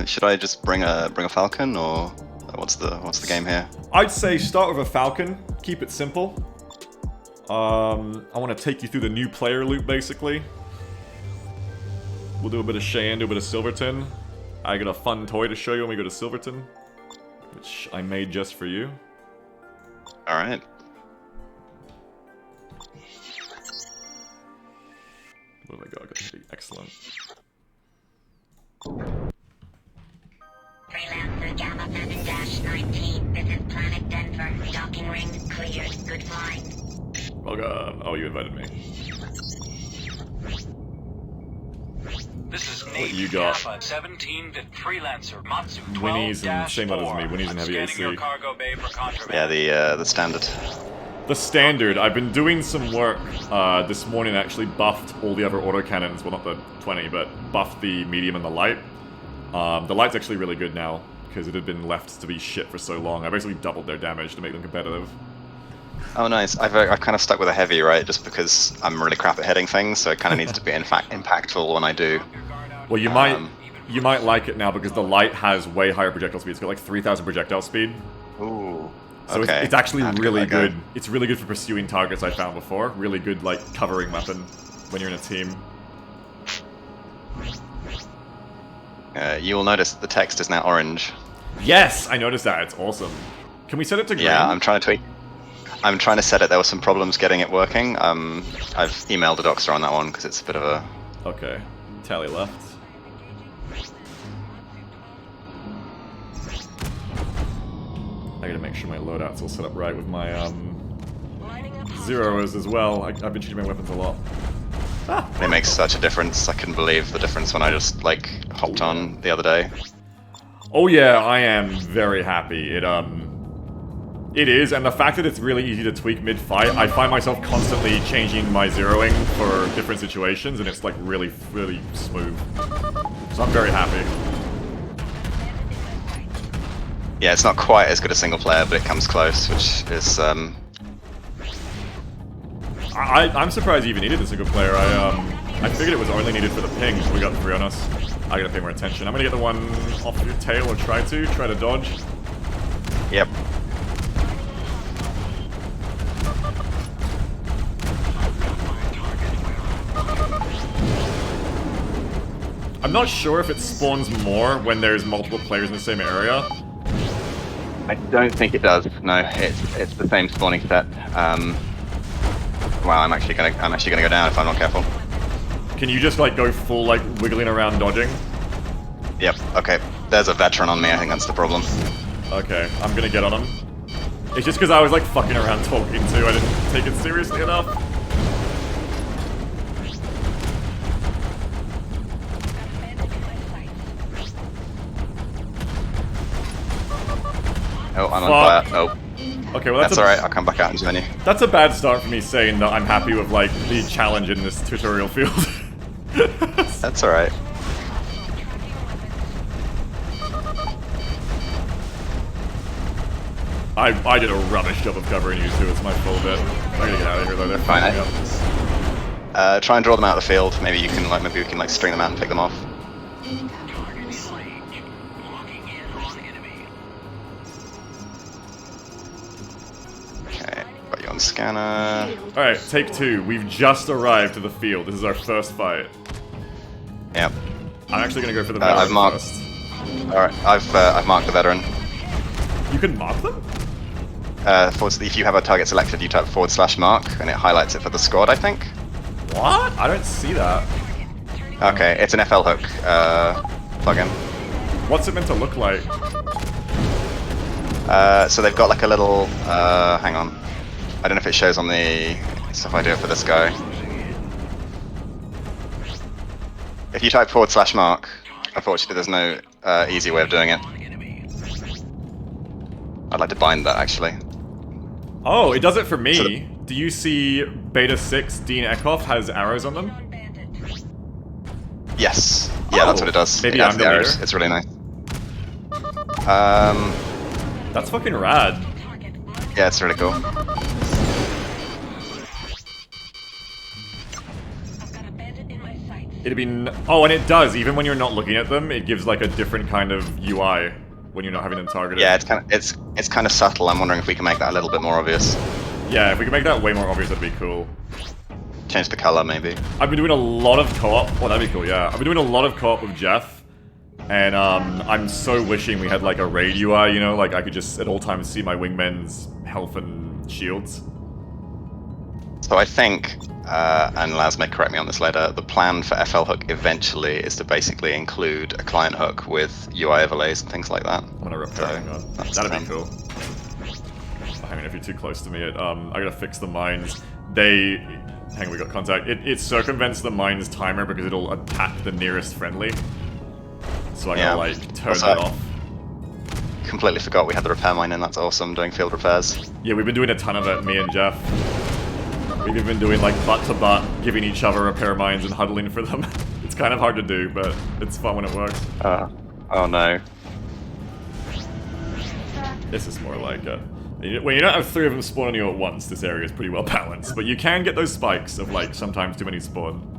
Should I just bring a falcon, or what's the game here? I'd say start with a falcon. Keep it simple. I want to take you through the new player loop, basically. We'll do a bit of Cheyenne, do a bit of Silverton. I got a fun toy to show you when we go to Silverton, which I made just for you. Alright. Oh my god, excellent. Freelancer Gamma 7-19. This is Planet Denver. Docking ring cleared. Good flying. Welcome. Oh, you invited me. This is What Nate you got? Kappa 17 to Freelancer Matsu 12 Winnie's and same level as me. Winnie's and heavy Scanning AC. your cargo bay for contraband. Yeah, the standard. The standard. I've been doing some work this morning. I actually buffed all the other autocannons. Well, not the 20, but buffed the medium and the light. The light's actually really good now, because it had been left to be shit for so long. I basically doubled their damage to make them competitive. Oh, nice. I've kind of stuck with a heavy, right? Just because I'm really crap at hitting things, so it kind of needs to be impactful when I do. Well, you might like it now because the light has way higher projectile speed. It's got like 3,000 projectile speed. Ooh. So Okay. it's actually really good. Go. It's really good for pursuing targets I found before. Really good, like, covering weapon when you're in a team. You will notice the text is now orange. Yes! I noticed that. It's awesome. Can we set it to green? Yeah, I'm trying to tweak. I'm trying to set it. There were some problems getting it working. I've emailed the Dockster on that one because it's a bit of a... Okay. Tally left. I gotta make sure my loadout's all set up right with my zeros as well. I've been changing my weapons a lot. It makes such a difference. I couldn't believe the difference when I just, like, hopped on the other day. Oh yeah, I am very happy. It is, and the fact that it's really easy to tweak mid-fight, I find myself constantly changing my zeroing for different situations, and it's like really, really smooth. So I'm very happy. Yeah, it's not quite as good as single player, but it comes close, which is, I'm surprised you even needed the single player. I figured it was only needed for the ping, but we got 3 on us. I gotta pay more attention. I'm gonna get the one off your tail, or try to dodge. Yep. I'm not sure if it spawns more when there's multiple players in the same area. I don't think it does. No, it's the same spawning set. Wow, I'm actually gonna go down if I'm not careful. Can you just like go full like wiggling around dodging? Yep. Okay. There's a veteran on me. I think that's the problem. Okay, I'm gonna get on him. It's just because I was like fucking around talking too. I didn't take it seriously enough. Oh, I'm on fire. Oh. Okay, well That's alright, I'll come back out into menu. That's a bad start for me saying that I'm happy with like the challenge in this tutorial field. That's alright. I did a rubbish job of covering you too, it's my fault bit. I'm gonna get out of here though, they're Fine, fucking up. Try and draw them out of the field. Maybe we can like string them out and pick them off. Okay, got you on scanner. Alright, take 2. We've just arrived to the field. This is our first fight. Yep. I'm actually gonna go for the veteran I've marked. first. Alright, I've marked the veteran. You can mark them? If you have a target selected, you type /mark and it highlights it for the squad, I think. What? I don't see that. Okay, it's an FL hook plugin. What's it meant to look like? So they've got like a little, hang on. I don't know if it shows on the stuff I do for this guy. If you type /mark, unfortunately there's no easy way of doing it. I'd like to bind that actually. Oh, it does it for me. So Do you see Beta 6 Dean Eckhoff has arrows on them? Yes. Yeah, that's what it does. Maybe it adds I'm the the arrows. leader? It's really nice. That's fucking rad. Yeah, it's really cool. It'd be... Oh, and it does. Even when you're not looking at them, it gives like a different kind of UI when you're not having them targeted. Yeah, it's kind of subtle. I'm wondering if we can make that a little bit more obvious. Yeah, if we can make that way more obvious, that'd be cool. Change the color, maybe. I've been doing a lot of co-op. Oh, that'd be cool, yeah. I've been doing a lot of co-op with Jeff. And I'm so wishing we had like a raid UI, you know? Like I could just at all times see my wingmen's health and shields. So I think, and Laz may correct me on this later, the plan for FL Hook eventually is to basically include a client hook with UI overlays and things like that. I'm gonna repair it. That'd be cool. Hang on, if you're too close to me, I gotta fix the mines. Hang on, we got contact. It circumvents the mine's timer because it'll attack the nearest friendly. So I gotta like turn that off. Completely forgot we had the repair mine in. That's awesome, doing field repairs. Yeah, we've been doing a ton of it, me and Jeff. We've even been doing like butt to butt, giving each other repair mines and huddling for them. It's kind of hard to do, but it's fun when it works. Oh no. This is more like a... When you don't have 3 of them spawn on you at once, this area is pretty well balanced. But you can get those spikes of like sometimes too many spawn.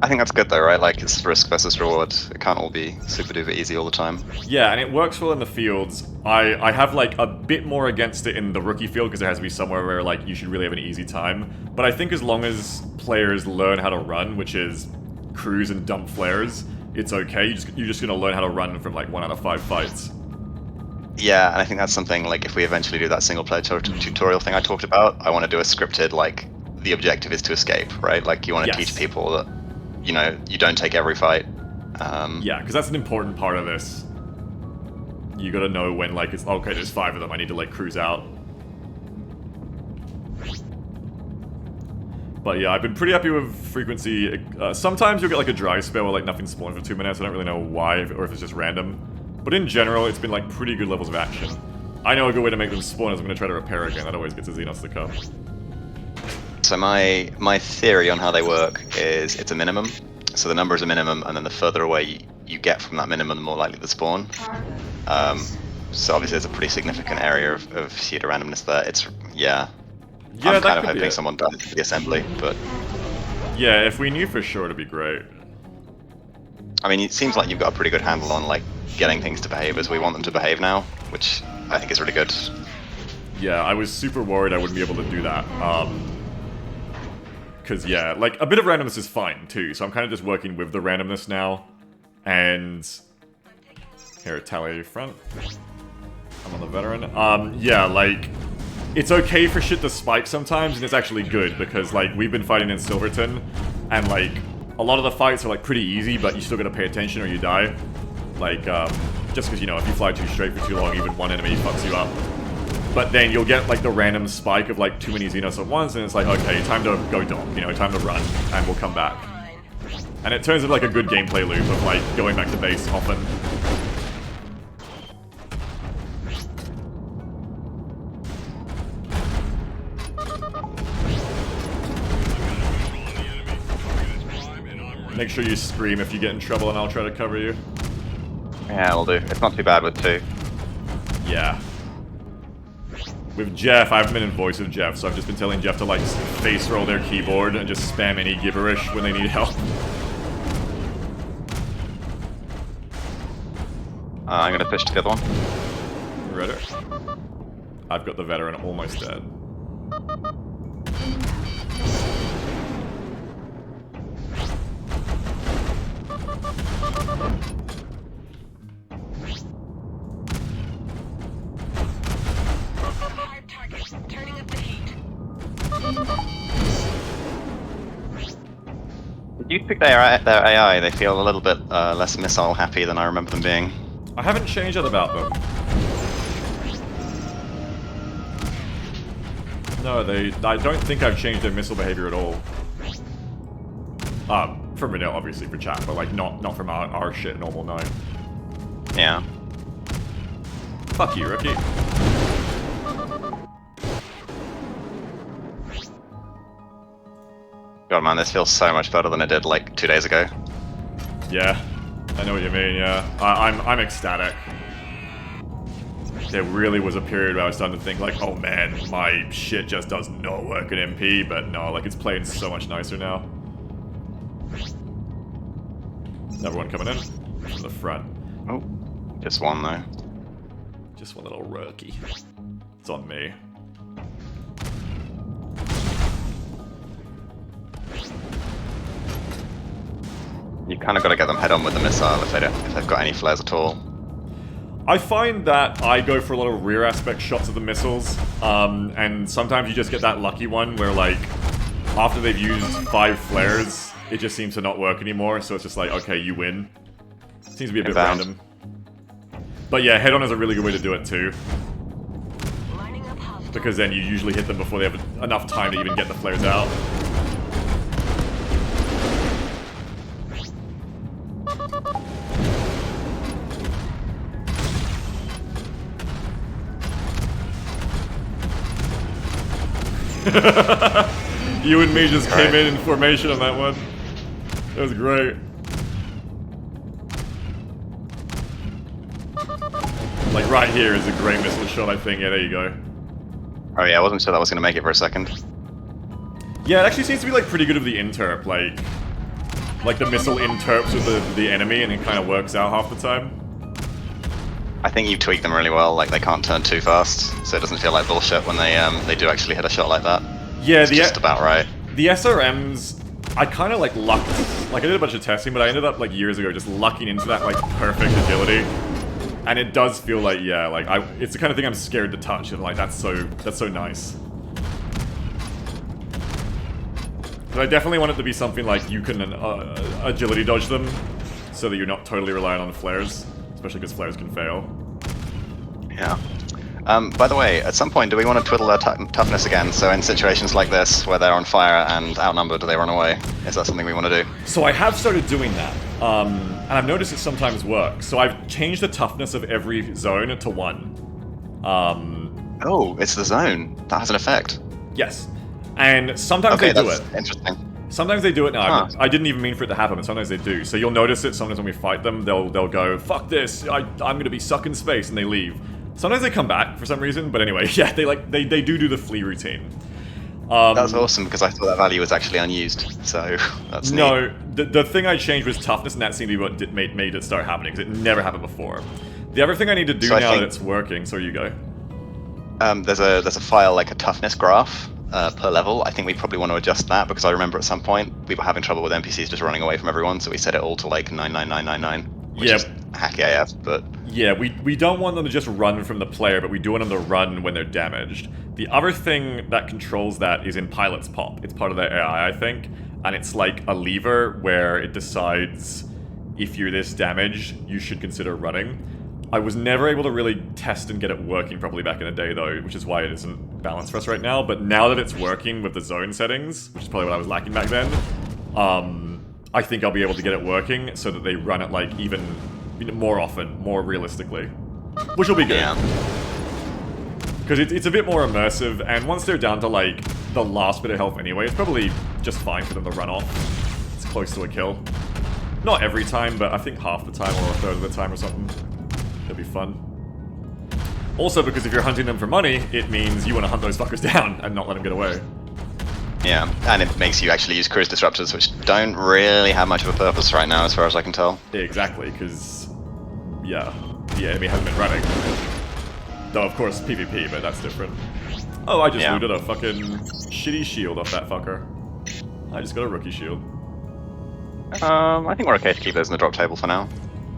I think that's good though, right? Like, it's risk versus reward. It can't all be super duper easy all the time. Yeah, and it works well in the fields. I have like a bit more against it in the rookie field because there has to be somewhere where like you should really have an easy time. But I think as long as players learn how to run, which is cruise and dump flares, it's okay. You're just gonna learn how to run from like 1 out of 5 fights. Yeah, and I think that's something like if we eventually do that single player tutorial thing I talked about, I want to do a scripted like the objective is to escape, right? Like you want to teach people that, you know, you don't take every fight. Yeah, because that's an important part of this. You gotta know when, like, it's okay, there's 5 of them, I need to, like, cruise out. But yeah, I've been pretty happy with frequency. Sometimes you'll get, like, a dry spell where, like, nothing spawns for 2 minutes. I don't really know why, or if it's just random. But in general, it's been, like, pretty good levels of action. I know a good way to make them spawn is I'm gonna try to repair again. That always gets a Xenos to come. So my theory on how they work is it's a minimum. So the number is a minimum, and then the further away you get from that minimum, the more likely to spawn. So obviously there's a pretty significant area of pseudo randomness there. Yeah, I'm kind of hoping someone does the assembly, but yeah, if we knew for sure, it'd be great. I mean, it seems like you've got a pretty good handle on like getting things to behave as we want them to behave now, which I think is really good. Yeah, I was super worried I wouldn't be able to do that. Because, yeah, like, a bit of randomness is fine, too, so I'm kind of just working with the randomness now. And... Here, tally front. I'm on the veteran. Yeah, like, it's okay for shit to spike sometimes, and it's actually good, because, like, we've been fighting in Silverton, and, like, a lot of the fights are, like, pretty easy, but you still gotta pay attention or you die. Like, just because, you know, if you fly too straight for too long, even one enemy fucks you up. But then you'll get, like, the random spike of, like, too many Xenos at once, and it's like, okay, time to go donk, you know, time to run, and we'll come back. And it turns into, like, a good gameplay loop of, like, going back to base often. Make sure you scream if you get in trouble, and I'll try to cover you. Yeah, we'll do. It's not too bad with 2. Yeah. With Jeff, I haven't been in voice with Jeff, so I've just been telling Jeff to, like, face roll their keyboard and just spam any gibberish when they need help. I'm gonna push to the other one. Ready? I've got the veteran almost dead. Turning up the heat. Did you pick their AI? They feel a little bit less missile happy than I remember them being. I haven't changed that about them. No, I don't think I've changed their missile behavior at all. From Renell, obviously, for chat, but like not from our shit normal, no. Yeah. Fuck you, rookie. God, man, this feels so much better than it did like 2 days ago. Yeah, I know what you mean. Yeah, I'm ecstatic. There really was a period where I was starting to think like, oh man, my shit just does not work at MP, but no, like it's playing so much nicer now. Another one coming in from the front. Oh, just one though. Just one little rookie. It's on me. You kind of got to get them head on with the missile if they've got any flares at all. I find that I go for a lot of rear aspect shots of the missiles, and sometimes you just get that lucky one where, like, after they've used 5 flares, it just seems to not work anymore, so it's just like, okay, you win. Seems to be a bit random. But yeah, head-on is a really good way to do it too. Because then you usually hit them before they have enough time to even get the flares out. You and me just came in formation on that one. That was great. Like right here is a great missile shot, I think. Yeah, there you go. Oh yeah, I wasn't sure that was going to make it for a second. Yeah, it actually seems to be like pretty good with the interp. Like the missile interps with the enemy, and it kind of works out half the time. I think you've tweaked them really well. Like they can't turn too fast, so it doesn't feel like bullshit when they do actually hit a shot like that. Yeah, it's just about right. The SRMs, I kind of like lucked. Like I did a bunch of testing, but I ended up like years ago just lucking into that like perfect agility, and it does feel like it's the kind of thing I'm scared to touch, and like that's so nice. But I definitely want it to be something like you can agility dodge them, so that you're not totally reliant on flares. Especially because flares can fail. Yeah. By the way, at some point, do we want to twiddle their toughness again? So in situations like this, where they're on fire and outnumbered, do they run away? Is that something we want to do? So I have started doing that, and I've noticed it sometimes works. So I've changed the toughness of every zone to 1. Oh, it's the zone. That has an effect. Yes. And sometimes they do it. Interesting. Sometimes they do it now. I didn't even mean for it to happen, but sometimes they do. So you'll notice it sometimes when we fight them, they'll go, fuck this, I'm gonna be sucking space, and they leave. Sometimes they come back for some reason, but anyway, yeah, they do the flee routine. That's awesome, because I thought that value was actually unused, so that's neat. No, the thing I changed was toughness, and that seemed to be what made it start happening, because it never happened before. The other thing I need to do now that it's working, so you go. There's a file, like a toughness graph, per level. I think we probably want to adjust that, because I remember at some point we were having trouble with NPCs just running away from everyone, so we set it all to like 99999, which is hacky AF, but... Yeah, we don't want them to just run from the player, but we do want them to run when they're damaged. The other thing that controls that is in Pilot's Pop. It's part of their AI, I think, and it's like a lever where it decides if you're this damaged, you should consider running. I was never able to really test and get it working properly back in the day, though, which is why it isn't balanced for us right now. But now that it's working with the zone settings, which is probably what I was lacking back then, I think I'll be able to get it working so that they run it like even more often, more realistically, which will be good. Because it's a bit more immersive, and once they're down to like the last bit of health anyway, it's probably just fine for them to run off. It's close to a kill. Not every time, but I think half the time or a third of the time or something. It'll be fun. Also, because if you're hunting them for money, it means you want to hunt those fuckers down and not let them get away. Yeah, and it makes you actually use cruise disruptors, which don't really have much of a purpose right now, as far as I can tell. Exactly, because, yeah, the enemy hasn't been running. Though, of course, PvP, but that's different. Oh, I just looted a fucking shitty shield off that fucker. I just got a rookie shield. I think we're okay to keep those in the drop table for now.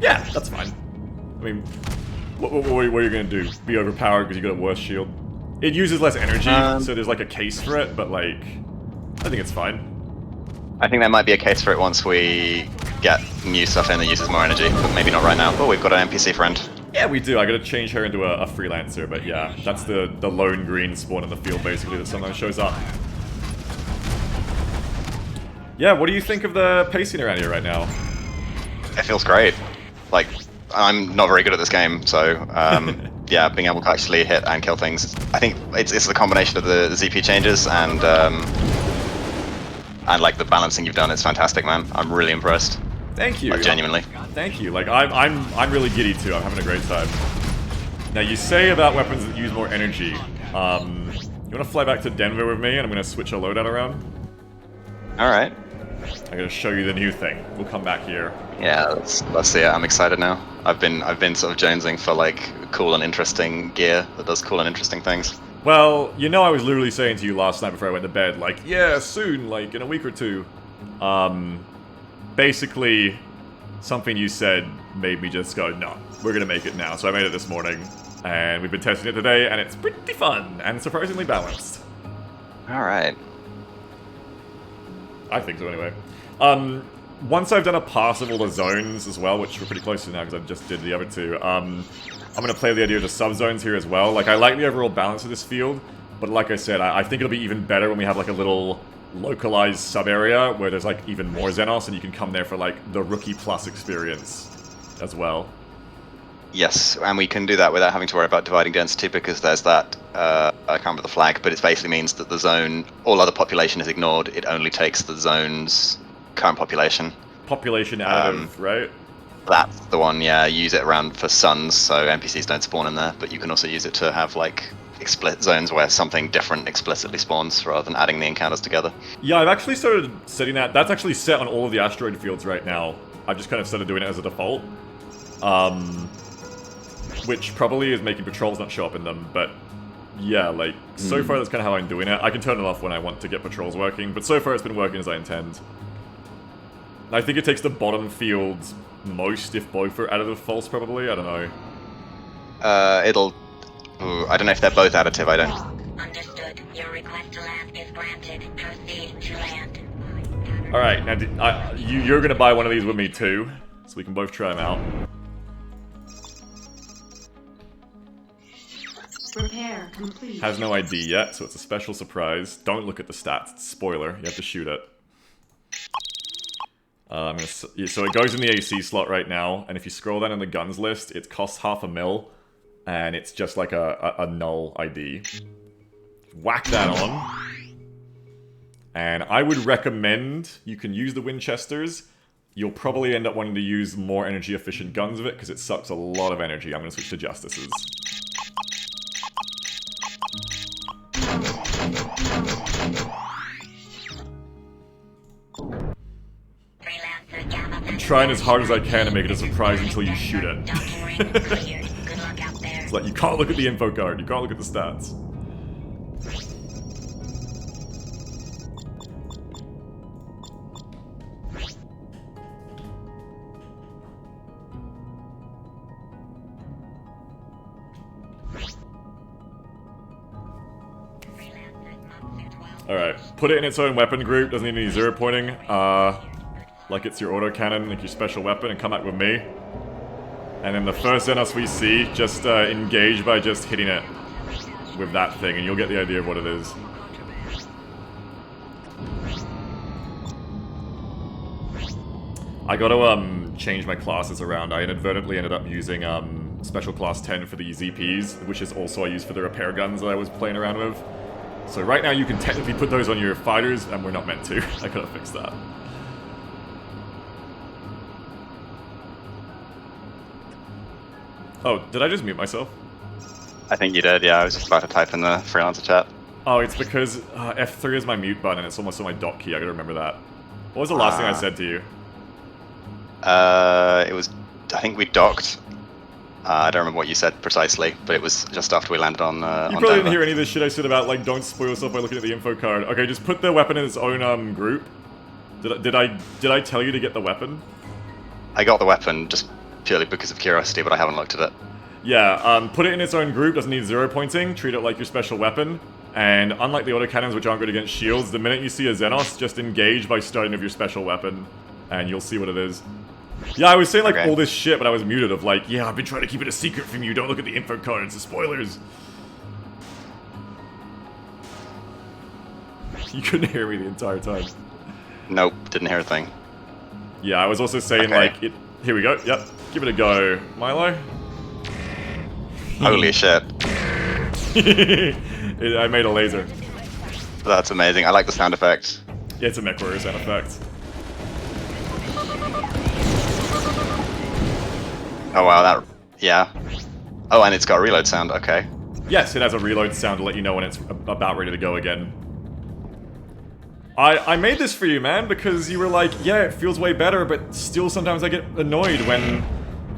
Yeah, that's fine. I mean, what are you gonna do? Be overpowered because you got a worse shield? It uses less energy, so there's like a case for it, but like, I think it's fine. I think there might be a case for it once we get new stuff in that uses more energy, but maybe not right now. Oh, we've got an NPC friend. Yeah, we do. I gotta change her into a freelancer, but yeah, that's the lone green spawn in the field basically that sometimes shows up. Yeah, what do you think of the pacing around here right now? It feels great. Like, I'm not very good at this game, so yeah, being able to actually hit and kill things. I think it's the combination of the ZP changes and like the balancing you've done. It's fantastic, man. I'm really impressed. Thank you. Like, genuinely. Thank you. Like I'm really giddy too. I'm having a great time. Now you say about weapons that use more energy. You want to fly back to Denver with me, and I'm going to switch a loadout around. All right. I'm going to show you the new thing. We'll come back here. Yeah, let's see it. I'm excited now. I've been sort of jonesing for like cool and interesting gear that does cool and interesting things. Well, you know I was literally saying to you last night before I went to bed, like, yeah, soon, like, in a week or two. Basically, something you said made me just go, no, we're gonna make it now. So I made it this morning, and we've been testing it today, and it's pretty fun, and surprisingly balanced. Alright. I think so, anyway. Once I've done a pass of all the zones as well, which we're pretty close to now because I just did the other two, I'm going to play the idea of the sub-zones here as well. Like, I like the overall balance of this field, but like I said, I think it'll be even better when we have, like, a little localized sub-area where there's, like, even more Xenos, and you can come there for, like, the Rookie Plus experience as well. Yes, and we can do that without having to worry about dividing density because there's that, I can't remember the flag, but it basically means that the zone, all other population is ignored, it only takes the zone's current population. Population additive, right? That's the one, yeah. Use it around for suns, so NPCs don't spawn in there, but you can also use it to have, like, split zones where something different explicitly spawns rather than adding the encounters together. Yeah, I've actually started setting that. That's actually set on all of the asteroid fields right now. I've just kind of started doing it as a default. Which probably is making patrols not show up in them, but yeah, like, so far that's kind of how I'm doing it. I can turn it off when I want to get patrols working, but so far it's been working as I intend. I think it takes the bottom fields most if both are additive false, probably. I don't know. I don't know if they're both additive, I don't. Understood. Your request to land is granted. Proceed to land. Alright, now you're gonna buy one of these with me too, so we can both try them out. Repair complete. Has no ID yet, so it's a special surprise. Don't look at the stats, it's a spoiler, you have to shoot it. So it goes in the AC slot right now, and if you scroll down in the guns list, it costs $500,000, and it's just like a null ID. Whack that on. And I would recommend you can use the Winchesters. You'll probably end up wanting to use more energy efficient guns of it, because it sucks a lot of energy. I'm going to switch to Justices. I'm trying as hard as I can to make it a surprise until you shoot it. It's like, you can't look at the info card, you can't look at the stats. Alright, put it in its own weapon group, doesn't need any zero pointing. Like it's your autocannon, like your special weapon, and come back with me. And then the first Xenos we see, just engage by just hitting it with that thing, and you'll get the idea of what it is. I gotta change my classes around. I inadvertently ended up using Special Class 10 for the ZPs, which is also I used for the repair guns that I was playing around with. So right now you can technically put those on your fighters, and we're not meant to. I gotta fix that. Oh, did I just mute myself? I think you did, yeah. I was just about to type in the Freelancer chat. Oh, it's because F3 is my mute button, and it's almost on my dot key. I gotta remember that. What was the last thing I said to you? It was, I think we docked. I don't remember what you said precisely, but it was just after we landed on You probably didn't hear any of this shit I said about, like, don't spoil yourself by looking at the info card. Okay, just put the weapon in its own group. Did I tell you to get the weapon? I got the weapon just purely because of curiosity, but I haven't looked at it. Yeah, put it in its own group, doesn't need zero pointing, treat it like your special weapon. And unlike the autocannons, which aren't good against shields, the minute you see a Xenos, just engage by starting with your special weapon, and you'll see what it is. Yeah, I was saying, like, all this shit, but I was muted of, like, yeah, I've been trying to keep it a secret from you, don't look at the info cards, the spoilers. You couldn't hear me the entire time. Nope, didn't hear a thing. Yeah, I was also saying, like, here we go, yep, give it a go. Milo? Holy shit. I made a laser. That's amazing, I like the sound effect. Yeah, it's a MechWarrior sound effect. Oh wow, that, yeah. Oh, and it's got a reload sound, okay. Yes, it has a reload sound to let you know when it's about ready to go again. I made this for you, man, because you were like, yeah, it feels way better, but still sometimes I get annoyed when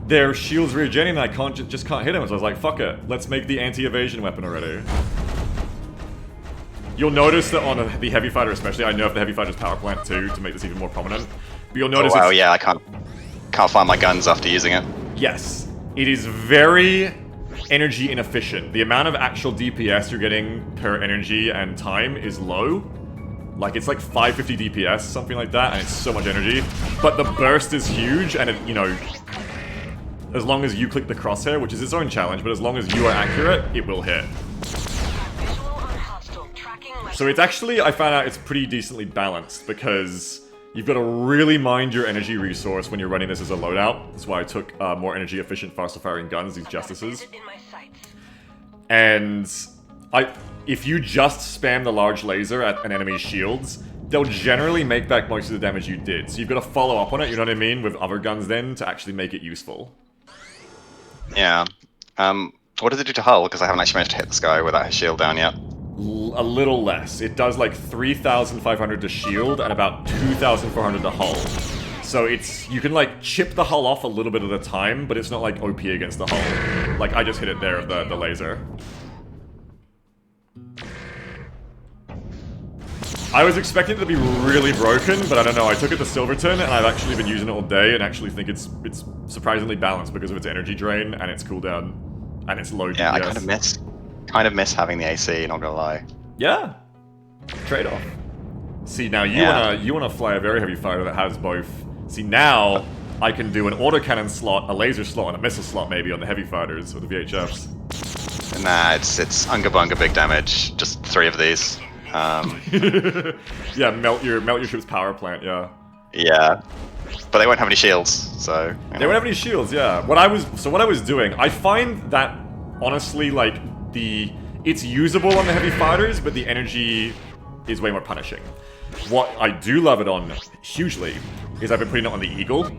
their shield's regenerating and I just can't hit him. So I was like, fuck it, let's make the anti-evasion weapon already. You'll notice that on the heavy fighter especially, I nerfed the heavy fighter's power plant too to make this even more prominent. But you'll notice oh wow, yeah, I can't find my guns after using it. Yes, it is very energy inefficient. The amount of actual DPS you're getting per energy and time is low. Like, it's like 550 DPS, something like that, and it's so much energy. But the burst is huge, and it, you know, as long as you click the crosshair, which is its own challenge, but as long as you are accurate, it will hit. So it's actually, I found out it's pretty decently balanced, because you've got to really mind your energy resource when you're running this as a loadout. That's why I took more energy efficient, faster firing guns, these Justices. And if you just spam the large laser at an enemy's shields, they'll generally make back most of the damage you did. So you've got to follow up on it, you know what I mean, with other guns then, to actually make it useful. Yeah. What does it do to Hull? Because I haven't actually managed to hit this guy without his shield down yet. A little less. It does like 3,500 to shield and about 2,400 to hull. So you can like chip the hull off a little bit at a time, but it's not like OP against the hull. Like I just hit it there with the laser. I was expecting it to be really broken, but I don't know. I took it to Silverton, and I've actually been using it all day, and actually think it's surprisingly balanced because of its energy drain and its cooldown and its low DPS. Yeah, I kind of miss having the AC. Not gonna lie. Yeah, trade-off. See, now you wanna fly a very heavy fighter that has both. See, now I can do an autocannon slot, a laser slot, and a missile slot maybe on the heavy fighters or the VHFs. Nah, it's unga bunga big damage. Just 3 of these. Yeah, melt your ship's power plant. Yeah. Yeah, but they won't have any shields, so. They won't have any shields. Yeah. What I was doing, I find that honestly, like it's usable on the heavy fighters, but the energy is way more punishing. What I do love it on hugely is I've been putting it on the Eagle.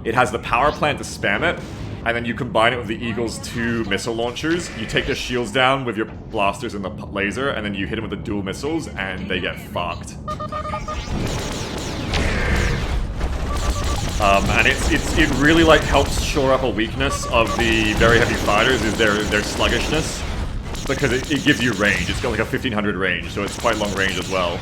It has the power plant to spam it, and then you combine it with the Eagle's 2 missile launchers. You take their shields down with your blasters and the laser, and then you hit them with the dual missiles, and they get fucked. And it really like helps shore up a weakness of the very heavy fighters is their sluggishness, because it gives you range. It's got like a 1500 range, so it's quite long range as well.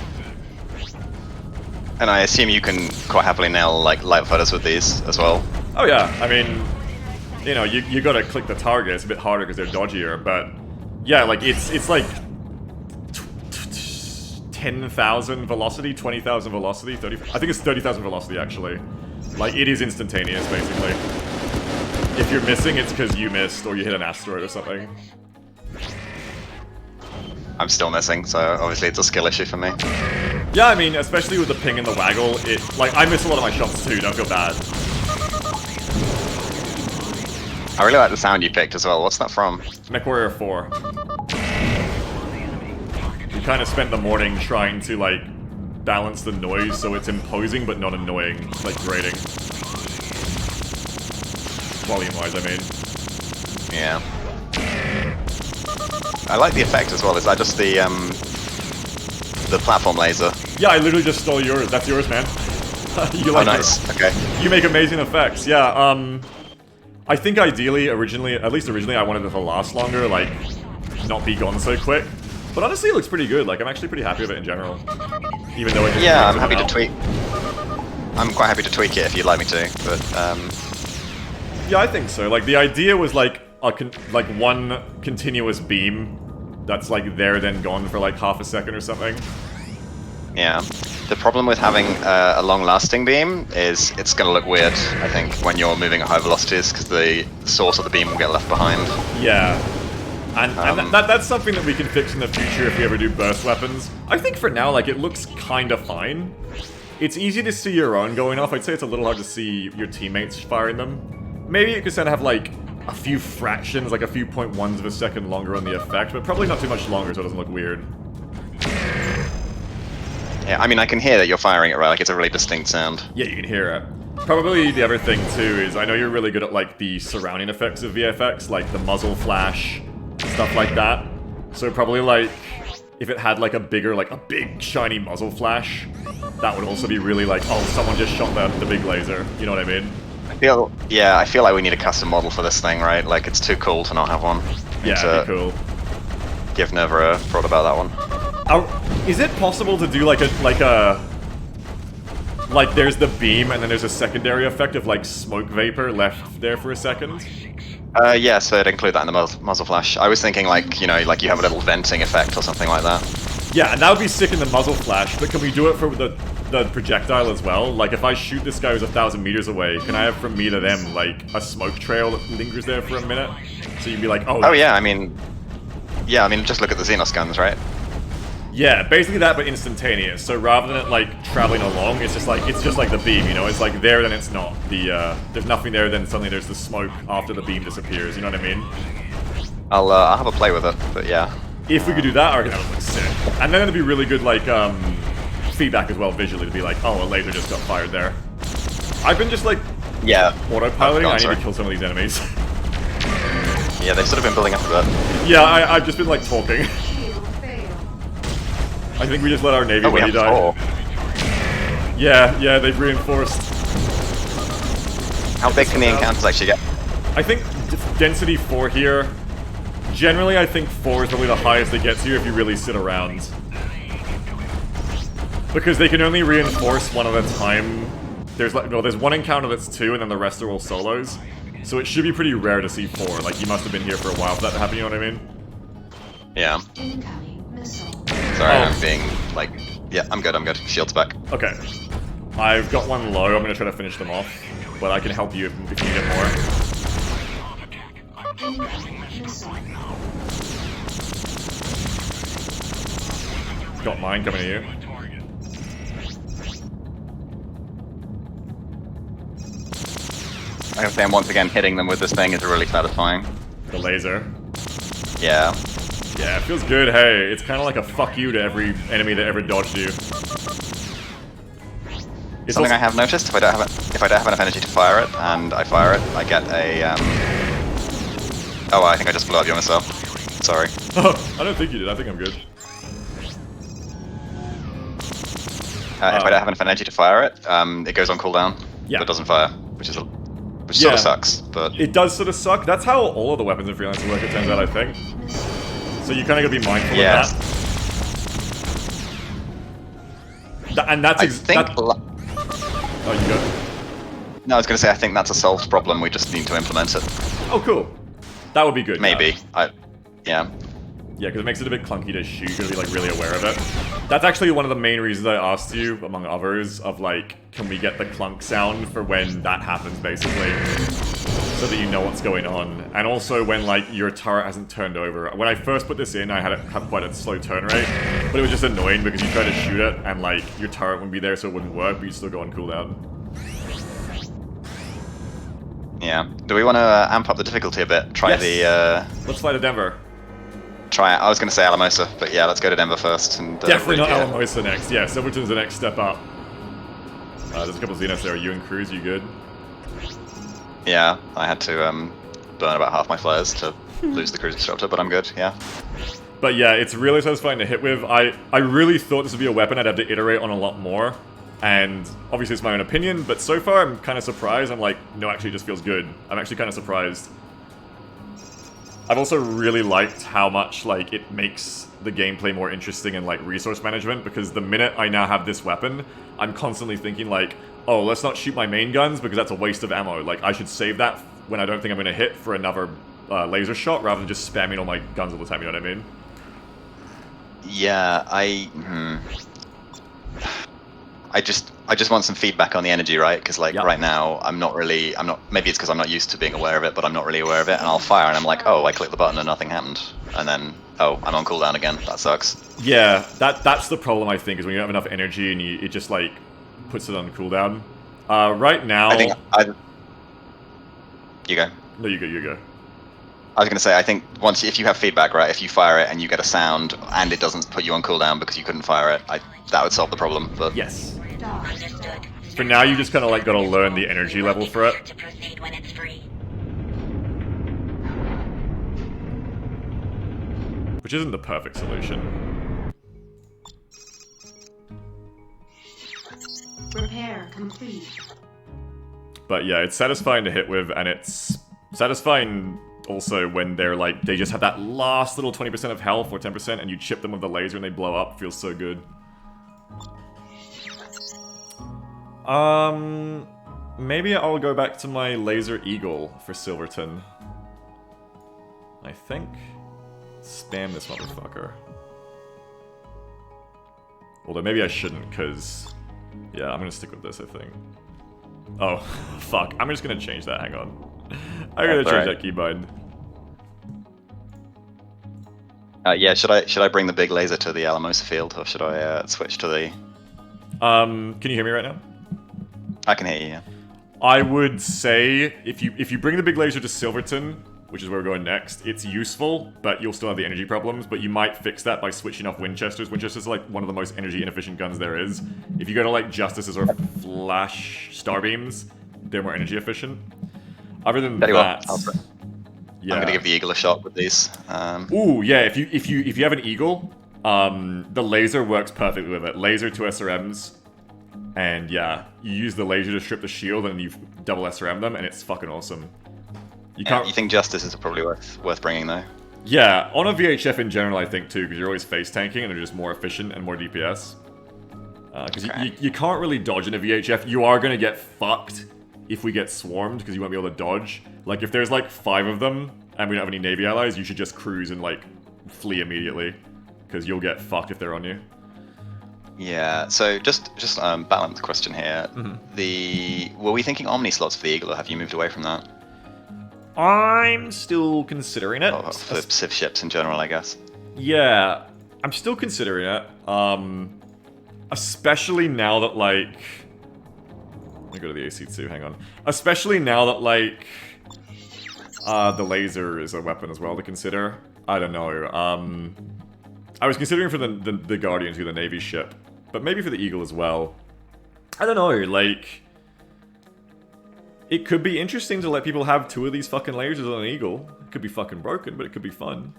And I assume you can quite happily nail like light fighters with these as well. Oh yeah, I mean, you know, you gotta click the target. It's a bit harder because they're dodgier, but yeah, like it's like 10,000 velocity, 20,000 velocity, 30. I think it's 30,000 velocity actually. Like it is instantaneous basically. If you're missing, it's because you missed or you hit an asteroid or something. I'm still missing, so obviously it's a skill issue for me. Yeah, I mean, especially with the ping and the waggle, like I miss a lot of my shots too. Don't feel bad. I really like the sound you picked as well. What's that from? MechWarrior 4. We kind of spent the morning trying to like balance the noise so it's imposing but not annoying, like grating. Volume-wise, I mean. Yeah. I like the effect as well. Is that just the platform laser? Yeah, I literally just stole yours. That's yours, man. You like nice. Okay. You make amazing effects. Yeah. I think ideally, at least originally, I wanted it to last longer, like not be gone so quick. But honestly, it looks pretty good. Like I'm actually pretty happy with it in general. Even though it just I'm happy to tweak. I'm quite happy to tweak it if you'd like me to. But yeah, I think so. Like the idea was like one continuous beam that's like there then gone for like half a second or something. Yeah. The problem with having a long-lasting beam is it's going to look weird, I think, when you're moving at high velocities, because the source of the beam will get left behind. Yeah. And that's something that we can fix in the future if we ever do burst weapons. I think for now, like, it looks kind of fine. It's easy to see your own going off. I'd say it's a little hard to see your teammates firing them. Maybe it could kind of have, like, a few fractions, like a few 0.1s of a second longer on the effect, but probably not too much longer so it doesn't look weird. Yeah, I mean, I can hear that you're firing it, right? Like, it's a really distinct sound. Yeah, you can hear it. Probably the other thing, too, is I know you're really good at, like, the surrounding effects of VFX, like the muzzle flash, stuff like that. So probably, like, if it had like a big shiny muzzle flash, that would also be really like, oh, someone just shot the big laser. You know what I mean? I feel like we need a custom model for this thing, right? Like, it's too cool to not have one. Yeah, it'd be cool. Give Nerva a prod about that one. Is it possible to do like there's the beam and then there's a secondary effect of like smoke vapor left there for a second? Yeah, so it'd include that in the muzzle flash. I was thinking like, you know, like you have a little venting effect or something like that. Yeah, and that would be sick in the muzzle flash, but can we do it for the projectile as well? Like, if I shoot this guy who's 1,000 meters away, can I have from me to them, like, a smoke trail that lingers there for a minute? So you'd be like, oh... Oh, yeah, I mean, just look at the Xenos guns, right? Yeah, basically that, but instantaneous. So rather than it, like, traveling along, it's just like the beam, you know? It's like there, then it's not. There's nothing there, then suddenly there's the smoke after the beam disappears, you know what I mean? I'll have a play with it, but yeah. If we could do that, I reckon that would look sick. And then it'd be really good, like, feedback as well, visually, to be like, oh, a laser just got fired there. I've been just, like, autopiloting. I need to kill some of these enemies. Yeah, they've sort of been building up a bit. Yeah, I've just been, like, talking. I think we just let our Navy buddy die. Yeah, they've reinforced. How big can the encounters actually get? I think density 4 here. Generally, I think 4 is probably the highest it gets you if you really sit around. Because they can only reinforce one at a time. There's one encounter that's 2, and then the rest are all solos. So it should be pretty rare to see 4. Like, you must have been here for a while for that to happen, you know what I mean? Yeah. Incoming missile. Sorry, I'm being, like... Yeah, I'm good. Shield's back. Okay. I've got one low. I'm gonna try to finish them off. But I can help you if you need it more. Got mine coming to you. I have to say, once again, hitting them with this thing is really satisfying. The laser. Yeah. Yeah, it feels good, hey. It's kind of like a fuck you to every enemy that ever dodged you. It's Something I have noticed, if I don't have enough energy to fire it, and I fire it, I get a, Oh, I think I just blew up your missile. Sorry. I don't think you did, I think I'm good. If I don't have enough energy to fire it, it goes on cooldown, but doesn't fire, which sort of sucks, but... It does sort of suck. That's how all of the weapons in Freelancer work, it turns out, I think. So you kind of gotta be mindful of that. And that's... Oh, you go. No, I was gonna say, I think that's a solved problem, we just need to implement it. Oh, cool. That would be good. Maybe. Yeah. Yeah, because it makes it a bit clunky to shoot, you gotta be, like, really aware of it. That's actually one of the main reasons I asked you, among others, of, like, can we get the clunk sound for when that happens, basically, so that you know what's going on. And also when, like, your turret hasn't turned over. When I first put this in, I had it have quite a slow turn rate, but it was just annoying because you try to shoot it, and, like, your turret wouldn't be there, so it wouldn't work, but you'd still go on cooldown. Yeah. Do we want to amp up the difficulty a bit? Try the, Let's fly to Denver. Try it. I was going to say Alamosa, but yeah, let's go to Denver first. And, definitely not Alamosa next. Yeah, Silverton's the next step up. There's a couple of Xenos there. Are you and Cruz? You good? Yeah, I had to burn about half my flares to lose the cruise disruptor, but I'm good. Yeah. But yeah, it's really satisfying to hit with. I really thought this would be a weapon I'd have to iterate on a lot more. And obviously it's my own opinion, but so far I'm kind of surprised. I'm like, no, actually it just feels good. I'm actually kind of surprised. I've also really liked how much, like, it makes the gameplay more interesting and, like, resource management, because the minute I now have this weapon, I'm constantly thinking, like, oh, let's not shoot my main guns because that's a waste of ammo. Like, I should save that when I don't think I'm going to hit for another laser shot rather than just spamming all my guns all the time, you know what I mean? Yeah, I just want some feedback on the energy, right? Because like right now, maybe it's because I'm not used to being aware of it, but I'm not really aware of it, and I'll fire and I'm like, oh, I clicked the button and nothing happened. And then, oh, I'm on cooldown again. That sucks. Yeah, that's the problem, I think, is when you don't have enough energy and it just, like, puts it on cooldown. Right now... You go. No, you go. I was going to say, I think if you have feedback, right, if you fire it and you get a sound and it doesn't put you on cooldown because you couldn't fire it, that would solve the problem, but... Yes. For now, you just kind of, like, gotta learn the energy level for it. To proceed when it's free. Which isn't the perfect solution. Repair complete. But yeah, it's satisfying to hit with, and it's satisfying also when they're like, they just have that last little 20% of health or 10% and you chip them with the laser and they blow up. It feels so good. Maybe I'll go back to my Laser Eagle for Silverton. I think. Spam this motherfucker. Although maybe I shouldn't, because... Yeah, I'm gonna stick with this, I think. Oh, fuck. I'm just gonna change that, hang on. I'm gonna change that keybind. Yeah, should I bring the big laser to the Alamosa field, or should I switch to the... Can you hear me right now? I can hear you, yeah. I would say, if you bring the big laser to Silverton, which is where we're going next, it's useful, but you'll still have the energy problems, but you might fix that by switching off Winchesters. Winchesters are like one of the most energy inefficient guns there is. If you go to like Justices or Flash Starbeams, they're more energy efficient. Other than that... Yeah. I'm gonna give the Eagle a shot with these. Ooh, yeah, if you have an Eagle, the laser works perfectly with it. Laser to SRMs, and yeah, you use the laser to strip the shield and you double SRM them, and it's fucking awesome. You can't. You think Justices are probably worth bringing though? Yeah, on a VHF in general, I think too, because you're always face tanking and they're just more efficient and more DPS. Because you can't really dodge in a VHF. You are gonna get fucked if we get swarmed, because you won't be able to dodge. Like, if there's like 5 of them, and we don't have any Navy allies, you should just cruise and like, flee immediately. Because you'll get fucked if they're on you. Yeah, so just balance question here. Were we thinking Omni slots for the Eagle, or have you moved away from that? I'm still considering it. Or for Civ ships in general, I guess. Yeah, I'm still considering it. Especially now that, like... Let me go to the AC2, hang on. Especially now that, like... the laser is a weapon as well to consider. I don't know. I was considering for the Guardians, who the Navy ship. But maybe for the Eagle as well. I don't know, like... It could be interesting to let people have 2 of these fucking lasers on an Eagle. It could be fucking broken, but it could be fun.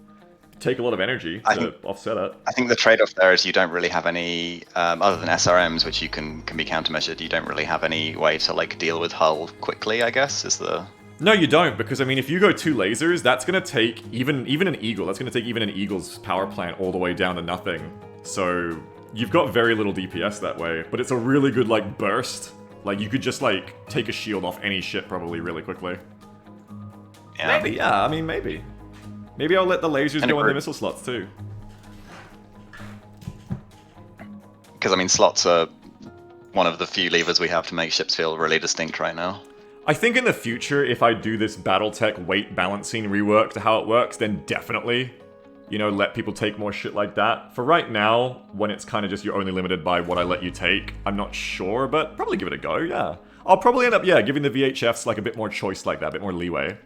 Take a lot of energy to offset it. I think the trade-off there is you don't really have any, other than SRMs, which you can be countermeasured, you don't really have any way to like deal with hull quickly, I guess, is the... No, you don't, because I mean, if you go 2 lasers, that's gonna take, even an Eagle, that's gonna take even an Eagle's power plant all the way down to nothing. So, you've got very little DPS that way, but it's a really good, like, burst. Like, you could just, like, take a shield off any ship probably really quickly. Yeah. Maybe, yeah, I mean, maybe. Maybe I'll let the lasers go in the missile slots, too. Because, I mean, slots are one of the few levers we have to make ships feel really distinct right now. I think in the future, if I do this Battletech weight balancing rework to how it works, then definitely, you know, let people take more shit like that. For right now, when it's kind of just you're only limited by what I let you take, I'm not sure, but probably give it a go, yeah. I'll probably end up, yeah, giving the VHFs like a bit more choice like that, a bit more leeway.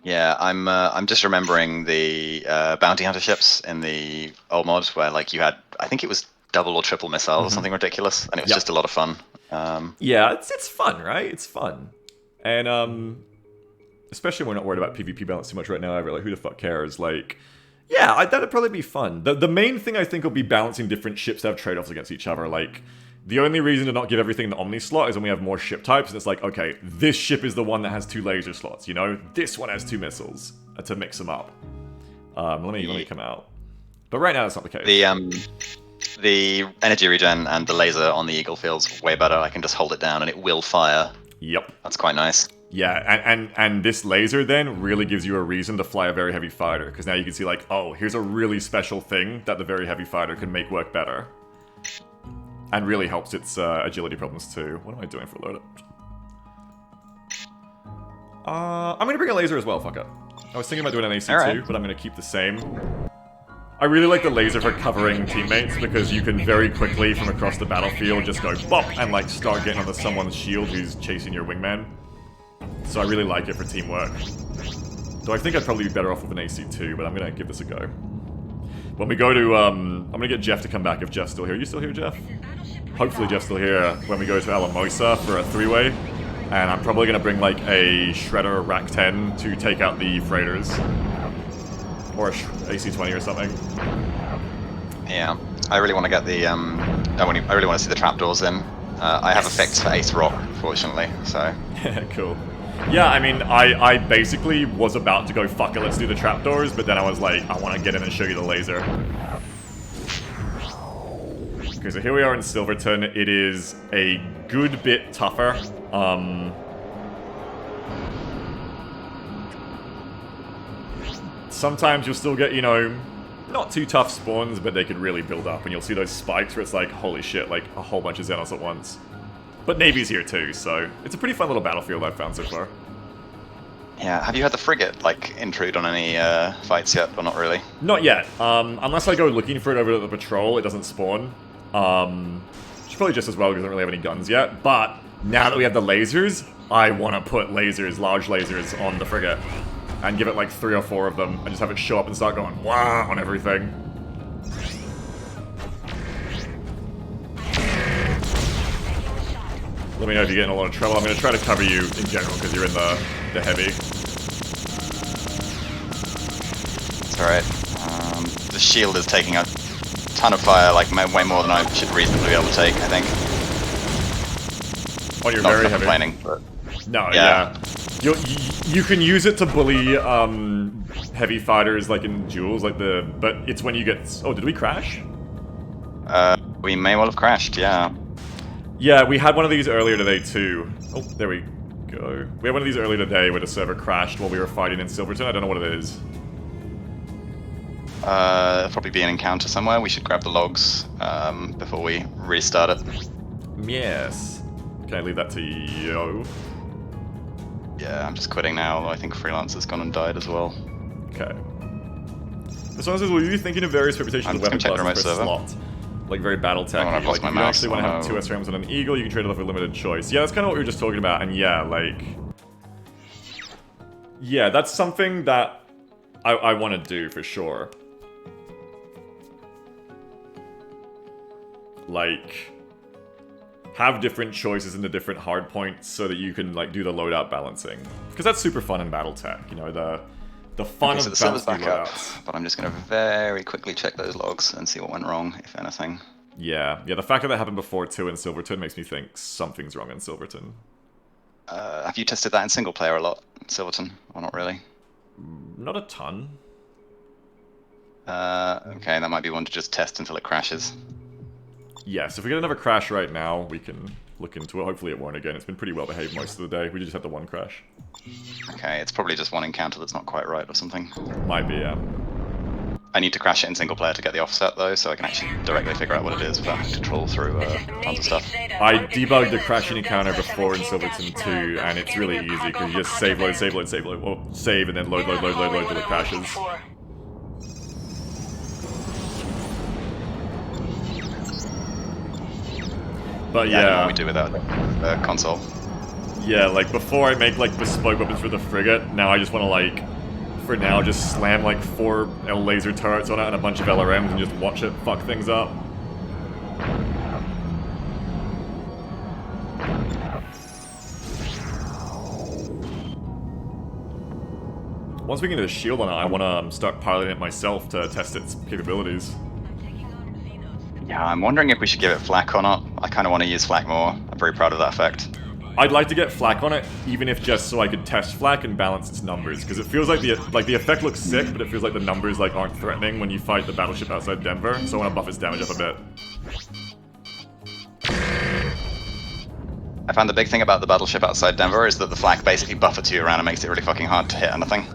Yeah, I'm just remembering the bounty hunter ships in the old mod where like you had, I think it was double or triple missiles or something ridiculous, and it was just a lot of fun. Yeah, it's fun, right? It's fun. And especially when we're not worried about PvP balance too much right now ever, like who the fuck cares? Like, yeah, that'd probably be fun. The main thing I think will be balancing different ships that have trade-offs against each other. Like, the only reason to not give everything the Omni slot is when we have more ship types, and it's like, okay, this ship is the one that has 2 laser slots, you know? This one has 2 missiles, to mix them up. Let me come out. But right now, that's not the case. The energy regen and the laser on the Eagle feels way better. I can just hold it down and it will fire. Yep. That's quite nice. Yeah, and this laser then really gives you a reason to fly a very heavy fighter, because now you can see like, oh, here's a really special thing that the very heavy fighter can make work better. And really helps its agility problems too. What am I doing for load up? I'm gonna bring a laser as well, fuck it. I was thinking about doing an AC2, but I'm gonna keep the same. I really like the laser for covering teammates, because you can very quickly from across the battlefield just go bop and like start getting onto someone's shield who's chasing your wingman. So I really like it for teamwork. Though I think I'd probably be better off with an AC2, but I'm gonna give this a go. When we go to, I'm gonna get Jeff to come back if Jeff's still here. Are you still here, Jeff? Hopefully Jeff's still here when we go to Alamosa for a 3-way. And I'm probably gonna bring like a Shredder Rack 10 to take out the freighters. Or a AC-20 or something. Yeah, I really want to get the, I really want to see the trapdoors in I have effects for Ace Rock, fortunately, so... Cool. Yeah, I mean, I basically was about to go, fuck it, let's do the trapdoors, but then I was like, I want to get in and show you the laser. Okay, so here we are in Silverton. It is a good bit tougher. Sometimes you'll still get, you know, not too tough spawns, but they could really build up, and you'll see those spikes where it's like, holy shit, like a whole bunch of Xenos at once. But Navy's here too, so it's a pretty fun little battlefield I've found so far. Yeah, have you had the frigate, like, intrude on any fights yet, or not really? Not yet. Unless I go looking for it over at the patrol, it doesn't spawn. It's probably just as well because I don't really have any guns yet, but now that we have the lasers, I want to put lasers, large lasers, on the frigate. And give it like 3 or 4 of them, and just have it show up and start going, wow, on everything. Let me know if you get in a lot of trouble. I'm going to try to cover you in general because you're in the heavy. It's alright. The shield is taking a ton of fire, like way more than I should reasonably be able to take, I think. Oh, you're Not very heavy. complaining, but... No, yeah. You can use it to bully heavy fighters like in duels, like but it's when you get... Oh, did we crash? We may well have crashed, yeah. Yeah, we had one of these earlier today too. Oh, there we go. We had one of these earlier today where the server crashed while we were fighting in Silverton. I don't know what it is. There'll probably be an encounter somewhere. We should grab the logs before we restart it. Yes. Can I leave that to you? Yeah, I'm just quitting now. I think Freelancer's gone and died as well. Okay. The song says, will you be thinking of various reputations of weapon classes per slot? Like very battle tech. Oh, I've lost like, my if you mouse. actually want to have 2 SRAMs and an Eagle, you can trade it off with limited choice. Yeah, that's kind of what we were just talking about, and yeah, like... Yeah, that's something that I want to do for sure. Like... have different choices in the different hard points so that you can like do the loadout balancing. Because that's super fun in BattleTech, you know, the fun Okay, so of the server's balancing back up, loadouts. but I'm just going to very quickly check those logs and see what went wrong, if anything. Yeah, the fact that happened before too in Silverton makes me think something's wrong in Silverton. Have you tested that in single player a lot, Silverton, or not really? Not a ton. Okay, that might be one to just test until it crashes. Yes, if we get another crash right now, we can look into it. Hopefully it won't again. It's been pretty well behaved most of the day. We just had the one crash. Okay, it's probably just one encounter that's not quite right or something. Might be, yeah. I need to crash it in single player to get the offset though, so I can actually directly figure out what it is without having to troll through tons of stuff. I debugged the crashing encounter before in Silverton 2, and it's really easy because you just save, load, save, load, save, load. Well, save and then load till it crashes. But Yeah, I don't know yeah. what we do without the console. Yeah, like before I make like bespoke weapons for the frigate, now I just want to like, for now, just slam like 4 laser turrets on it and a bunch of LRMs and just watch it fuck things up. Once we can get a shield on it, I want to start piloting it myself to test its capabilities. Yeah, I'm wondering if we should give it flak or not. I kind of want to use flak more. I'm very proud of that effect. I'd like to get flak on it, even if just so I could test flak and balance its numbers, because it feels like the effect looks sick, but it feels like the numbers like aren't threatening when you fight the battleship outside Denver. So I want to buff its damage up a bit. I found the big thing about the battleship outside Denver is that the flak basically buffets you around and makes it really fucking hard to hit anything.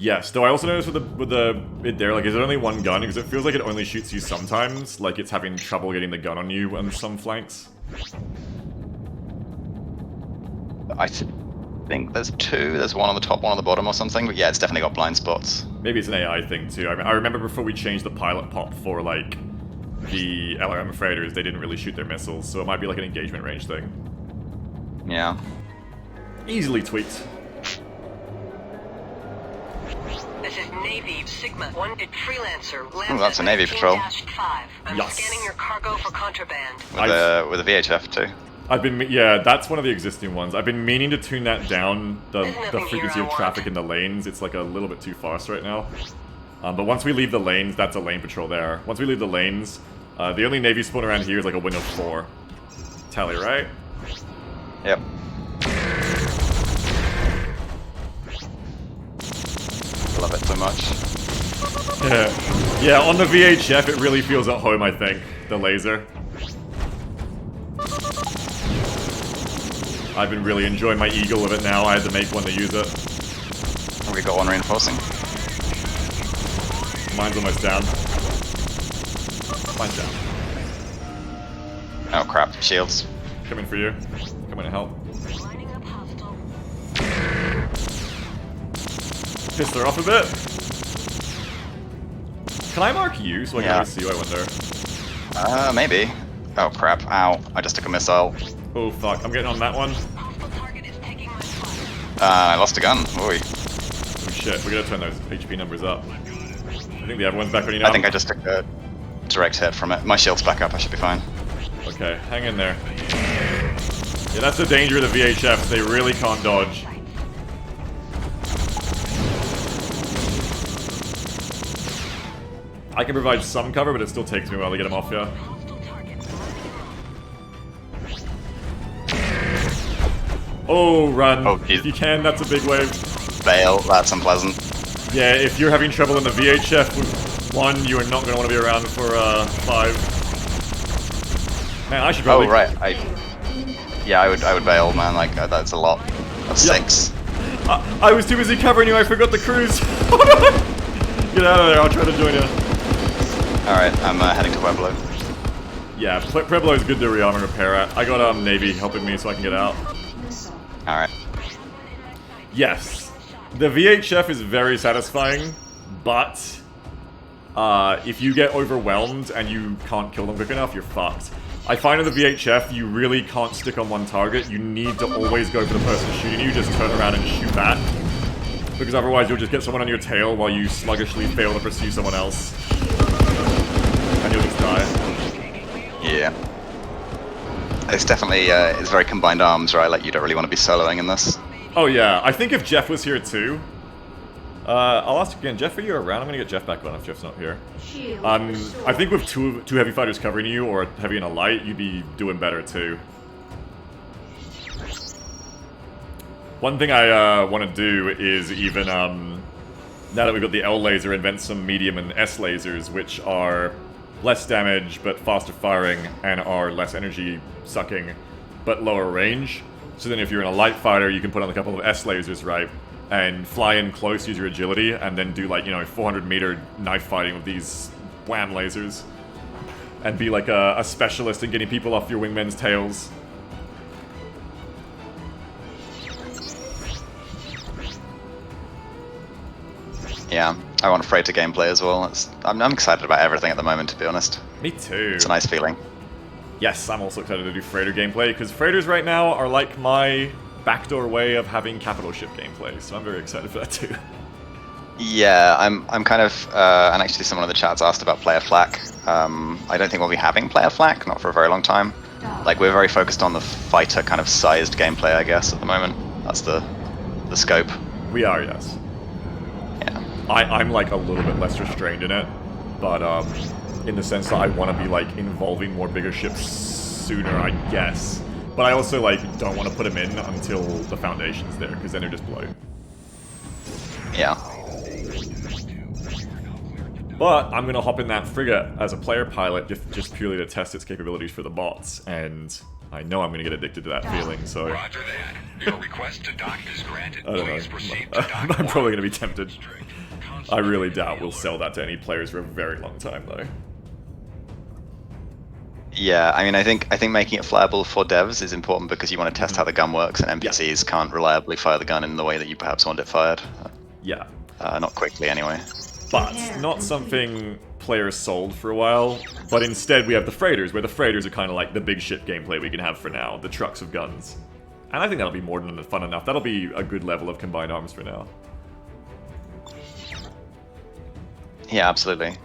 Yes, though I also noticed with the it there, like, is it only one gun? Because it feels like it only shoots you sometimes, like it's having trouble getting the gun on you on some flanks. I think there's 2. There's one on the top, one on the bottom or something, but yeah, it's definitely got blind spots. Maybe it's an AI thing too. I remember before we changed the pilot pop for, like, the LRM freighters, they didn't really shoot their missiles, so it might be like an engagement range thing. Yeah. Easily tweaked. This is Navy Sigma 1 at Freelancer. Oh, that's a Navy patrol. I'm Yes. scanning your cargo for contraband. With a VHF too. Yeah, that's one of the existing ones. I've been meaning to tune that down, the nothing frequency here of I traffic in the lanes. It's like a little bit too fast right now. But once we leave the lanes, that's a lane patrol there. Once we leave the lanes, the only Navy spawn around here is like a wing of 4. Tally, right? Yep. Love it so much. Yeah, on the VHF, it really feels at home, I think, the laser. I've been really enjoying my eagle with it now. I had to make one to use it. We got one reinforcing. Mine's almost down. Mine's down. Oh crap, shields. Coming for you. Coming to help. Lining up hostile. Piss her off a bit. Can I mark you so I can Yeah. really see you, I wonder? Maybe. Oh crap, ow. I just took a missile. Oh fuck, I'm getting on that one. Hostile target is taking my spot. I lost a gun. Ooh. Oh shit, we gotta turn those HP numbers up. I think the other one's back on you now. I think I just took a direct hit from it. My shield's back up, I should be fine. Okay, hang in there. Yeah, that's the danger of the VHFs, they really can't dodge. I can provide some cover, but it still takes me a while to get them off you. Hostile target. Oh, run. Oh, if you can, that's a big wave. Fail, that's unpleasant. Yeah, if you're having trouble in the VHF with 1, you are not going to want to be around for 5. Man, I should probably... Oh, right. Yeah, I would bail, man. Like, that's a lot. That's Yeah. 6. I was too busy covering you, I forgot the cruise. Get out of there, I'll try to join you. Alright, I'm heading to Pueblo. Yeah, Pueblo is good to rearm and repair at. I got Navy helping me so I can get out. Missile. Alright. Yes, the VHF is very satisfying, but if you get overwhelmed and you can't kill them quick enough, you're fucked. I find in the VHF, you really can't stick on one target. You need to always go for the person shooting you, just turn around and shoot back. Because otherwise you'll just get someone on your tail while you sluggishly fail to pursue someone else. And you'll just die. Yeah. It's definitely, it's very combined arms, right? Like, you don't really want to be soloing in this. Oh yeah, I think if Jeff was here too... I'll ask again, Jeff, are you around? I'm gonna get Jeff back on if Jeff's not here. Shield I restored. think with two heavy fighters covering you, or a heavy and a light, you'd be doing better too. One thing I want to do is even, now that we've got the L laser, invent some medium and S lasers, which are less damage, but faster firing, and are less energy sucking, but lower range. So then if you're in a light fighter, you can put on a couple of S lasers, right? And fly in close, use your agility, and then do like, 400-meter knife fighting with these wham lasers. And be like a specialist in getting people off your wingmen's tails. Yeah, I want freighter gameplay as well. I'm excited about everything at the moment, to be honest. Me too. It's a nice feeling. Yes, I'm also excited to do freighter gameplay, because freighters right now are like my backdoor way of having capital ship gameplay, so I'm very excited for that too. Yeah, I'm kind of, and actually someone in the chat's asked about player flak. I don't think we'll be having player flak, not for a very long time. Like, we're very focused on the fighter kind of sized gameplay, I guess, at the moment. That's the scope. We are, yes. Yeah. I'm like a little bit less restrained in it, but in the sense that I want to be like involving more bigger ships sooner, I guess. But I also like don't want to put them in until the foundation's there, because then they're just blown. Yeah. But I'm gonna hop in that frigate as a player pilot just purely to test its capabilities for the bots, and I know I'm gonna get addicted to that feeling. So Roger that. Your request to dock is granted. I don't Please know. proceed to dock I'm probably one. gonna be tempted. I really doubt we'll sell that to any players for a very long time, though. Yeah, I mean, I think making it flyable for devs is important because you want to test how the gun works, and NPCs can't reliably fire the gun in the way that you perhaps want it fired. Yeah. Not quickly, anyway. But not something players sold for a while. But instead we have the freighters, where the freighters are kind of like the big ship gameplay we can have for now. The trucks of guns. And I think that'll be more than fun enough. That'll be a good level of combined arms for now. Yeah, absolutely.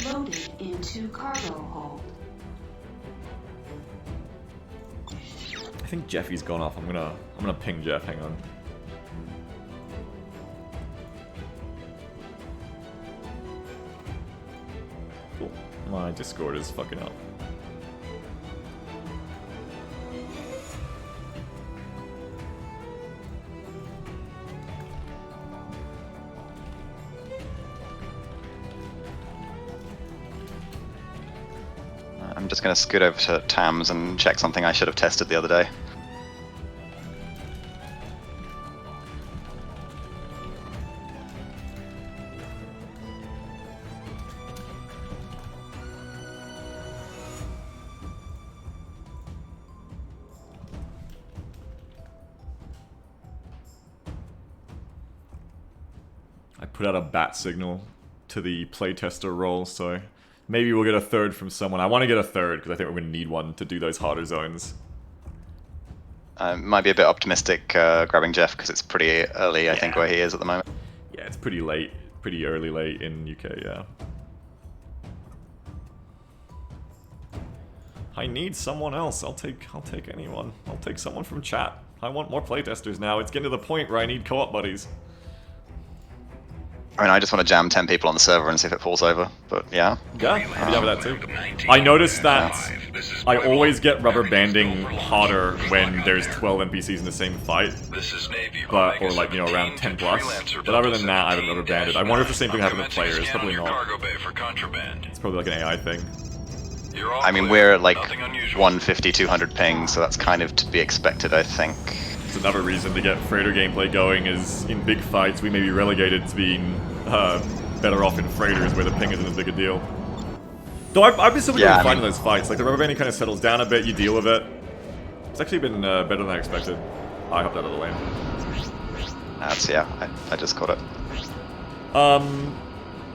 Loaded into cargo hold. I think Jeffy's gone off. I'm gonna ping Jeff, hang on. My Discord is fucking up. I'm just going to scoot over to Tams and check something I should have tested the other day. I put out a bat signal to the playtester role, so maybe we'll get a third from someone. I want to get a third because I think we're going to need one to do those harder zones. Might be a bit optimistic grabbing Jeff because it's pretty early, I think, where he is at the moment. Yeah, it's pretty late, pretty early late in UK, yeah. I need someone else. I'll take anyone. I'll take someone from chat. I want more playtesters now. It's getting to the point where I need co-op buddies. I mean, I just want to jam 10 people on the server and see if it falls over, but yeah. Yeah, I'd be down with that too. I noticed that I always get rubber banding hotter when there's 12 NPCs in the same fight, but, or like, you know, around 10 plus. But other than that, I haven't rubber banded. I wonder if the same thing happened with players. Probably not. It's probably like an AI thing. I mean, we're at like 150, 200 ping, so that's kind of to be expected, I think. It's another reason to get freighter gameplay going is in big fights we may be relegated to being better off in freighters where the ping isn't as big a deal. Though I've been still doing fine in those fights. Like the rubber banding kind of settles down a bit, you deal with it. It's actually been better than I expected. I hopped out of the lane. That's, yeah, I just caught it.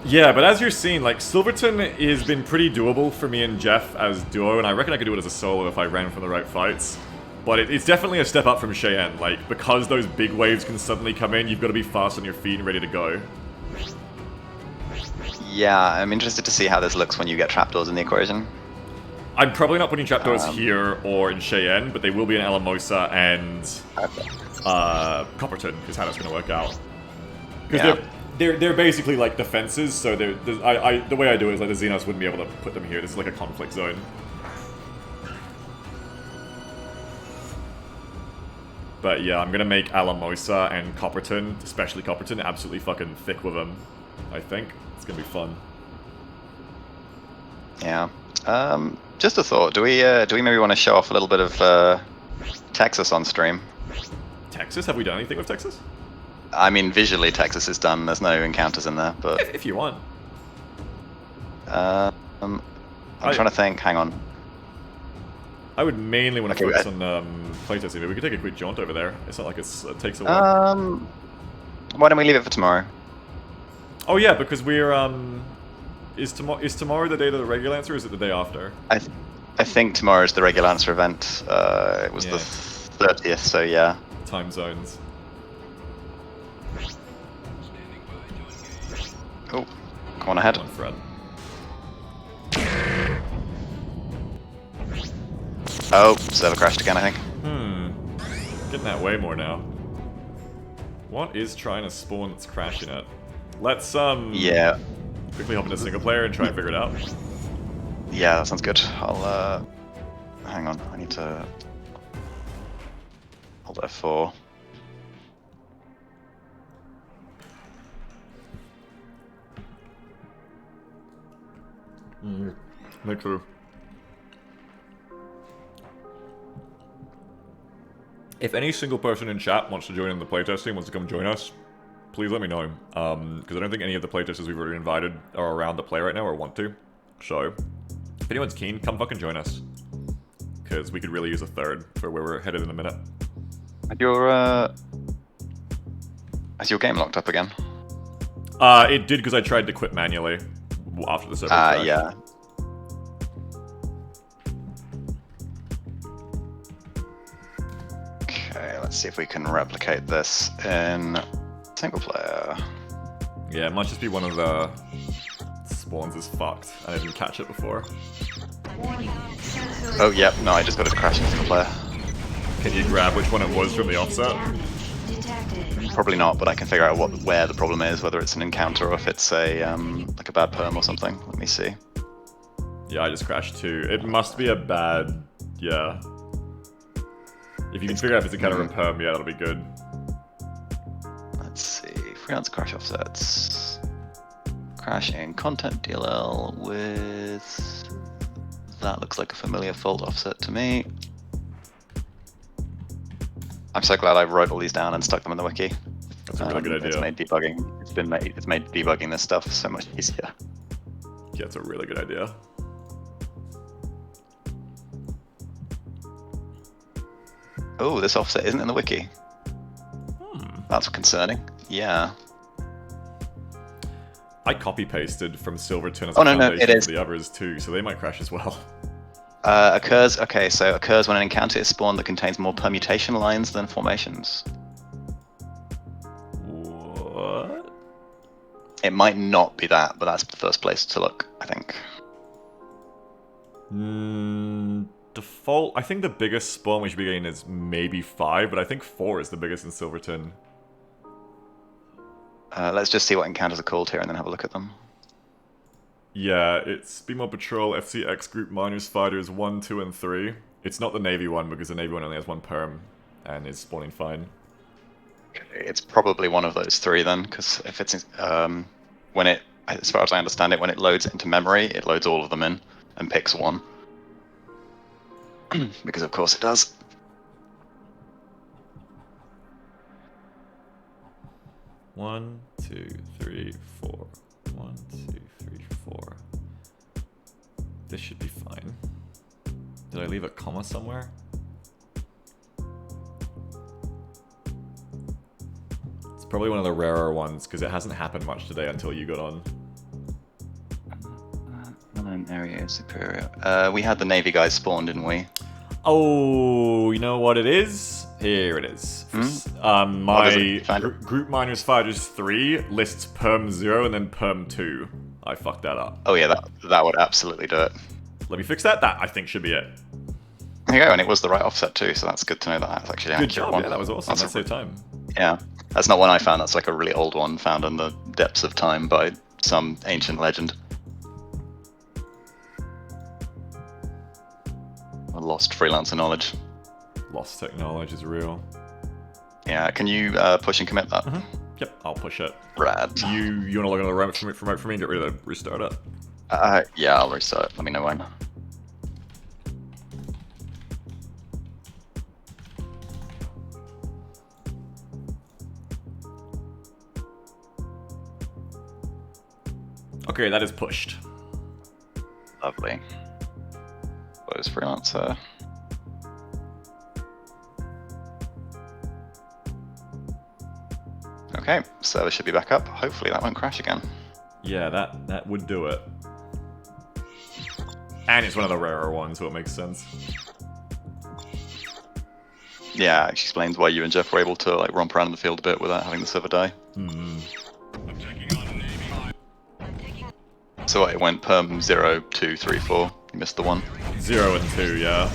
Yeah, but as you're seeing, like, Silverton has been pretty doable for me and Jeff as duo, and I reckon I could do it as a solo if I ran from the right fights. But it's definitely a step up from Cheyenne. Like, because those big waves can suddenly come in, you've got to be fast on your feet and ready to go. Yeah, I'm interested to see how this looks when you get trapdoors in the equation. I'm probably not putting trapdoors here or in Cheyenne, but they will be in Alamosa and Copperton is how that's going to work out. Because they're basically like defenses, so the way I do it is like the Xenos wouldn't be able to put them here. This is like a conflict zone. But yeah, I'm gonna make Alamosa and Copperton, especially Copperton, absolutely fucking thick with them. I think it's gonna be fun. Yeah. Just a thought. Do we maybe want to show off a little bit of Texas on stream? Texas? Have we done anything with Texas? I mean, visually Texas is done. There's no encounters in there, but if you want. I'm trying to think. Hang on. I would mainly want to focus on playtesting, but we could take a quick jaunt over there. It's not like it takes a while. Why don't we leave it for tomorrow? Oh yeah, because we're is tomorrow the day of the Freelancer, or is it the day after? I think tomorrow is the Freelancer event. It was the 30th, so yeah. Time zones. Oh, come on ahead. Come on, Fred. Oh, server crashed again, I think. Getting that way more now. What is trying to spawn that's crashing it? Let's yeah. quickly hop into single player and try and figure it out. Yeah, that sounds good. I'll hang on, I need to hold F4. No clue. If any single person in chat wants to join in the playtesting, wants to come join us, please let me know. Because I don't think any of the playtesters we've already invited are around to play right now or want to. So, if anyone's keen, come fucking join us. Because we could really use a third for where we're headed in a minute. Is your game locked up again? It did because I tried to quit manually after the server crashed. Yeah. Okay, let's see if we can replicate this in single player. Yeah, it might just be one of the spawns is fucked. I didn't catch it before. Oh, yep, no, I just got it to crash in single player. Can you grab which one it was from the offset? Probably not, but I can figure out where the problem is, whether it's an encounter or if it's a like a bad perm or something. Let me see. Yeah, I just crashed too. It must be a bad... Yeah. If you can figure out if it's a kind of a perm, yeah, that'll be good. Let's see. Freelance crash offsets. Crashing content DLL with... That looks like a familiar fault offset to me. I'm so glad I wrote all these down and stuck them in the wiki. That's a really good idea. It's made debugging. It's made debugging this stuff so much easier. Yeah, it's a really good idea. Oh, this offset isn't in the wiki. That's concerning. Yeah. I copy-pasted from Silverton as Oh, a no, foundation it is. for the others too, so they might crash as well. Occurs when an encounter is spawned that contains more permutation lines than formations. What? It might not be that, but that's the first place to look, I think. Default, I think the biggest spawn we should be getting is maybe 5, but I think 4 is the biggest in Silverton. Let's just see what encounters are called here and then have a look at them. Yeah, it's Beam Patrol, FCX Group Miners Fighters 1, 2, and 3. It's not the Navy one because the Navy one only has 1 perm and is spawning fine. It's probably one of those 3 then, because if it's when it, as far as I understand it, when it loads into memory, it loads all of them in and picks one. Because of course it does. One, 2, 3, 4. 1, 2, 3, 4. This should be fine. Did I leave a comma somewhere? It's probably one of the rarer ones because it hasn't happened much today until you got on. Area superior. We had the Navy guys spawn, didn't we? Oh, you know what it is? Here it is. My Group Miners Fighters 3 lists perm 0 and then perm 2. I fucked that up. Oh yeah, that would absolutely do it. Let me fix that. That, I think, should be it. There you go, and it was the right offset too, so that's good to know that that's actually an Good accurate job, one. yeah, that was awesome. That saved time. Yeah, that's not one I found, that's like a really old one found in the depths of time by some ancient legend. Lost Freelancer knowledge. Lost technology is real. Yeah, can you push and commit that? Yep, I'll push it. Rad. You want to log on the remote for me and get rid of the restart it? Yeah, I'll restart it. Let me know when. Okay, that is pushed. Lovely. Close Freelancer. Okay, server should be back up. Hopefully that won't crash again. Yeah, that would do it. And it's one of the rarer ones, so it makes sense. Yeah, it explains why you and Jeff were able to like romp around in the field a bit without having the server die. So it went perm 0, 2, 3, 4. You missed the 1. 0 and 2, yeah.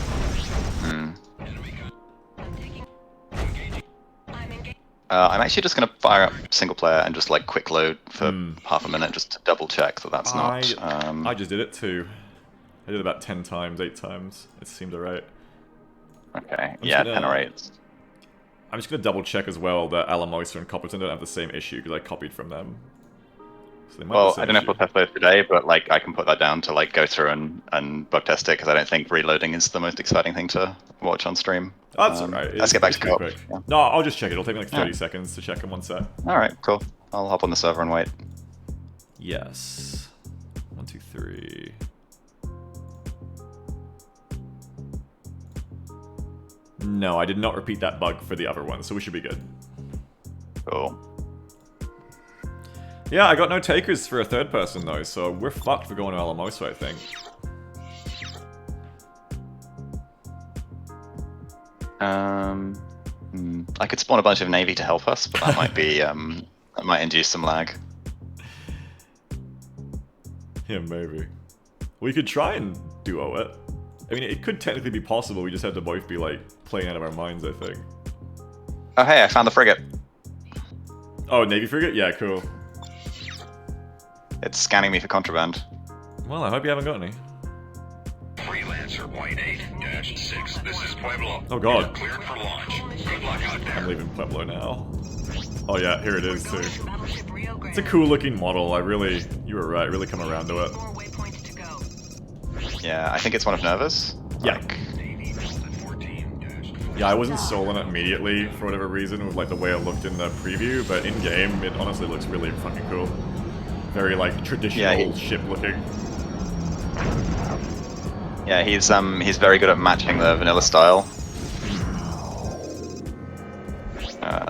I'm actually just going to fire up single player and just like quick load for half a minute just to double check that that's not... I just did it too. I did it about 10 times, 8 times. It seemed alright. Okay, yeah, 10 or 8. I'm just going to double check as well that Alamosa and Copperton don't have the same issue because I copied from them. So they might have the same I don't know if issue. we'll test those today, but like I can put that down to like go through and bug test it because I don't think reloading is the most exciting thing to watch on stream. Oh, that's alright. Let's get back to co-op. quick. Yeah. No, I'll just check it. It'll take me like 30 seconds to check in one set. Alright, cool. I'll hop on the server and wait. Yes. 1, 2, 3. No, I did not repeat that bug for the other one, so we should be good. Cool. Yeah, I got no takers for a third person though, so we're fucked for going to Alamosa, I think. I could spawn a bunch of Navy to help us, but that might be that might induce some lag. Yeah, maybe. We could try and duo it. I mean, it could technically be possible, we just have to both be, like, playing out of our minds, I think. Oh hey, I found the frigate. Oh, Navy frigate? Yeah, cool. It's scanning me for contraband. Well, I hope you haven't got any. Freelancer White 8-6. This is Pueblo. Oh god. You're cleared for launch. Good luck out there. I'm leaving Pueblo now. Oh yeah, here it is too. Going to Battleship Rio Grande. It's a cool looking model. You were right, really come around to it. 4 waypoints to go. Yeah, I think it's one of Nerva's. Yeah. Like, Navy Delta 14-. Yeah, I wasn't sold on it immediately for whatever reason with like the way it looked in the preview, but in game it honestly looks really fucking cool. Very like traditional ship looking. yeah, he's very good at matching the vanilla style.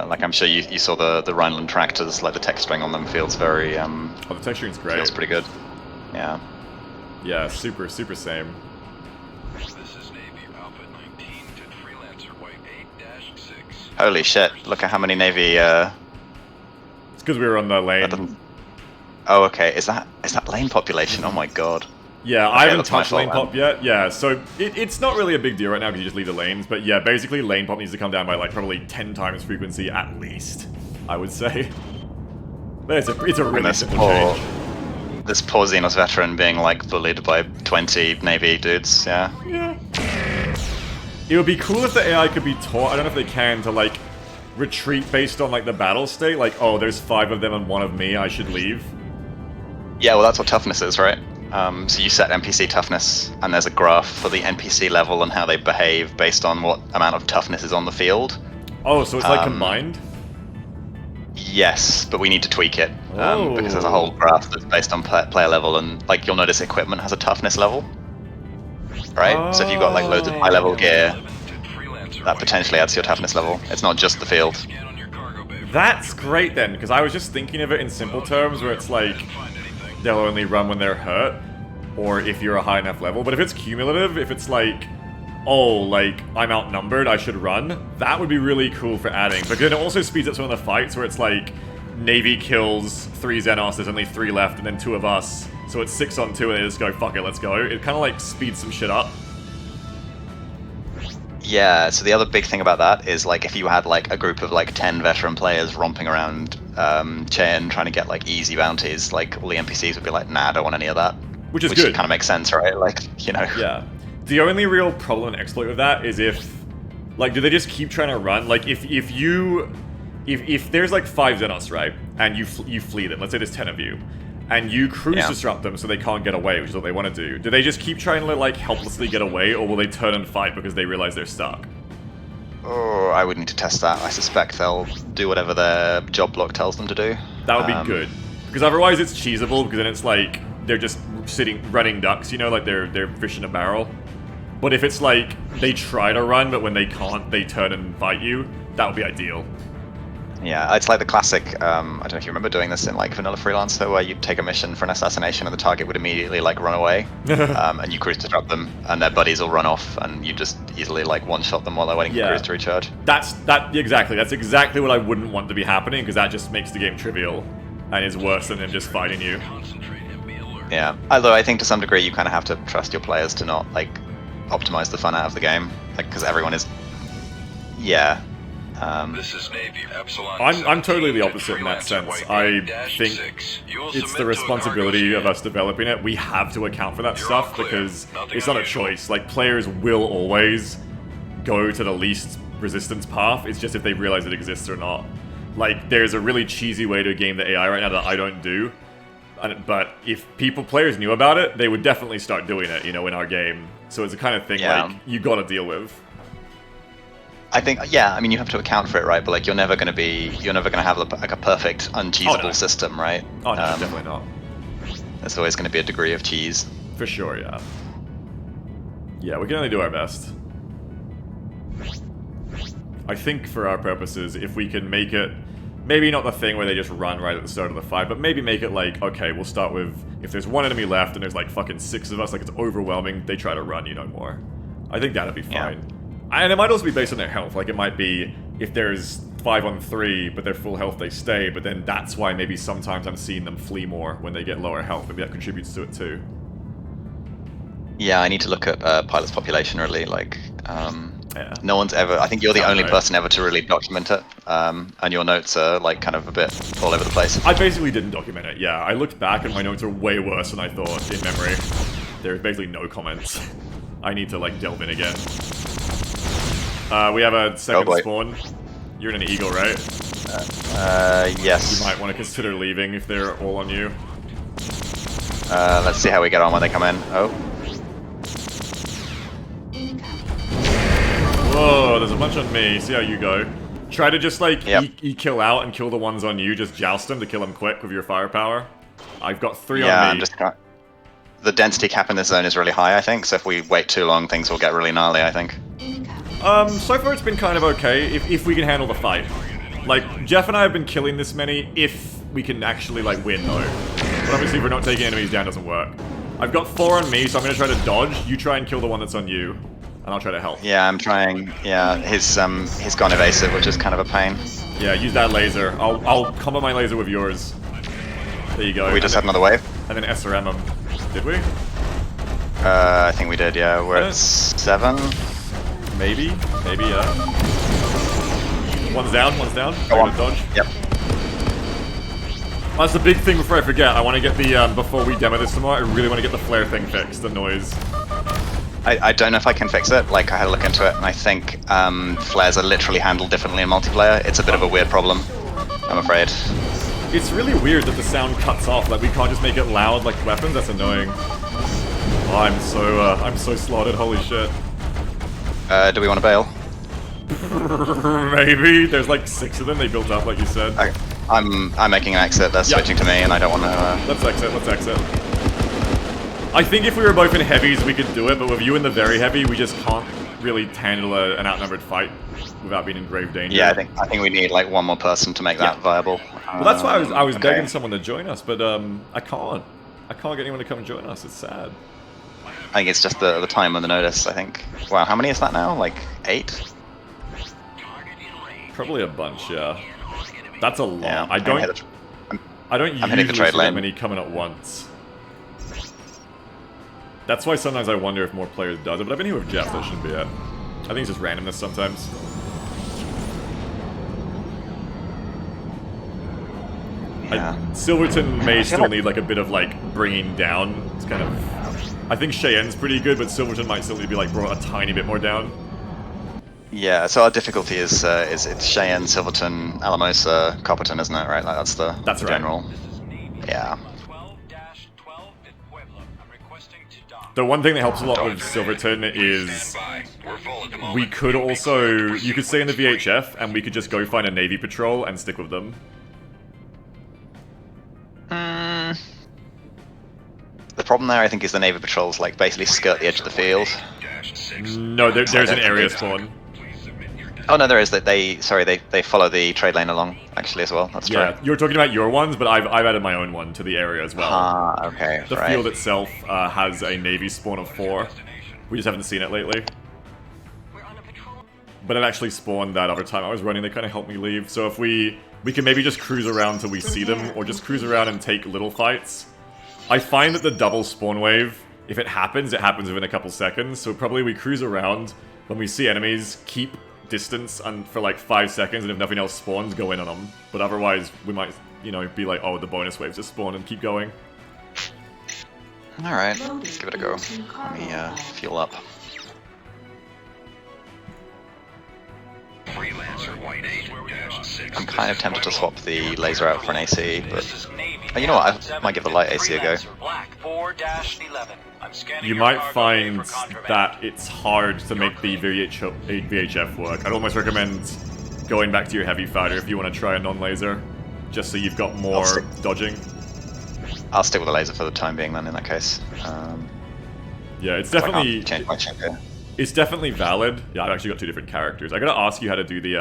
Like I'm sure you saw the Rhineland tractors, like the text string on them feels very Oh, the texturing's great. feels pretty good. Yeah. Yeah, super same. This is Navy Alpha 19 to Freelancer White 8-6. Holy shit! Look at how many Navy. It's because we were on the That lane. doesn't... Oh, okay. Is that lane population? Oh my god. Yeah, Okay, I haven't that's my touched lane fault, pop yet. Yeah, so it's not really a big deal right now because you just leave the lanes. But yeah, basically lane pop needs to come down by like probably 10 times frequency at least, I would say. But it's a really This simple poor, change. this poor Xenos veteran being like bullied by 20 Navy dudes. Yeah. Yeah. It would be cool if the AI could be taught, I don't know if they can, to like retreat based on like the battle state. Like, oh, there's 5 of them and 1 of me, I should leave. Yeah. Well, that's what toughness is, right? So you set NPC toughness, and there's a graph for the NPC level and how they behave based on what amount of toughness is on the field. Oh, so it's like combined? Yes, but we need to tweak it because there's a Oh. whole graph that's based on player level, and like you'll notice equipment has a toughness level, right? So if you've got like loads of high level gear, 11 to Freelancer that White potentially adds to your toughness level. It's not just the field. Scan on your cargo bay. That's great then, because I was just thinking of it in simple terms where it's like Didn't find anything. they'll only run when they're hurt, or if you're a high enough level. But if it's cumulative, if it's like, oh, like, I'm outnumbered, I should run, that would be really cool for adding. But then it also speeds up some of the fights where it's like, Navy kills 3 Xenos, there's only 3 left, and then 2 of us. So it's 6 on 2, and they just go, fuck it, let's go. It kind of like speeds some shit up. Yeah, so the other big thing about that is like if you had like a group of like 10 veteran players romping around Chain trying to get like easy bounties, like all the NPCs would be like, nah, I don't want any of that. Which is good. kind of makes sense, right? Like, you know. Yeah. The only real problem and exploit with that is if, like, do they just keep trying to run? Like, if there's like 5 Xenos, right, and you flee them, let's say there's 10 of you, and you cruise disrupt them so they can't get away, which is what they want to do they just keep trying to like helplessly get away, or will they turn and fight because they realize they're stuck? Oh, I would need to test that. I suspect they'll do whatever their job block tells them to do. That would be good, because otherwise it's cheesable, because then it's like they're just running ducks, you know, like they're fish in a barrel. But if it's like they try to run, but when they can't, they turn and fight you, that would be ideal. Yeah, it's like the classic, I don't know if you remember doing this in like Vanilla Freelancer, where you'd take a mission for an assassination and the target would immediately like run away, and you cruise disrupt them, and their buddies will run off, and you just easily like one-shot them while they're waiting for cruise to recharge. That's exactly what I wouldn't want to be happening, because that just makes the game trivial, and is worse than them just fighting you. Concentrate and be alert. Yeah, although I think to some degree you kind of have to trust your players to not like optimize the fun out of the game, like because everyone is, yeah. This is Navy Epsilon. I'm totally the 17 to opposite in that Freelancer sense. White I 8-6. think You will it's submit the to a responsibility cargo of scan. us developing it. We have to account for that You're all stuff, clear. because Nothing it's not a unusual. choice. Like, players will always go to the least resistance path. It's just if they realize it exists or not. Like, there's a really cheesy way to game the AI right now that I don't do. But if players knew about it, they would definitely start doing it, you know, in our game. So it's the kind of thing like you gotta deal with. I think, yeah, I mean, you have to account for it, right? But like, you're never going to have like a perfect, uncheesable system, right? Oh no, definitely not. There's always going to be a degree of cheese. For sure, yeah. Yeah, we can only do our best. I think for our purposes, if we can make it, maybe not the thing where they just run right at the start of the fight, but maybe make it like, okay, we'll start with, if there's 1 enemy left and there's like fucking 6 of us, like it's overwhelming, they try to run, you know, more. I think that'd be fine. And it might also be based on their health, like it might be, if there's 5 on 3, but they're full health, they stay, but then that's why maybe sometimes I'm seeing them flee more when they get lower health, maybe that contributes to it too. Yeah, I need to look at pilot's population really, like, Yeah. no one's ever, I think you're the Sounds only right. person ever to really document it, and your notes are like kind of a bit all over the place. I basically didn't document it, yeah. I looked back and my notes are way worse than I thought in memory. There's basically no comments. I need to, like, delve in again. We have a second spawn. You're in an eagle, right? Yes. You might want to consider leaving if they're all on you. Let's see how we get on when they come in. Oh. Whoa, there's a bunch on me. See how you go. Try to just, like, kill out and kill the ones on you. Just joust them to kill them quick with your firepower. I've got 3 on me. I'm just gonna... The density cap in this zone is really high, I think, so if we wait too long, things will get really gnarly, I think. So far it's been kind of okay, if we can handle the fight. Like, Jeff and I have been killing this many if we can actually, like, win, though. But obviously if we're not taking enemies down, it doesn't work. I've got 4 on me, so I'm gonna try to dodge. You try and kill the one that's on you, and I'll try to help. Yeah, I'm trying. Yeah, he's gone evasive, which is kind of a pain. Yeah, use that laser. I'll combo my laser with yours. There you go. We just had another wave? And then SRM them. Did we? I think we did, yeah. We're at 7. Maybe, yeah. One's down. Go on. Dodge. Yep. That's the big thing before I forget. I want to get the, before we demo this tomorrow, I really want to get the flare thing fixed, the noise. I don't know if I can fix it. Like, I had a look into it, and I think flares are literally handled differently in multiplayer. It's a bit of a weird problem, I'm afraid. It's really weird that the sound cuts off. Like, we can't just make it loud like weapons. That's annoying. Oh, I'm so slotted. Holy shit. Do we want to bail? Maybe. There's like 6 of them. They built up, like you said. Okay. I'm making an exit. They're switching to me, and I don't want to... Let's exit. I think if we were both in heavies, we could do it, but with you in the very heavy, we just can't really handle an outnumbered fight without being in grave danger. Yeah, I think we need like one more person to make that viable. Well, that's why I was begging someone to join us, but I can't. I can't get anyone to come and join us. It's sad. I think it's just the time and the notice, I think. Wow, how many is that now? Like 8? Probably a bunch, yeah. That's a lot. Yeah, I don't usually see that many coming at once. That's why sometimes I wonder if more players does it, but I've been here with Jeff, so it shouldn't be it. I think it's just randomness sometimes. Yeah. Silverton may still need like a bit of like bringing down. It's kind of... I think Cheyenne's pretty good, but Silverton might still need to be like brought a tiny bit more down. Yeah, so our difficulty is it's Cheyenne, Silverton, Alamosa, Copperton, isn't it? Right, like that's the general. Yeah. The one thing that helps a lot with Silverton is we could also... You could stay in the VHF, and we could just go find a Navy patrol and stick with them. The problem there, I think, is the Navy patrols like basically skirt the edge of the field. No, there's an area spawn. Oh no, there is. They follow the trade lane along actually as well. That's true. Yeah, you're talking about your ones, but I've added my own one to the area as well. Ah, okay. The field itself has a Navy spawn of 4. We just haven't seen it lately. But it actually spawned that other time I was running. They kind of helped me leave. So if we can maybe just cruise around till we see them, or just cruise around and take little fights. I find that the double spawn wave, if it happens within a couple seconds. So probably we cruise around, when we see enemies, keep distance and for like 5 seconds, and if nothing else spawns, go in on them. But otherwise, we might, you know, be like, oh, the bonus waves just spawn and keep going. Alright, let's give it a go. Let me fuel up. I'm kind of tempted to swap the laser out for an AC, but you know what, I might give the light AC a go. You might find that it's hard to make the VHF work. I'd almost recommend going back to your heavy fighter if you want to try a non-laser, just so you've got more dodging. I'll stick with the laser for the time being then, in that case. Yeah, it's definitely... change my check here. It's definitely valid. Yeah, I've actually got 2 different characters. I gotta ask you how to do the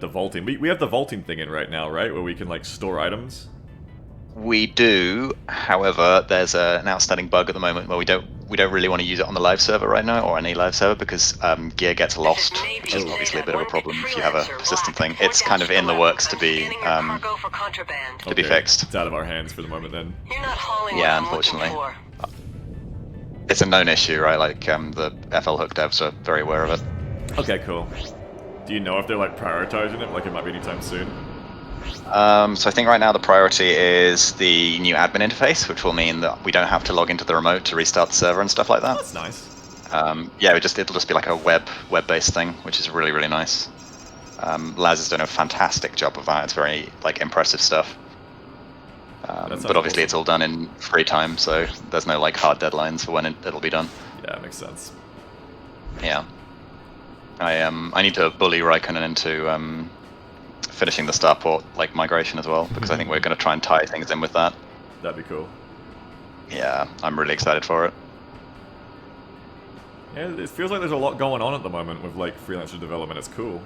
vaulting. We have the vaulting thing in right now, right? Where we can like store items. We do, however, there's an outstanding bug at the moment where we don't really want to use it on the live server right now, or any live server, because gear gets lost, which is obviously a bit of a problem if you have a persistent thing. It's kind of in the works to be fixed. It's out of our hands for the moment then. Yeah, unfortunately. It's a known issue, right? Like the FL Hook devs are very aware of it. Okay, cool. Do you know if they're like prioritizing it? Like it might be anytime soon. So I think right now the priority is the new admin interface, which will mean that we don't have to log into the remote to restart the server and stuff like that. That's nice. Yeah, it'll just be like a web-based thing, which is really, really nice. Laz has done a fantastic job of that. It's very like impressive stuff. But obviously it's all done in free time, so there's no like hard deadlines for when it'll be done. Yeah, it makes sense. Yeah. I need to bully Raikkonen into finishing the starport like migration as well, because I think we're going to try and tie things in with that. That'd be cool. Yeah, I'm really excited for it. Yeah, it feels like there's a lot going on at the moment with like freelancer development. It's cool.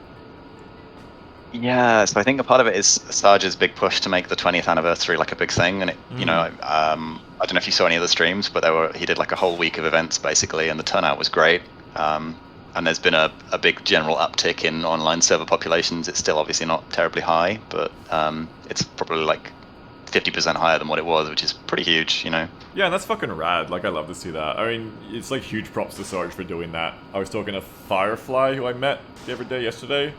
Yeah, so I think a part of it is Sarge's big push to make the 20th anniversary like a big thing, and it, you know, I don't know if you saw any of the streams, but he did like a whole week of events basically, and the turnout was great. And there's been a big general uptick in online server populations. It's still obviously not terribly high, but it's probably like 50% higher than what it was, which is pretty huge, you know. Yeah, and that's fucking rad. Like, I love to see that. I mean, it's like huge props to Sarge for doing that. I was talking to Firefly, who I met the other day yesterday,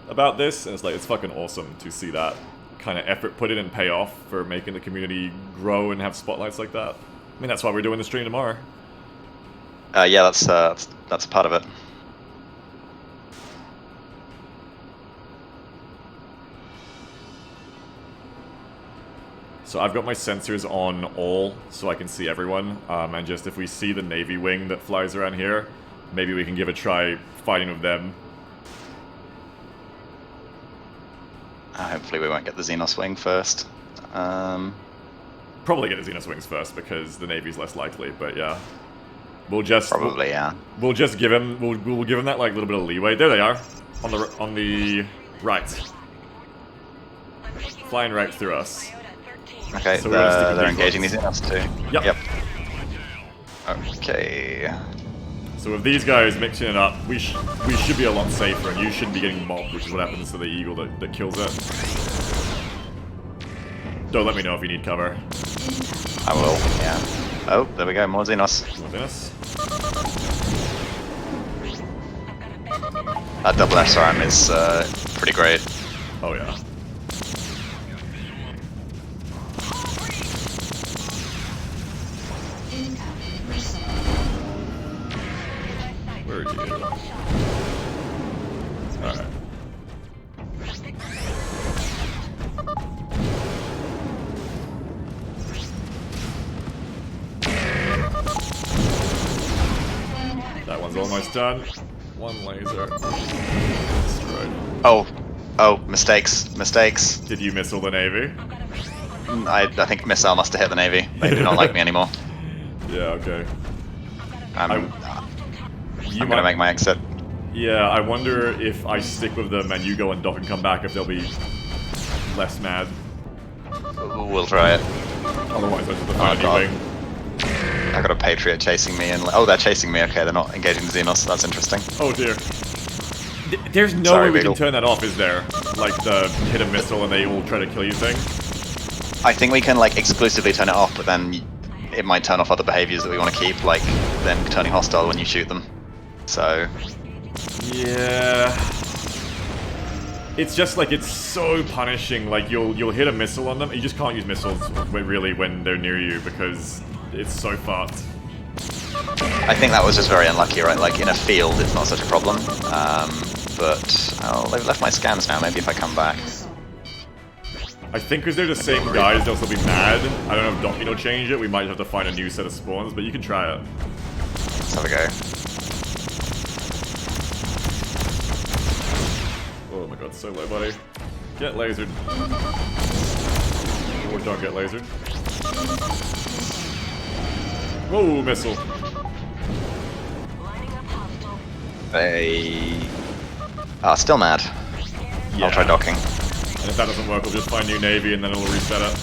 about this, and it's like, it's fucking awesome to see that kind of effort put in and pay off for making the community grow and have spotlights like that. I mean, that's why we're doing the stream tomorrow. Yeah, that's part of it. So I've got my sensors on all, so I can see everyone, and just if we see the Navy wing that flies around here, maybe we can give a try fighting with them. Hopefully we won't get the Xenos wing first. Probably get the Xenos wings first, because the Navy's less likely, but yeah. We'll just... Probably, yeah. We'll just give him... We'll give him that, like, little bit of leeway. There they are. On the right. Flying right through us. Okay, So they're engaging these Xenos too. Yep. Okay. So with these guys mixing it up, we should be a lot safer, and you shouldn't be getting mobbed, which is what happens to the Eagle that kills it. Don't let me know if you need cover. I will, yeah. Oh, there we go, more Xenos. More Xenos. That double SRM is pretty great. Oh yeah. Where are you? Alright. That one's almost done. One laser. Destroyed. Oh, mistakes. Did you missile the Navy? I think missile must have hit the Navy. They do not like me anymore. Yeah, okay. I'm gonna make my exit. Yeah, I wonder if I stick with them and you go and dock and come back, if they'll be less mad. We'll try it. Otherwise, I just find a new wing. I got a Patriot chasing me, and oh, they're chasing me. Okay, they're not engaging the Xenos. That's interesting. Oh dear. There's no Sorry, way we Beagle. can turn that off, is there? Like the hit a missile and they all try to kill you thing? I think we can like exclusively turn it off, but then it might turn off other behaviors that we want to keep, like them turning hostile when you shoot them. So yeah. It's just like, it's so punishing. Like you'll hit a missile on them. You just can't use missiles really when they're near you because it's so fucked. I think that was just very unlucky, right? Like in a field, it's not such a problem. But they've left my scans now. Maybe if I come back. I think because they're the same guys, they'll still be mad. I don't know if docking will change it. We might have to find a new set of spawns, but you can try it. Let's have a go. Oh my god, so low, buddy. Get lasered. Or don't get lasered. Whoa, missile. They are still mad. Yeah. I'll try docking. And if that doesn't work, we'll just find new Navy and then it'll reset it.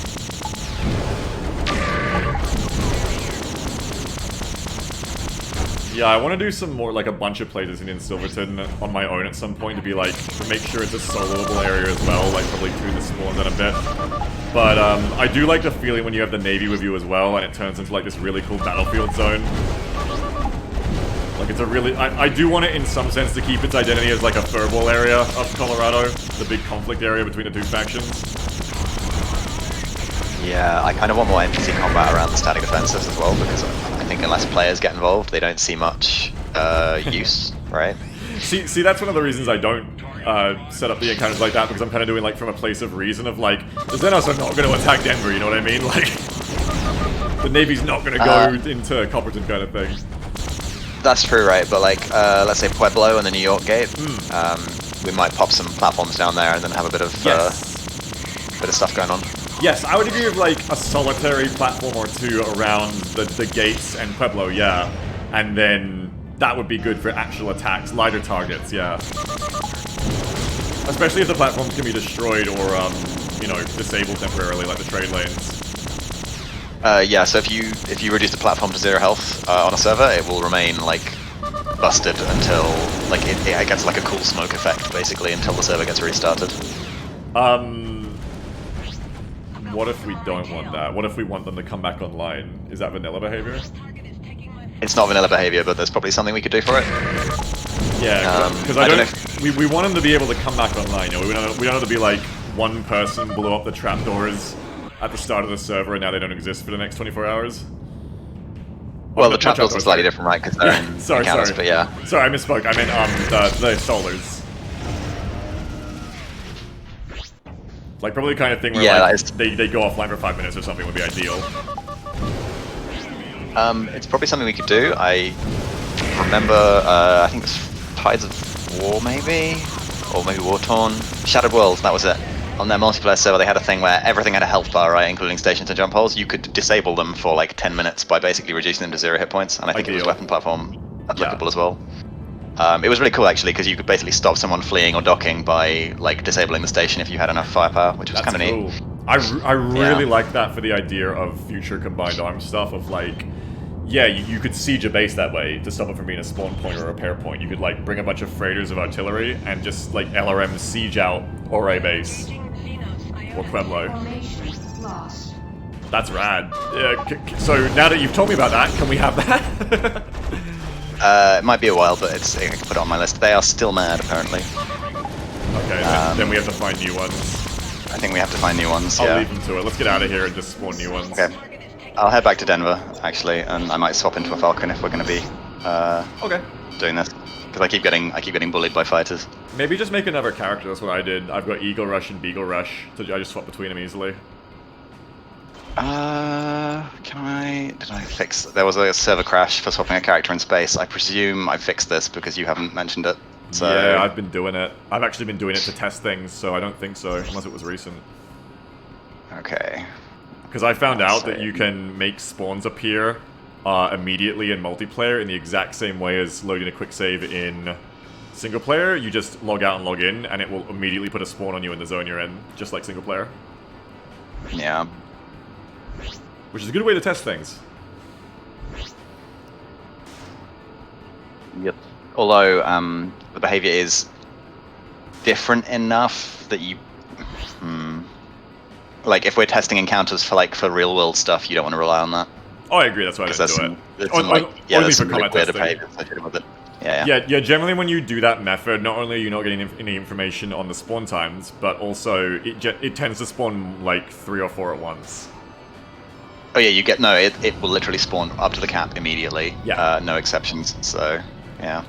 Yeah, I want to do some more, like a bunch of places in Silverton on my own at some point to be like, to make sure it's a soloable area as well, like probably through the spawns in a bit. But I do like the feeling when you have the Navy with you as well and it turns into like this really cool battlefield zone. Like, it's a really... I do want it, in some sense, to keep its identity as, like, a furball area of Colorado. The big conflict area between the two factions. Yeah, I kind of want more NPC combat around the static defenses as well, because I think unless players get involved, they don't see much use, right? See, that's one of the reasons I don't set up the encounters like that, because I'm kind of doing, like, from a place of reason of, like, the Xenos are not going to attack Denver, you know what I mean? Like, the Navy's not going to go into Copperton kind of thing. That's true, right? But, like, let's say Pueblo and the New York Gate, we might pop some platforms down there and then have a bit of stuff going on. Yes, I would agree with, like, a solitary platform or two around the gates and Pueblo, yeah. And then that would be good for actual attacks, lighter targets, yeah. Especially if the platforms can be destroyed or, you know, disabled temporarily, like the trade lanes. Yeah, so if you reduce the platform to 0 health on a server, it will remain, like, busted until, like, it gets, like, a cool smoke effect, basically, until the server gets restarted. What if we don't want that? What if we want them to come back online? Is that vanilla behavior? It's not vanilla behavior, but there's probably something we could do for it. Yeah, because I don't know. We want them to be able to come back online. You know, we don't want it to be like one person blew up the trapdoors at the start of the server and now they don't exist for the next 24 hours. Well, the trapdoors are slightly different, right? Because they're in sorry. but yeah. Sorry, I misspoke. I meant the solars. Like, probably the kind of thing where like, they go offline for 5 minutes or something would be ideal. It's probably something we could do. I remember, I think it's Tides of War, maybe? Or maybe War Torn? Shattered Worlds, that was it. On their multiplayer server, they had a thing where everything had a health bar, right, including stations and jump holes. You could disable them for like 10 minutes by basically reducing them to 0 hit points, and I think it was weapon platform applicable as well. It was really cool actually, because you could basically stop someone fleeing or docking by like disabling the station if you had enough firepower, which was kind of neat. I really like that for the idea of future combined arms stuff of like, yeah, you could siege a base that way to stop it from being a spawn point or a repair point. You could like bring a bunch of freighters of artillery and just like LRM siege out Ore base or Pueblo. That's rad. So now that you've told me about that, can we have that? It might be a while, but I can put it on my list. They are still mad, apparently. Okay, then we have to find new ones. I think we have to find new ones, I'll leave them to it. Let's get out of here and just spawn new ones. Okay. I'll head back to Denver, actually, and I might swap into a Falcon if we're going to be doing this. Because I keep getting bullied by fighters. Maybe just make another character, that's what I did. I've got Eagle Rush and Beagle Rush, so I just swap between them easily. Did I fix... There was a server crash for swapping a character in space. I presume I fixed this because you haven't mentioned it. So... Yeah, I've been doing it. I've actually been doing it to test things, so I don't think so, unless it was recent. Okay. Because I found out that you can make spawns appear immediately in multiplayer in the exact same way as loading a quick save in single player. You just log out and log in, and it will immediately put a spawn on you in the zone you're in, just like single player. Yeah. Which is a good way to test things. Yep. Although, the behavior is different enough that you... Like, if we're testing encounters for real world stuff, you don't want to rely on that. Oh, I agree, that's why I didn't do it. There's some really weird behavior associated with it. Yeah, generally when you do that method, not only are you not getting any information on the spawn times, but also it tends to spawn like 3 or 4 at once. Oh yeah, it will literally spawn up to the cap immediately. Yeah. No exceptions, so, yeah.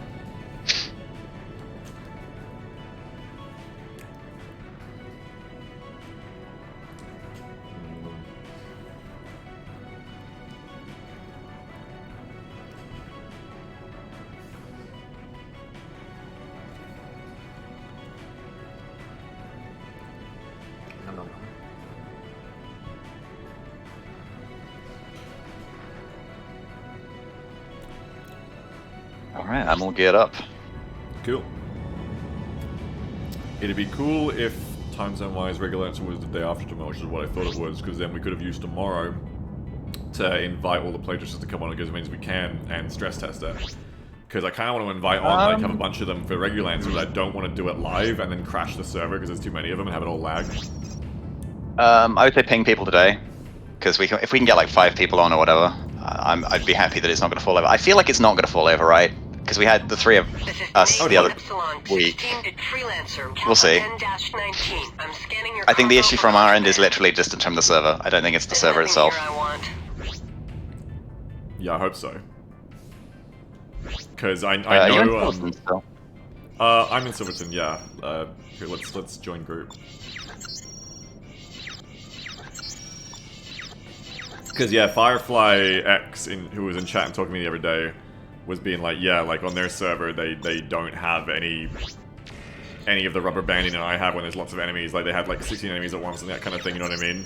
Alright, I'm all geared up. Cool. It'd be cool if time zone wise Freelancer was the day after tomorrow, which is what I thought it was, because then we could have used tomorrow to invite all the playtesters to come on as many as we can and stress test it. Because I kind of want to invite on, like, have a bunch of them for Freelancer, but I don't want to do it live and then crash the server because there's too many of them and have it all lag. I would say ping people today, because if we can get like 5 people on or whatever, I'd be happy that it's not going to fall over. I feel like it's not going to fall over, right? because we had the three of This is us Navy the other Epsilon week. 16 to Freelancer. We'll see. N-19. I'm scanning your I think the cargo issue for from our end is command. literally just in terms of the server. I don't think it's the There's server nothing itself. here I want. Yeah, I hope so. Because I Are you in know. Silverton still? I'm in Silverton. Yeah. Here, let's join group. Because yeah, Firefly X, who was in chat and talking to me the other day, was being like, yeah, like on their server they don't have any of the rubber banding that I have when there's lots of enemies. Like they had like 16 enemies at once and that kind of thing. You know what I mean?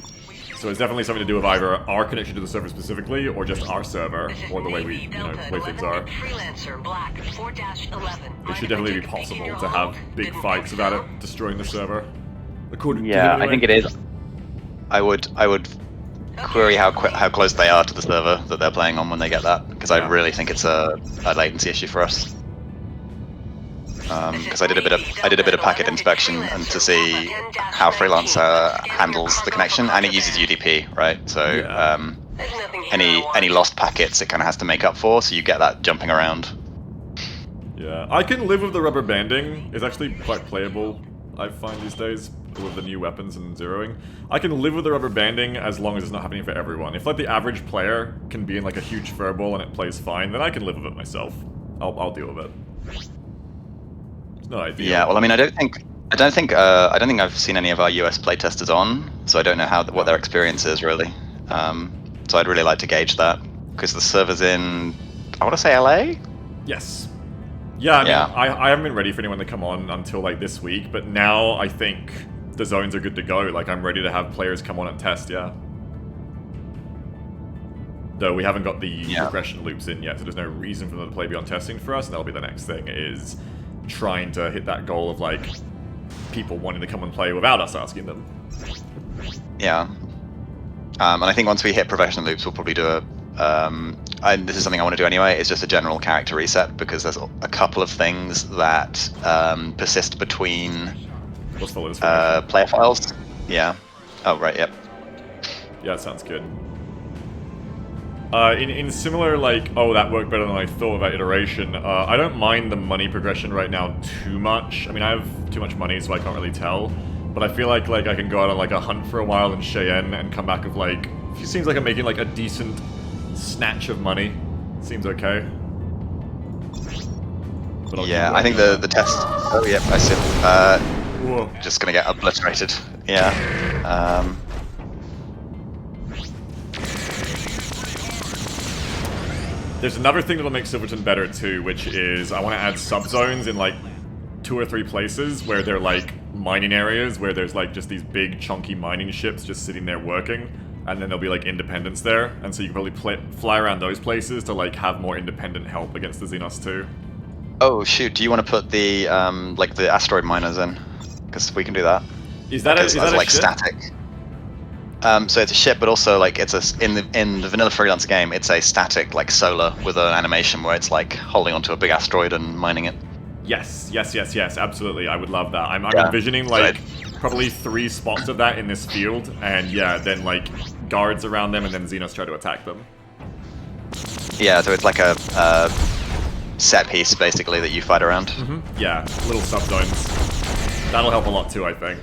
So it's definitely something to do with either our connection to the server specifically, or just our server, This is or the way Navy Delta way things 11 are. to Freelancer Black 4-11. It should definitely be possible to have big fights about it destroying the server. According to Yeah, him, I think it is. I would query how close they are to the server that they're playing on when they get that, because Yeah. I really think it's a latency issue for us. Because I did a bit of packet inspection and to see how Freelancer handles the connection, and it uses UDP, right? So Yeah. There's nothing here I want. any lost packets it kind of has to make up for, so you get that jumping around. Yeah, I can live with the rubber banding. It's actually quite playable, I find these days, with the new weapons and zeroing. I can live with the rubber banding as long as it's not happening for everyone. If like the average player can be in like a huge furball and it plays fine, then I can live with it myself. I'll deal with it. It's not ideal. Yeah, well, I mean, I don't think I've seen any of our US playtesters on, so I don't know what their experience is really. So I'd really like to gauge that, because the server's in, I want to say LA. Yes. Yeah, I mean, Yeah. I haven't been ready for anyone to come on until like this week, but now I think the zones are good to go. Like I'm ready to have players come on and test, yeah. Though we haven't got the progression loops in yet, so there's no reason for them to play beyond testing for us, and that'll be the next thing, is trying to hit that goal of like people wanting to come and play without us asking them. Yeah. And I think once we hit professional loops, we'll probably do this is something I want to do anyway, it's just a general character reset, because there's a couple of things that persist between What's the latest player files. Yeah. Oh, right, yep. Yeah, that sounds good. In similar, like, oh, that worked better than I thought about iteration, I don't mind the money progression right now too much. I mean, I have too much money, so I can't really tell. But I feel like I can go out on, like, a hunt for a while in Cheyenne and come back with, like... It seems like I'm making, like, a decent snatch of money. Seems okay. But I'll Yeah, keep I think working on the test... Oh, yep, I see. that. Whoa. Just gonna get obliterated. Yeah. There's another thing that'll make Silverton better too, which is I want to add subzones in like 2 or 3 places where they're like mining areas, where there's like just these big chunky mining ships just sitting there working, and then there'll be like independents there, and so you can probably fly around those places to like have more independent help against the Xenos too. Oh shoot! Do you want to put the like the asteroid miners in? Because we can do that. Is that Because a as, like ship? static? So it's a ship, but also like it's in the vanilla Freelancer game, it's a static like solar with an animation where it's like holding onto a big asteroid and mining it. Yes, absolutely. I would love that. I'm Yeah. envisioning like probably 3 spots of that in this field, and yeah, then like guards around them, and then Xenos try to attack them. Yeah, so it's like a set piece basically that you fight around. Yeah, little subzones. That'll help a lot too, I think.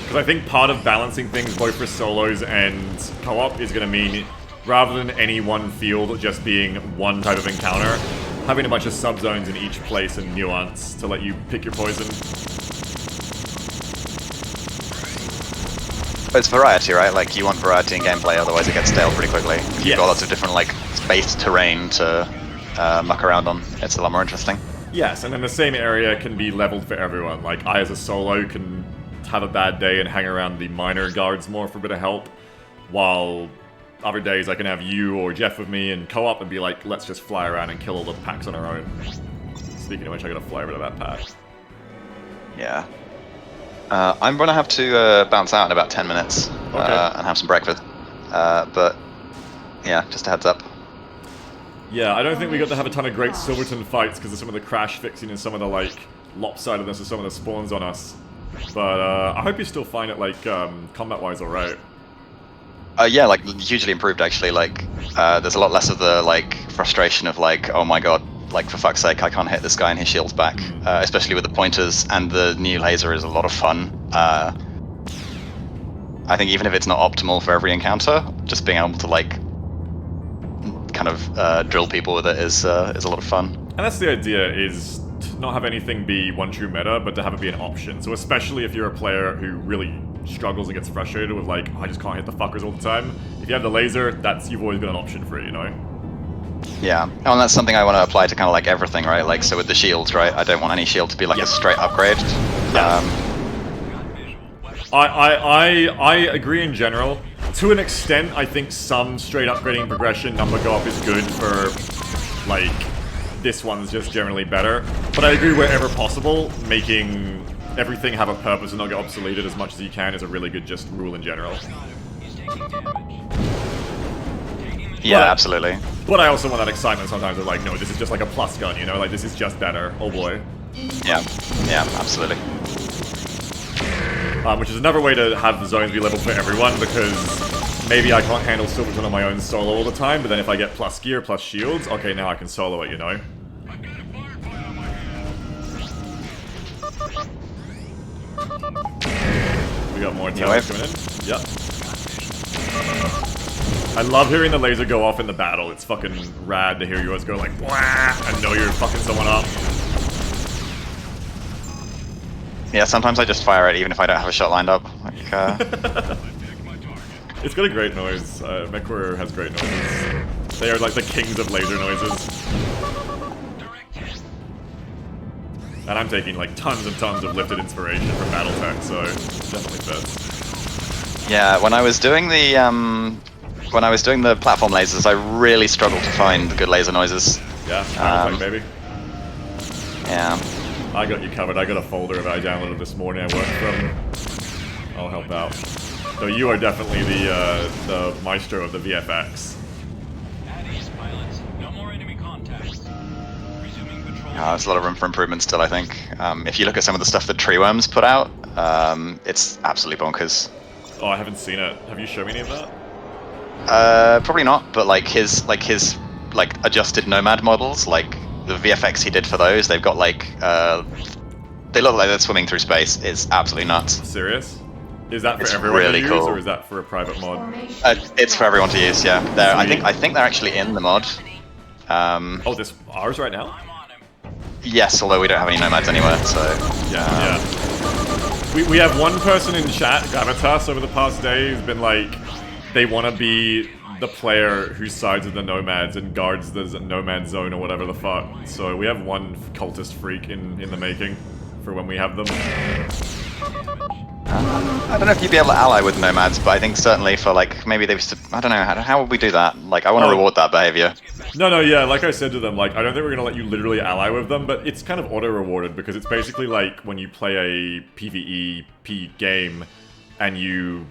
Because I think part of balancing things both for solos and co-op is going to mean, rather than any one field just being one type of encounter, having a bunch of subzones in each place and nuance to let you pick your poison. But it's variety, right? Like you want variety in gameplay, otherwise it gets stale pretty quickly. If you've Yes. got lots of different like space terrain to muck around on, it's a lot more interesting. Yes, and then the same area can be leveled for everyone. Like, I as a solo can have a bad day and hang around the minor guards more for a bit of help, while other days I can have you or Jeff with me and co-op and be like, let's just fly around and kill all the packs on our own. Speaking of which, I gotta fly over to that pack. Yeah. I'm gonna have to bounce out in about 10 minutes and have some breakfast. But yeah, just a heads up. Yeah, I don't think we got to have a ton of great Silverton fights because of some of the crash fixing and some of the, like, lopsidedness of some of the spawns on us. But I hope you still find it, like, combat-wise alright. Yeah, like hugely improved actually. Like, there's a lot less of the like frustration of like, oh my god, like for fuck's sake, I can't hit this guy and his shield's back. Especially with the pointers, and the new laser is a lot of fun. I think even if it's not optimal for every encounter, just being able to like kind of drill people with it is a lot of fun. And that's the idea, is to not have anything be one true meta, but to have it be an option. So especially if you're a player who really struggles and gets frustrated with like, oh, I just can't hit the fuckers all the time. If you have the laser, you've always got an option for it, you know? Yeah. Oh, and that's something I want to apply to kind of like everything, right? Like, so with the shields, right? I don't want any shield to be like a straight upgrade. I agree in general. To an extent, I think some straight upgrading progression number go up is good for, like, this one's just generally better. But I agree wherever possible, making everything have a purpose and not get obsoleted as much as you can is a really good just rule in general. Yeah, absolutely. But I also want that excitement sometimes of like, no, this is just like a plus gun, you know? Like, this is just better. Oh boy. Yeah, absolutely. Which is another way to have the zones be leveled for everyone, because maybe I can't handle Silverton on my own solo all the time, but then if I get plus gear, plus shields, okay, now I can solo it, you know? We got more attacks coming in. Yep. I love hearing the laser go off in the battle. It's fucking rad to hear yours go like, wah, and know you're fucking someone up. Yeah, sometimes I just fire it even if I don't have a shot lined up. Like, It's got a great noise. MechWarrior has great noises. They are like the kings of laser noises. And I'm taking like tons and tons of lifted inspiration from Battletech, so it definitely fits. Yeah, when I was doing the platform lasers, I really struggled to find good laser noises. Yeah, Battletech, baby. Yeah. I got you covered. I got a folder that I downloaded this morning I worked from. I'll help out. So you are definitely the maestro of the VFX. There's a lot of room for improvement still, I think. If you look at some of the stuff that Treeworms put out, it's absolutely bonkers. Oh, I haven't seen it. Have you shown me any of that? Probably not, but like his adjusted Nomad models, like the VFX he did for those, they've got like they look like they're swimming through space. It's absolutely nuts. Serious? Is that for It's everyone really to use, cool. or is that for a private mod? It's for everyone to use. Yeah, I think they're actually in the mod. Oh, this ours right now? Yes, although we don't have any Nomads anywhere, so Yeah. We have one person in chat, Gravitas, over the past day who's been like, they want to be the player who sides with the Nomads and guards the Nomad zone or whatever the fuck. So we have one cultist freak in the making for when we have them. I don't know if you'd be able to ally with Nomads, but I think certainly for like maybe I don't know how would we do that? Like I want to reward that behavior. No, yeah, like I said to them, like, I don't think we're gonna let you literally ally with them, but it's kind of auto-rewarded, because it's basically like when you play a PvE game, and you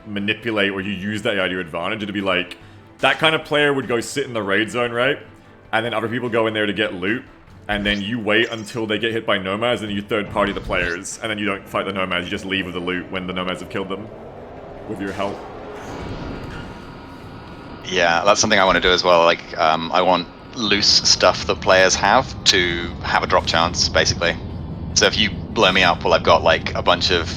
manipulate or you use that to your advantage, it'd be like, that kind of player would go sit in the raid zone, right? And then other people go in there to get loot, and then you wait until they get hit by Nomads, and you third-party the players, and then you don't fight the Nomads, you just leave with the loot when the Nomads have killed them, with your help. Yeah, that's something I want to do as well. Like, I want loose stuff that players have to have a drop chance, basically. So if you blow me up while I've got like a bunch of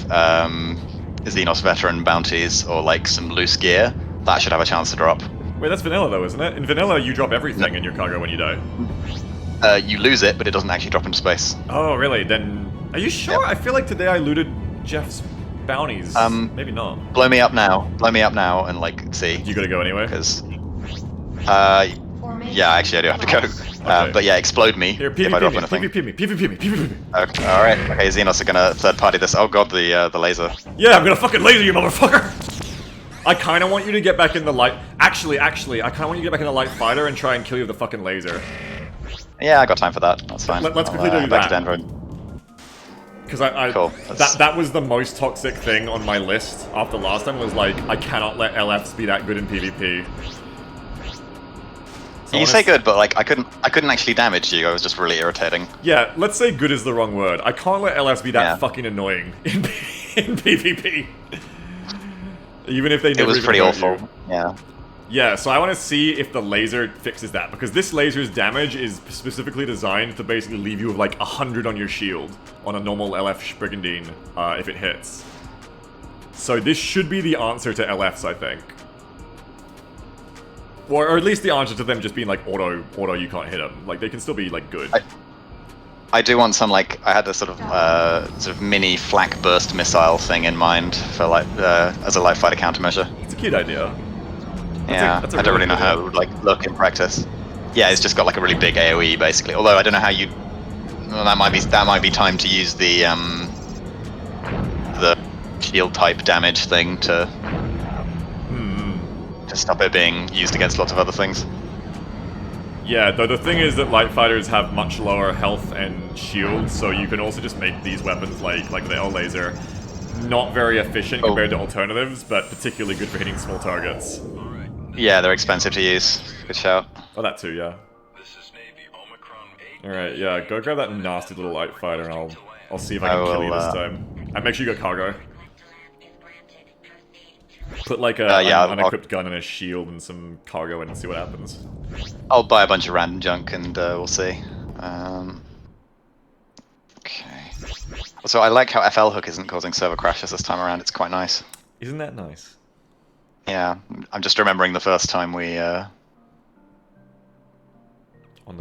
Xenos veteran bounties or like some loose gear, that should have a chance to drop. Wait, that's vanilla though, isn't it? In vanilla, you drop everything in your cargo when you die. You lose it, but it doesn't actually drop into space. Oh, really? Then, are you sure? Yep. I feel like today I looted Jeff's bounties. Maybe not. Blow me up now, and like see. You gotta go anyway? Because, yeah, actually I do have to go. Okay. But yeah, explode me Here, if I drop PvP anything. me, PvP me. Okay, all right. Okay, Xenos are gonna third party this. Oh god, the laser. Yeah, I'm gonna fucking laser you, motherfucker! I kinda want you to get back in the light. Actually, I kinda want you to get back in the light fighter and try and kill you with the fucking laser. Yeah, I got time for that. That's fine. Let's quickly do back that. to Denver. Because Cool. that was the most toxic thing on my list after last time, was like, I cannot let LFs be that good in PvP. So You say good, but like I couldn't actually damage you. I was just really irritating. Yeah, let's say good is the wrong word. I can't let LFs be that Yeah. fucking annoying in PvP. Even if they never It was even pretty hurt awful. you. Yeah. Yeah, so I want to see if the laser fixes that, because this laser's damage is specifically designed to basically leave you with like 100 on your shield on a normal LF Brigandine if it hits. So this should be the answer to LFs, I think. Or at least the answer to them just being like auto, you can't hit them. Like, they can still be like good. I do want some, like, I had a sort of mini flak burst missile thing in mind for like as a light fighter countermeasure. It's a cute idea. Yeah, I don't really know how it would like look in practice. Yeah, it's just got like a really big AOE basically. Although I don't know how you. Well, that might be time to use the shield type damage thing to stop it being used against lots of other things. Yeah, though the thing is that light fighters have much lower health and shield, so you can also just make these weapons like the L laser not very efficient compared to alternatives, but particularly good for hitting small targets. Yeah, they're expensive to use. Good shout. Oh, that too, yeah. This is Navy Omicron 8. Alright, yeah, go grab that nasty little light fighter and I'll see if I can kill you this time. And make sure you got cargo. Put like an unequipped gun and a shield and some cargo in and see what happens. I'll buy a bunch of random junk and we'll see. Okay. So I like how FL hook isn't causing server crashes this time around. It's quite nice. Isn't that nice? Yeah, I'm just remembering the first time we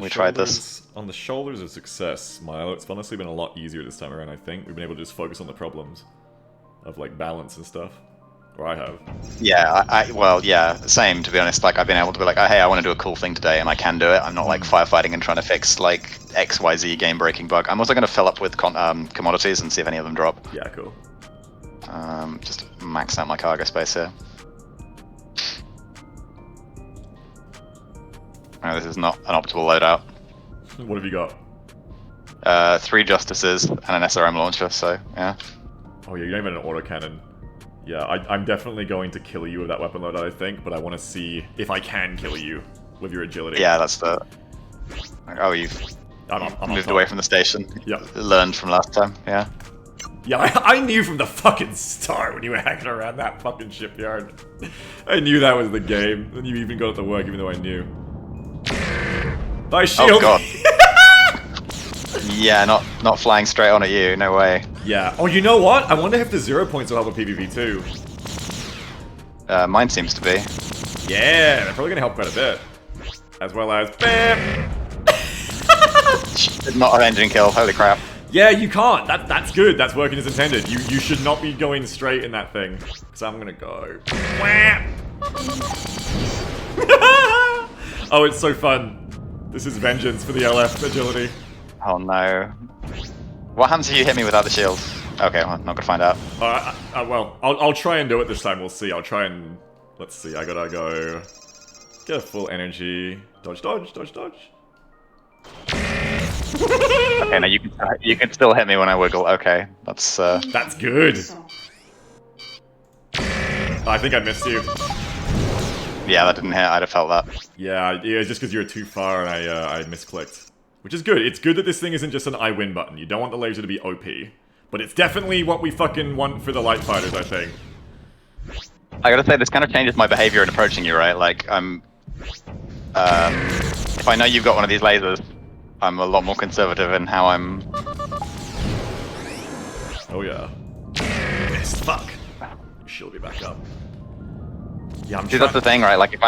tried this. On the shoulders of success, Milo, it's honestly been a lot easier this time around, I think. We've been able to just focus on the problems of, like, balance and stuff. Or I have. Yeah, well, yeah, same, to be honest. Like, I've been able to be like, oh, hey, I want to do a cool thing today, and I can do it. I'm not, like, firefighting and trying to fix, like, XYZ game-breaking bug. I'm also going to fill up with commodities and see if any of them drop. Yeah, cool. Just max out my cargo space here. Oh, this is not an optimal loadout. What have you got? 3 Justices and an SRM launcher, so, yeah. Oh yeah, you don't even have an autocannon. Yeah, I'm definitely going to kill you with that weapon loadout, I think, but I want to see if I can kill you with your agility. Yeah, that's the... Oh, you've moved away from the station. Yeah. Learned from last time, yeah. Yeah, I knew from the fucking start when you were hacking around that fucking shipyard. I knew that was the game, and you even got it to work even though I knew. Thy shield! Oh god. Yeah, not flying straight on at you, no way. Yeah. Oh, you know what? I wonder if the 0 points will help with PvP too. Mine seems to be. Yeah, they're probably gonna help quite a bit. As well as BAM! Not an engine kill, holy crap. Yeah, you can't. That's good. That's working as intended. You should not be going straight in that thing. So I'm gonna go. Oh, it's so fun. This is vengeance for the LF agility. Oh no. What happens if you hit me without the shield? Okay, well, not gonna find out. Well, I'll try and do it this time. We'll see. I'll try and... Let's see. I gotta go... Get a full energy. Dodge, dodge, dodge, dodge. Okay, now you can still hit me when I wiggle. Okay, that's good. I think I missed you. Yeah, that didn't hit. I'd have felt that. Yeah, it's just because you were too far and I misclicked. Which is good. It's good that this thing isn't just an I win button. You don't want the laser to be OP. But it's definitely what we fucking want for the light fighters, I think. I gotta say, this kind of changes my behavior in approaching you, right? Like, if I know you've got one of these lasers, I'm a lot more conservative in how I'm... Oh yeah. Missed. Fuck. She'll be back up. Yeah, See, that's the thing, right? Like, if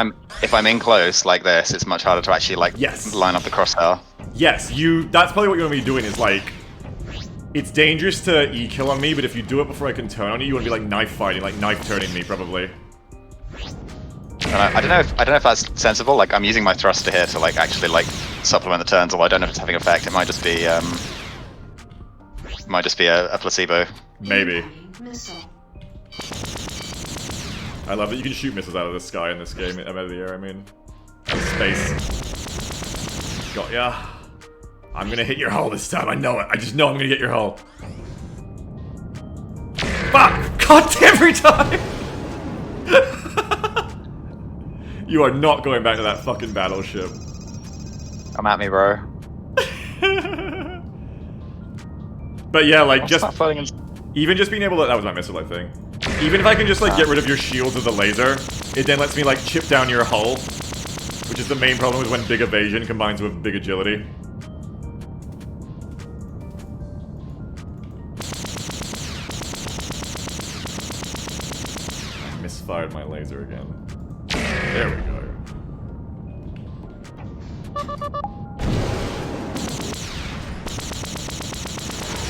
I'm in close like this, it's much harder to actually like line up the crosshair. Yes, that's probably what you want to be doing. Is like, it's dangerous to E-kill on me, but if you do it before I can turn on you, you want to be like knife fighting, like knife turning me, probably. And I don't know if that's sensible. Like, I'm using my thruster here to like actually like supplement the turns, although I don't know if it's having effect. It might just be a placebo. Maybe. I love that you can shoot missiles out of the sky in this game, out of the air, I mean. Out of space. Got ya. I'm gonna hit your hull this time, I know it. I just know I'm gonna get your hull. Fuck! God, every time! You are not going back to that fucking battleship. Come at me, bro. But yeah, like, even just being able to... That was my missile, I think. Even if I can just like get rid of your shields with a laser, it then lets me like chip down your hull, which is the main problem with when big evasion combines with big agility. I misfired my laser again. There we go.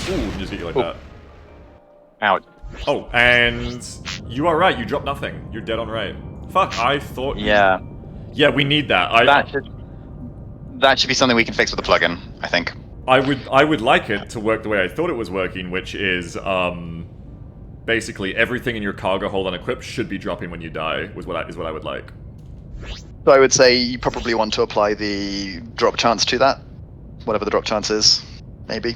Ooh, just hit you like that. Ouch. Oh, and you are right. You dropped nothing. You're dead on right. Fuck, I thought. Yeah. Yeah, we need that. That should be something we can fix with the plugin, I think. I would like it to work the way I thought it was working, which is basically everything in your cargo hold unequipped should be dropping when you die. Is what I would like. So I would say you probably want to apply the drop chance to that, whatever the drop chance is, maybe.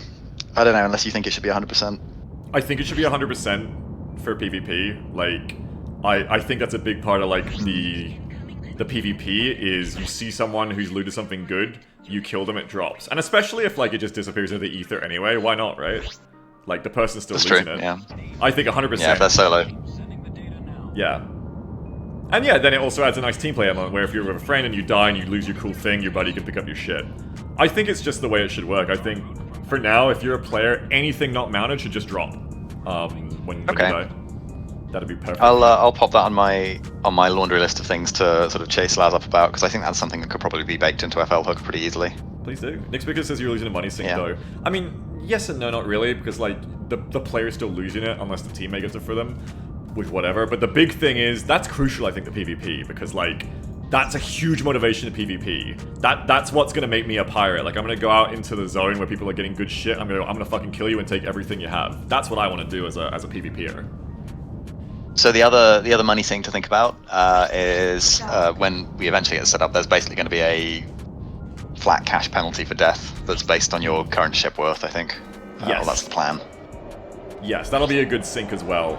I don't know, unless you think it should be 100%. I think it should be 100% for PvP. Like, I think that's a big part of like the PvP is you see someone who's looted something good, you kill them, it drops. And especially if like it just disappears into the ether anyway, why not, right? Like the person's still That's losing true, it. yeah. I think 100%. Yeah, if they're solo. Yeah. And yeah, then it also adds a nice team play element where if you're with a friend and you die and you lose your cool thing, your buddy can pick up your shit. I think it's just the way it should work. I think for now, if you're a player, anything not mounted should just drop when you die. That'd be perfect. I'll pop that on my laundry list of things to sort of chase Laz up about, because I think that's something that could probably be baked into FL Hook pretty easily. Please do. Nick Speaker says you're losing a money sink Yeah. though. I mean, yes and no, not really, because like the player's still losing it unless the teammate gets it for them, which whatever. But the big thing is that's crucial, I think, to PvP, because like that's a huge motivation to PvP. That's what's gonna make me a pirate. Like I'm gonna go out into the zone where people are getting good shit. I'm gonna fucking kill you and take everything you have. That's what I want to do as a PvPer. So the other money thing to think about is when we eventually get set up, there's basically going to be a flat cash penalty for death that's based on your current ship worth, I think. Yes. Well, that's the plan. Yes, that'll be a good sync as well.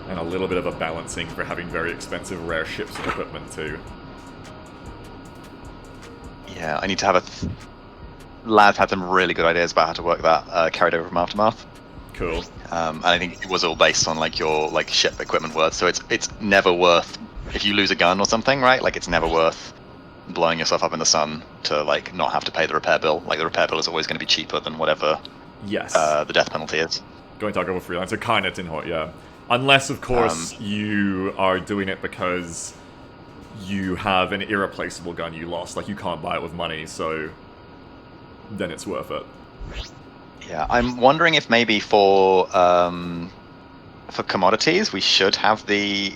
And a little bit of a balancing for having very expensive rare ships and equipment too. Yeah, I need to have Laz had some really good ideas about how to work that carried over from Aftermath. Cool. And I think it was all based on like your like ship equipment worth. So it's never worth, if you lose a gun or something, right? Like it's never worth blowing yourself up in the sun to like not have to pay the repair bill. Like the repair bill is always going to be cheaper than whatever Yes. the death penalty is. Going to talk over Freelancer, kind of Tinhot, yeah. Unless, of course, you are doing it because you have an irreplaceable gun you lost. Like, you can't buy it with money, so then it's worth it. Yeah, I'm wondering if maybe for commodities we should have the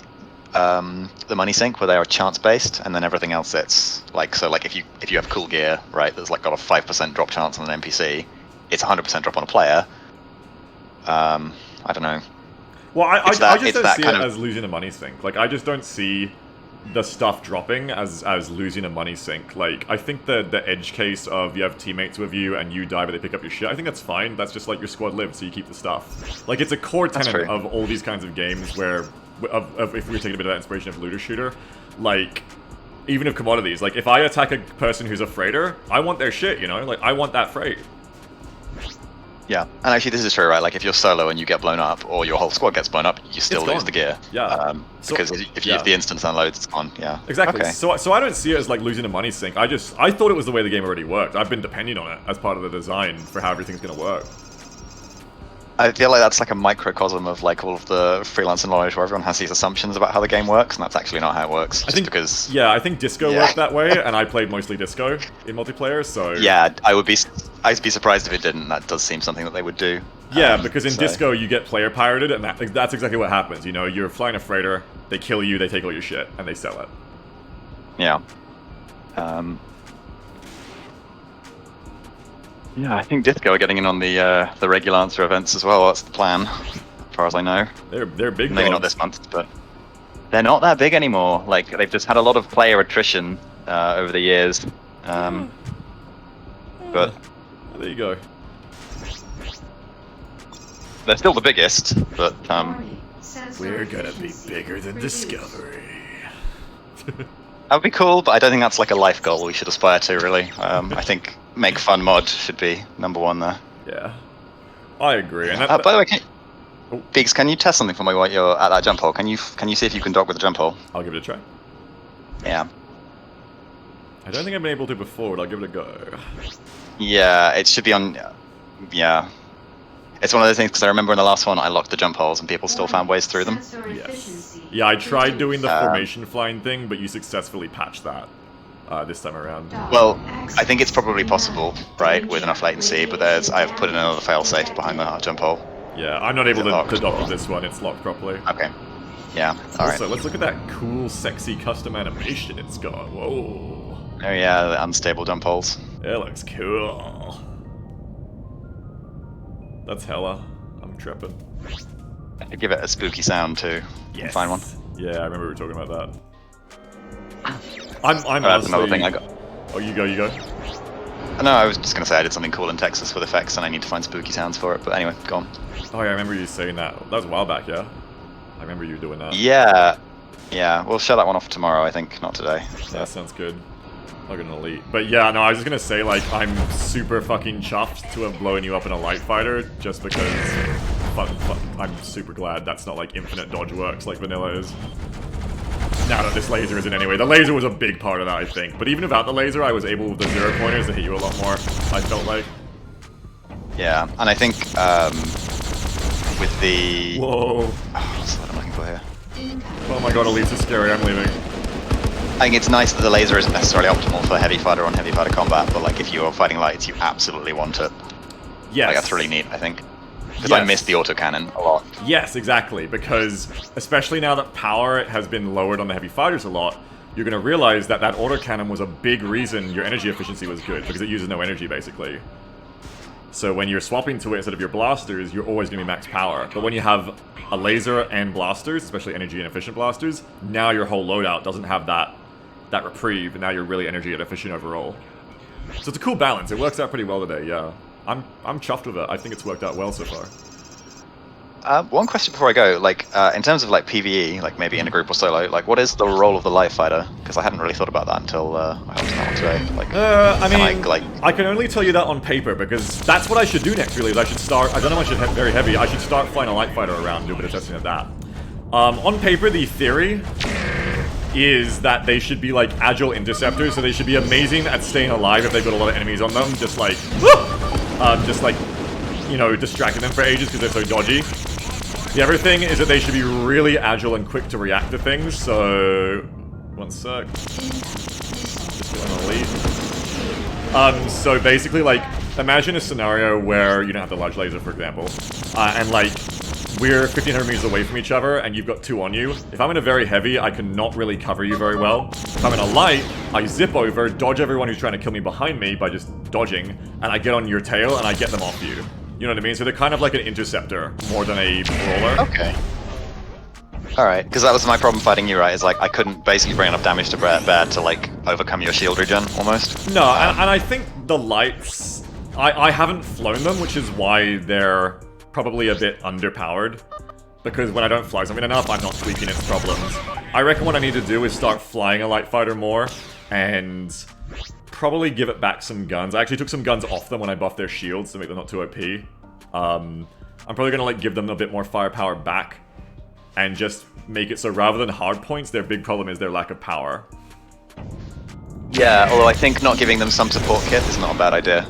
money sink where they are chance based, and then everything else it's like, so like if you have cool gear, right, that's like got a 5% drop chance on an NPC, it's 100% drop on a player. I don't know. Well, I just don't see it kind of as losing a money sink. Like, I just don't see the stuff dropping as losing a money sink. Like, I think the edge case of you have teammates with you and you die but they pick up your shit, I think that's fine. That's just like your squad lives, so you keep the stuff. Like, it's a core tenet of all these kinds of games where, if we were taking a bit of that inspiration of looter shooter, like, even of commodities, like, if I attack a person who's a freighter, I want their shit, you know? Like, I want that freight. Yeah, and actually this is true, right? Like if you're solo and you get blown up, or your whole squad gets blown up, you still lose the gear. Yeah. Because if the instance unloads, it's gone. Yeah. Exactly. Okay. So I don't see it as like losing a money sink. I thought it was the way the game already worked. I've been depending on it as part of the design for how everything's gonna work. I feel like that's like a microcosm of like all of the freelance knowledge where everyone has these assumptions about how the game works, and that's actually not how it works. I think Disco worked that way, and I played mostly Disco in multiplayer, so... Yeah, I'd be surprised if it didn't. That does seem something that they would do. Yeah, because in Disco you get player pirated, and that's exactly what happens. You know, you're flying a freighter, they kill you, they take all your shit, and they sell it. Yeah. Yeah, I think Disco are getting in on the regular answer events as well. That's the plan, as far as I know. They're big. Maybe not this month, but they're not that big anymore. Like they've just had a lot of player attrition over the years. But there you go. They're still the biggest, but we're gonna be bigger than Discovery. That would be cool, but I don't think that's like a life goal we should aspire to, really. I think Make Fun Mod should be #1 there. Yeah, I agree. And by the way, Beaks, can you test something for me while you're at that jump hole? Can you see if you can dock with the jump hole? I'll give it a try. Yeah. I don't think I've been able to before, but I'll give it a go. Yeah, it should be on. Yeah. It's one of those things because I remember in the last one I locked the jump holes and people still found ways through them. Yes. Yeah, I tried doing the formation flying thing, but you successfully patched that this time around. Well, I think it's probably possible, right, with enough latency, but I've put in another failsafe behind the jump hole. Yeah, I'm not able to locked? dock with this one, it's locked properly. Okay. Yeah, alright. Also, let's look at that cool, sexy custom animation it's got. Whoa. Oh yeah, the unstable jump holes. It looks cool. That's hella. I'm tripping. I could give it a spooky sound too. Yes. Find one. Yeah, I remember we were talking about that. I'm That's honestly... another thing I got. Oh, you go, you go. No, I was just gonna say I did something cool in Texas with effects and I need to find spooky sounds for it, but anyway, go on. Oh yeah, I remember you saying that. That was a while back, yeah? I remember you doing that. Yeah. Yeah, we'll show that one off tomorrow, I think, not today. That sounds good. Like an elite. But yeah, no, I was just gonna say, like, I'm super fucking chuffed to have blown you up in a light fighter, just because I'm super glad that's not like infinite dodge works like vanilla is. Now that this laser isn't anyway. The laser was a big part of that, I think. But even without the laser, I was able with the 0-pointers to hit you a lot more, I felt like. Yeah, and I think with the... Whoa. Oh, what's the word I'm looking for here? Oh my god, elites are scary, I'm leaving. I think it's nice that the laser isn't necessarily optimal for heavy fighter on heavy fighter combat, but like if you're fighting lights, you absolutely want it. Yes. Like that's really neat, I think. Because Yes. I miss the autocannon a lot. Yes, exactly, because especially now that power has been lowered on the heavy fighters a lot, you're going to realize that that autocannon was a big reason your energy efficiency was good, because it uses no energy, basically. So when you're swapping to it instead of your blasters, you're always going to be max power. But when you have a laser and blasters, especially energy and efficient blasters, now your whole loadout doesn't have that reprieve, and now you're really energy and efficient overall. So it's a cool balance. It works out pretty well today, yeah. I'm chuffed with it. I think it's worked out well so far. One question before I go, like in terms of like PvE, like maybe in a group or solo, like what is the role of the light fighter? Because I hadn't really thought about that until I hopped on that one today. Like, I can only tell you that on paper because that's what I should do next. Really, is I should start. I don't know. I should hit very heavy. I should start flying a light fighter around, do a bit of testing of that. On paper, the theory is that they should be like agile interceptors, so they should be amazing at staying alive if they've got a lot of enemies on them. Just like, you know, distracting them for ages because they're so dodgy. The other thing is that they should be really agile and quick to react to things, so... One sec. Just doing a lead. So basically, like, imagine a scenario where you don't have the large laser, for example, and, like, we're 1,500 meters away from each other, and you've got two on you. If I'm in a very heavy, I cannot really cover you very well. If I'm in a light, I zip over, dodge everyone who's trying to kill me behind me by just dodging, and I get on your tail, and I get them off you. You know what I mean? So they're kind of like an interceptor, more than a brawler. Okay. Alright, because that was my problem fighting you, right? Is like, I couldn't basically bring enough damage to bear to, like, overcome your shield regen, almost. No, and I think the lights... I haven't flown them, which is why they're probably a bit underpowered. Because when I don't fly something enough, I'm not tweaking its problems. I reckon what I need to do is start flying a light fighter more, and... probably give it back some guns. I actually took some guns off them when I buffed their shields to make them not too OP. I'm probably gonna like give them a bit more firepower back and just make it so rather than hard points, their big problem is their lack of power. Yeah, although I think not giving them some support kit is not a bad idea.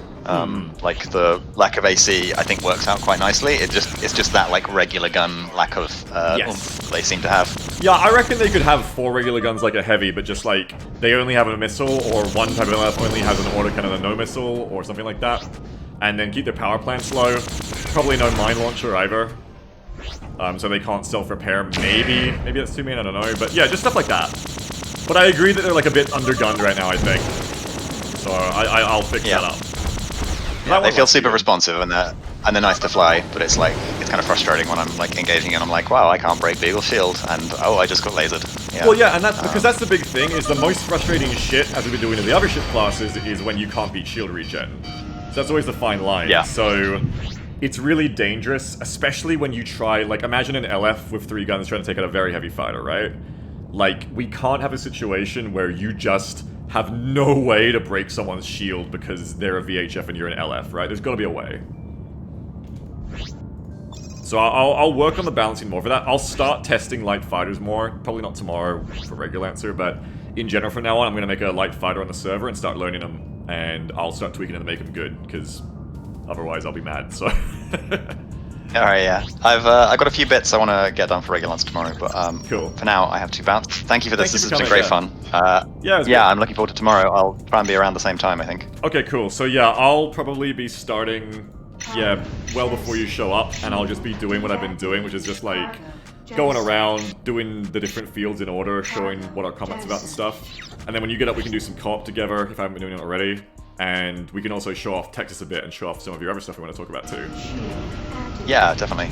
Like the lack of AC, I think works out quite nicely. It's just that like regular gun lack of oomph they seem to have. Yeah, I reckon they could have 4 regular guns like a heavy, but just like they only have a missile, or one type of LF only has an autocannon and no missile, or something like that. And then keep their power plant low. Probably no mine launcher either. So they can't self-repair. Maybe that's too mean, I don't know. But yeah, just stuff like that. But I agree that they're like a bit undergunned right now, I think. So I'll fix that up. Yeah, they feel super responsive and they're nice to fly, but it's like, it's kind of frustrating when I'm like engaging and I'm like, wow, I can't break Beagle's shield, and oh, I just got lasered. Yeah. Well, yeah, and that's because that's the big thing, is the most frustrating shit, as we've been doing in the other ship classes, is when you can't beat shield regen. So that's always the fine line. Yeah. So it's really dangerous, especially when you try, like, imagine an LF with 3 guns trying to take out a very heavy fighter, right? Like, we can't have a situation where you just have no way to break someone's shield because they're a VHF and you're an LF, right? There's got to be a way. So I'll work on the balancing more for that. I'll start testing light fighters more. Probably not tomorrow for Freelancer, but in general from now on, I'm going to make a light fighter on the server and start learning them. And I'll start tweaking them to make them good, because otherwise I'll be mad, so... Alright, yeah. I've got a few bits I want to get done for Regulance tomorrow, but cool. For now I have to bounce. Thank you for this. Thank you This for has been coming, great fun. Yeah, I'm looking forward to tomorrow. I'll try and be around the same time, I think. Okay, cool. So yeah, I'll probably be starting, well before you show up, and I'll just be doing what I've been doing, which is just like going around, doing the different fields in order, showing what our comment's about and stuff. And then when you get up, we can do some co-op together, if I haven't been doing it already. And we can also show off Texas a bit and show off some of your other stuff we want to talk about too. Yeah, definitely.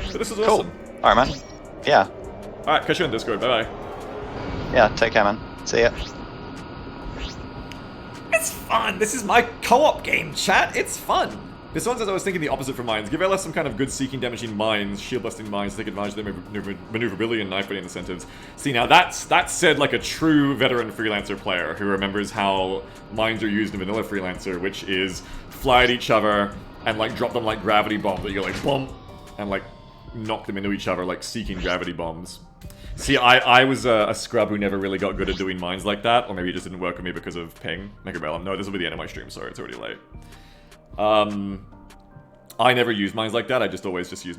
So this is cool. awesome. Alright, man. Yeah. Alright, catch you on Discord. Bye-bye. Yeah, take care, man. See ya. It's fun! This is my co-op game, chat! It's fun! This one says I was thinking the opposite for mines. Give LS some kind of good seeking, damaging mines, shield busting mines, take advantage of their maneuverability and knife fighting incentives. See, now that's said like a true veteran Freelancer player who remembers how mines are used in vanilla Freelancer, which is fly at each other and like drop them like gravity bombs that you go like bump and like knock them into each other like seeking gravity bombs. See, I was a scrub who never really got good at doing mines like that, or maybe it just didn't work with me because of ping. Megabellum. No, this will be the end of my stream, sorry, it's already late. I never use mines like that, I just always just use,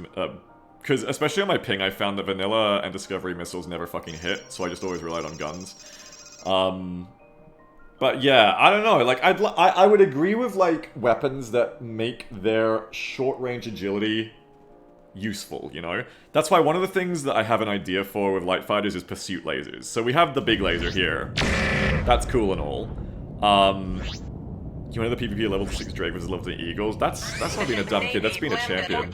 because especially on my ping, I found that vanilla and discovery missiles never fucking hit, so I just always relied on guns. But yeah, I don't know, like, I would agree with, like, weapons that make their short-range agility useful, you know? That's why one of the things that I have an idea for with light fighters is pursuit lasers. So we have the big laser here. That's cool and all. You wanted the PvP level 6 Drake versus level 3 Eagles? That's not being a dumb kid, that's being a champion.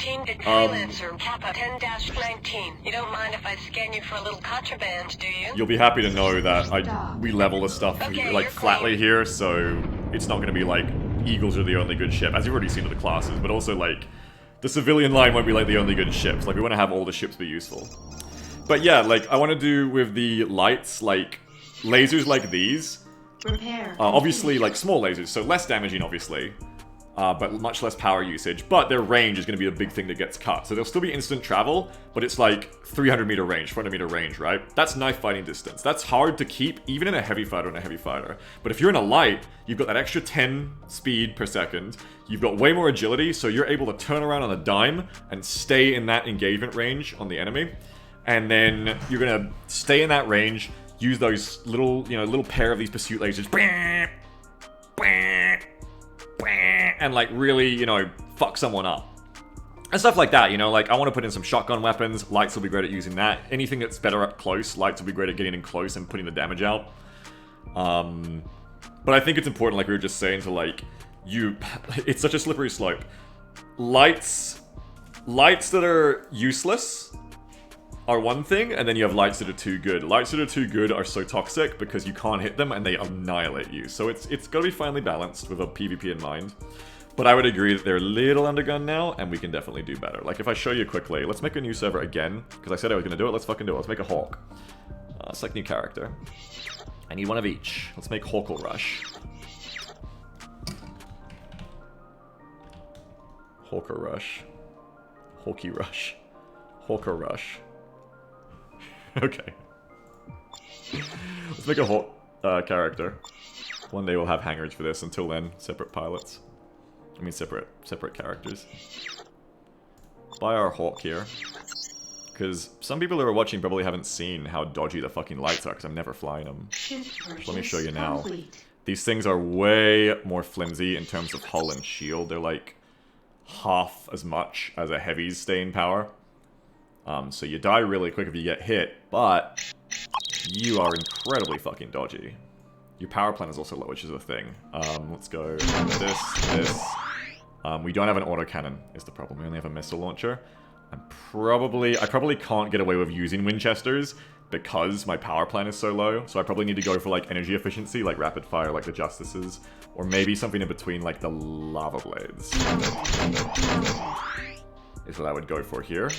You don't mind if I scan you for a little contraband, do you? You'll be happy to know that we level the stuff like flatly here, so it's not going to be like Eagles are the only good ship, as you've already seen with the classes, but also like the civilian line won't be like the only good ships. Like we want to have all the ships be useful. But yeah, like I want to do with the lights, like lasers like these. Obviously, like small lasers, so less damaging, obviously, but much less power usage. But their range is going to be a big thing that gets cut. So there'll still be instant travel, but it's like 300 meter range, 400 meter range, right? That's knife fighting distance. That's hard to keep, even in a heavy fighter and a heavy fighter. But if you're in a light, you've got that extra 10 speed per second. You've got way more agility, so you're able to turn around on a dime and stay in that engagement range on the enemy. And then you're going to stay in that range. Use those little, little pair of these pursuit lasers, and like really, fuck someone up. And stuff like that, like I want to put in some shotgun weapons, lights will be great at using that. Anything that's better up close, lights will be great at getting in close and putting the damage out. But I think it's important, like we were just saying, to like, it's such a slippery slope. Lights that are useless are one thing, and then you have lights that are too good. Lights that are too good are so toxic because you can't hit them and they annihilate you. So it's got to be finely balanced with a PvP in mind. But I would agree that they're a little undergunned now, and we can definitely do better. Like if I show you quickly, let's make a new server again, because I said I was going to do it, let's fucking do it. Let's make a Hawk. Select new character. I need one of each. Let's make Hawkle Rush. Hawker Rush. Hawky Rush. Hawker Rush. Okay. Let's make a Hawk character. One day we'll have hangars for this. Until then, separate pilots. I mean, separate characters. Buy our Hawk here. Because some people who are watching probably haven't seen how dodgy the fucking lights are, because I'm never flying them. So let me show you now. These things are way more flimsy in terms of hull and shield. They're like half as much as a heavy's staying power. So you die really quick if you get hit, but you are incredibly fucking dodgy. Your power plant is also low, which is a thing. Let's go this. We don't have an autocannon, is the problem. We only have a missile launcher. I probably can't get away with using Winchesters because my power plant is so low. So I probably need to go for like energy efficiency, like rapid fire, like the Justices, or maybe something in between, like the Lava Blades. Is what I would go for here.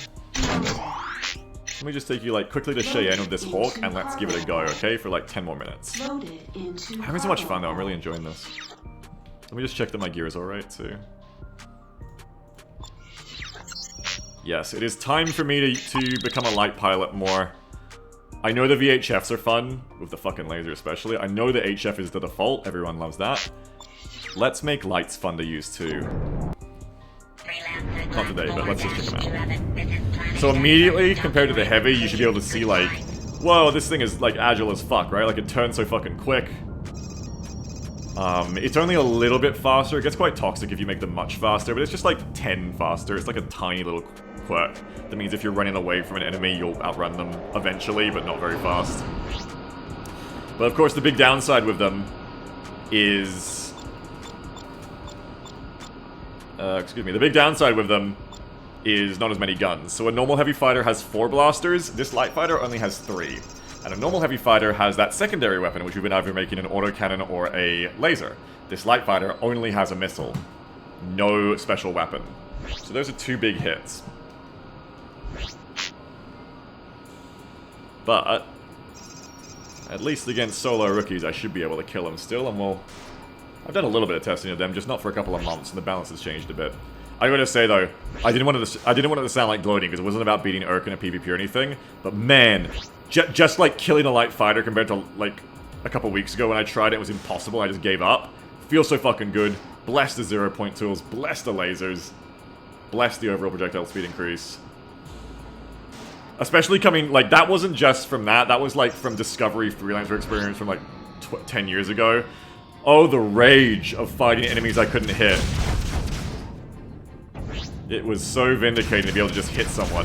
Let me just take you like quickly to Cheyenne with this Hawk, and let's give it a go, okay? For like 10 more minutes. I'm having so much fun though, I'm really enjoying this. Let me just check that my gear is alright too. Yes, it is time for me to become a light pilot more. I know the VHFs are fun, with the fucking laser especially. I know the HF is the default, everyone loves that. Let's make lights fun to use too. Not today, but let's just check them out. So immediately, compared to the heavy, you should be able to see like, whoa, this thing is like agile as fuck, right? Like it turns so fucking quick. It's only a little bit faster. It gets quite toxic if you make them much faster, but it's just like 10 faster. It's like a tiny little quirk. That means if you're running away from an enemy, you'll outrun them eventually, but not very fast. But of course, the big downside with them is... the big downside with them is not as many guns. So a normal heavy fighter has 4 blasters, this light fighter only has 3. And a normal heavy fighter has that secondary weapon, which we've been either making an autocannon or a laser. This light fighter only has a missile. No special weapon. So those are 2 big hits. But at least against solo rookies, I should be able to kill them still, and we'll... I've done a little bit of testing of them, just not for a couple of months, and the balance has changed a bit. I gotta say though, I didn't want it to sound like gloating, because it wasn't about beating Urk in a PvP or anything, but man, just like killing a light fighter compared to like a couple weeks ago when I tried it was impossible, I just gave up. Feels so fucking good. Bless the 0-point tools, bless the lasers, bless the overall projectile speed increase. Especially coming, like, that wasn't just from that was like from Discovery Freelancer experience from like 10 years ago. Oh, the rage of fighting enemies I couldn't hit. It was so vindicating to be able to just hit someone.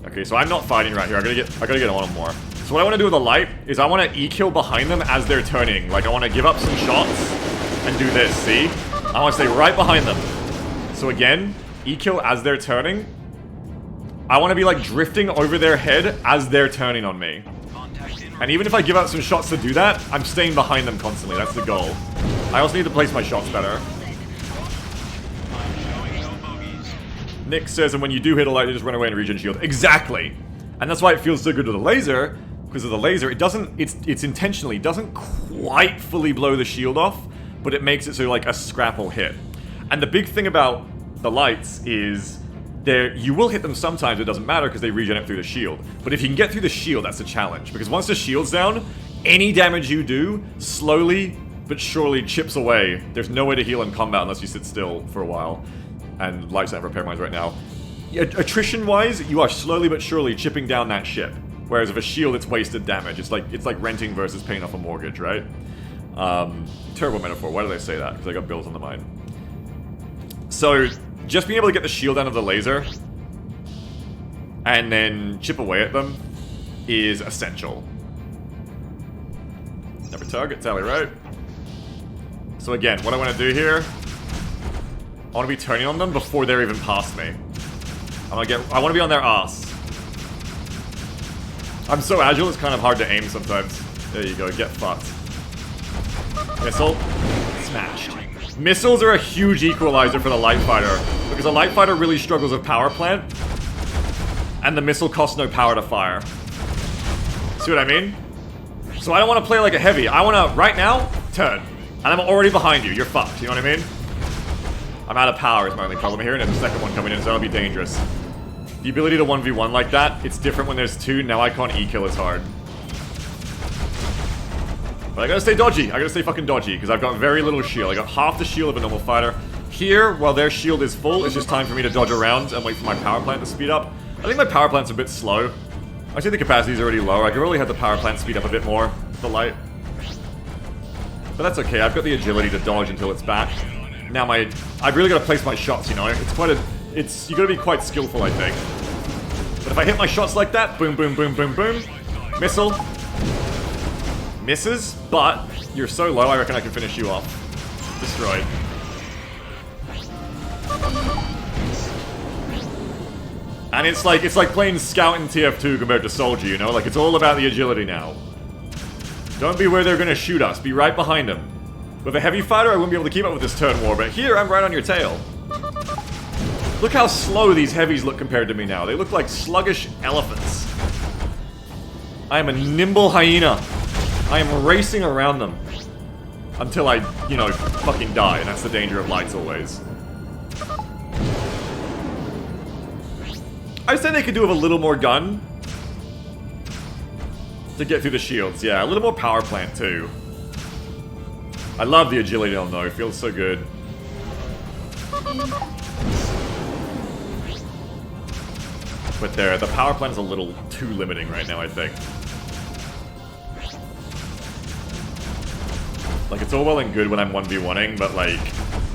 Okay, so I'm not fighting right here. I gotta get on them more. So what I want to do with the light is I want to E-kill behind them as they're turning. Like, I want to give up some shots and do this, see? I want to stay right behind them. So again, E-kill as they're turning. I want to be like drifting over their head as they're turning on me. And even if I give out some shots to do that, I'm staying behind them constantly. That's the goal. I also need to place my shots better. Nick says, and when you do hit a light, you just run away and regen shield. Exactly! And that's why it feels so good with the laser. Because of the laser, it doesn't, it's intentionally, doesn't quite fully blow the shield off, but it makes it so like a scrapple hit. And the big thing about the lights is... you will hit them sometimes, it doesn't matter because they regen it through the shield. But if you can get through the shield, that's the challenge. Because once the shield's down, any damage you do, slowly but surely chips away. There's no way to heal in combat unless you sit still for a while. And lights don't have repair mines right now. Attrition-wise, you are slowly but surely chipping down that ship. Whereas with a shield, it's wasted damage. It's like renting versus paying off a mortgage, right? Terrible metaphor. Why did I say that? Because I got bills on the mind. So... just being able to get the shield out of the laser and then chip away at them is essential. Never target, tally right. So again, what I want to do here, I want to be turning on them before they're even past me. I want to be on their ass. I'm so agile, it's kind of hard to aim sometimes. There you go, get fucked. Missile, smashed. Missiles are a huge equalizer for the light fighter, because a light fighter really struggles with power plant, and the missile costs no power to fire. See what I mean? So I don't want to play like a heavy. I want to, right now, turn. And I'm already behind you. You're fucked. You know what I mean? I'm out of power is my only problem here, and there's a second one coming in, so that'll be dangerous. The ability to 1v1 like that, it's different when there's 2. Now I can't E-kill as hard. But I gotta stay dodgy. I gotta stay fucking dodgy, because I've got very little shield. I got half the shield of a normal fighter. Here, while their shield is full, it's just time for me to dodge around and wait for my power plant to speed up. I think my power plant's a bit slow. I see the capacity's already low. I could really have the power plant speed up a bit more with the light. But that's okay. I've got the agility to dodge until it's back. Now I've really got to place my shots, you know? You gotta be quite skillful, I think. But if I hit my shots like that, boom, boom, boom, boom, boom. Missile. Misses, but you're so low, I reckon I can finish you off. Destroyed. And it's like playing Scout in TF2 compared to Soldier, you know? Like, it's all about the agility now. Don't be where they're gonna shoot us. Be right behind them. With a heavy fighter, I wouldn't be able to keep up with this turn war, but here, I'm right on your tail. Look how slow these heavies look compared to me now. They look like sluggish elephants. I am a nimble hyena. I am racing around them. Until I, you know, fucking die, and that's the danger of lights always. I'd say they could do with a little more gun to get through the shields. Yeah, a little more power plant too. I love the agility on though. It feels so good. But the power plant is a little too limiting right now, I think. Like, it's all well and good when I'm 1v1ing, but like,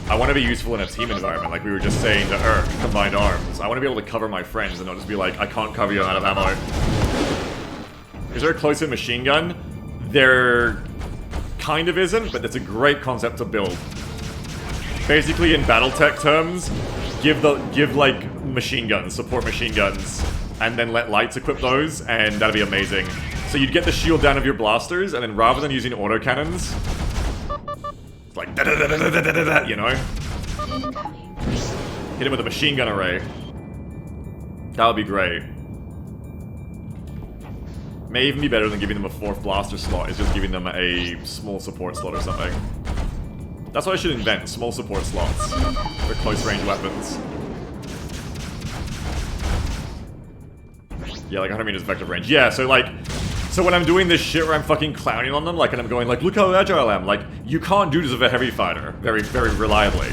I want to be useful in a team environment, like we were just saying to Urk, combined arms. I want to be able to cover my friends and not just be like, I can't cover you, I'm out of ammo. Is there a close-in machine gun? There kind of isn't, but it's a great concept to build. Basically, in BattleTech terms, give like machine guns, support machine guns, and then let lights equip those, and that'd be amazing. So you'd get the shield down of your blasters, and then rather than using autocannons, it's like da-da-da-da-da-da-da, you know? Hit him with a machine gun array. That would be great. May even be better than giving them a 4th blaster slot, is just giving them a small support slot or something. That's what I should invent, small support slots for close range weapons. Yeah, like 100 meters effective range. Yeah, so like, so when I'm doing this shit where I'm fucking clowning on them, like, and I'm going like, look how agile I am, like, you can't do this with a heavy fighter very, very reliably.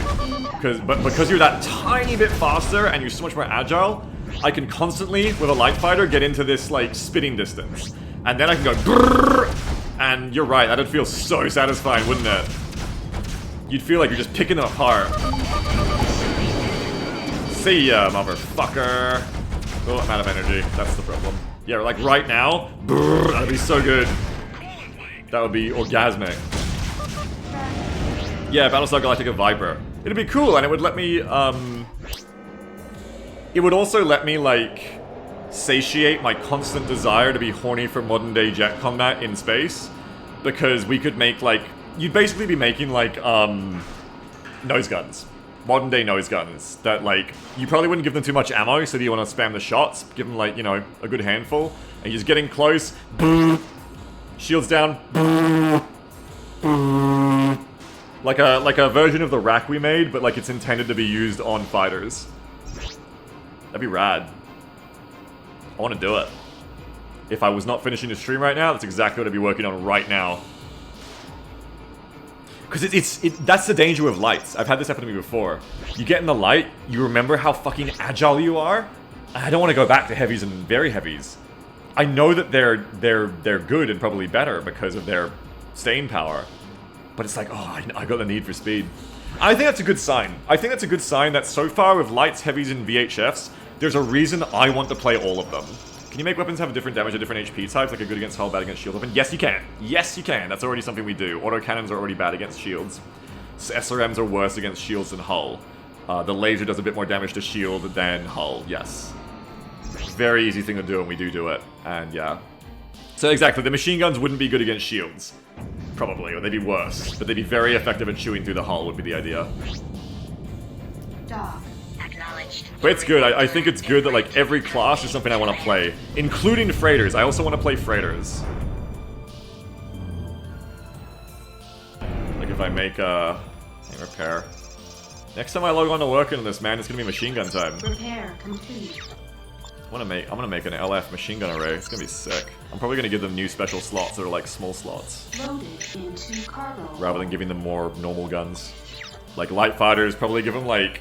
But because you're that tiny bit faster and you're so much more agile, I can constantly, with a light fighter, get into this, like, spitting distance. And then I can go brrrr, and you're right, that'd feel so satisfying, wouldn't it? You'd feel like you're just picking them apart. See ya, motherfucker. Oh, I'm out of energy. That's the problem. Yeah, like right now, brrr, that'd be so good. That would be orgasmic. Yeah, Battlestar Galactica Viper. It'd be cool, and it would let me, it would also let me, like, satiate my constant desire to be horny for modern-day jet combat in space. Because we could make, like, you'd basically be making, like, nose guns. Modern-day nose guns. That, like, you probably wouldn't give them too much ammo, so do you want to spam the shots? Give them, like, you know, a good handful. And you're just getting close. Shields down. Like a version of the rack we made, but, like, it's intended to be used on fighters. That'd be rad. I want to do it. If I was not finishing the stream right now, that's exactly what I'd be working on right now. Because that's the danger with lights. I've had this happen to me before. You get in the light, you remember how fucking agile you are. I don't want to go back to heavies and very heavies. I know that they're good and probably better because of their staying power. But it's like, oh, I got the need for speed. I think that's a good sign. I think that's a good sign that so far with lights, heavies, and VHFs, there's a reason I want to play all of them. Can you make weapons have different damage at different HP types, like a good against hull, bad against shield weapon? Yes, you can. Yes, you can. That's already something we do. Autocannons are already bad against shields. SRMs are worse against shields than hull. The laser does a bit more damage to shield than hull, yes. Very easy thing to do, and we do it. And yeah. So exactly, the machine guns wouldn't be good against shields. Probably, or they'd be worse. But they'd be very effective at chewing through the hull, would be the idea. Dock. But it's good. I think it's good that, like, every class is something I want to play. Including freighters. I also want to play freighters. Like, if I make repair. Next time I log on to work on this, man, it's gonna be machine gun time. Repair complete. I'm gonna make an LF machine gun array. It's gonna be sick. I'm probably gonna give them new special slots that are like small slots. Loaded into cargo. Rather than giving them more normal guns. Like light fighters, probably give them like...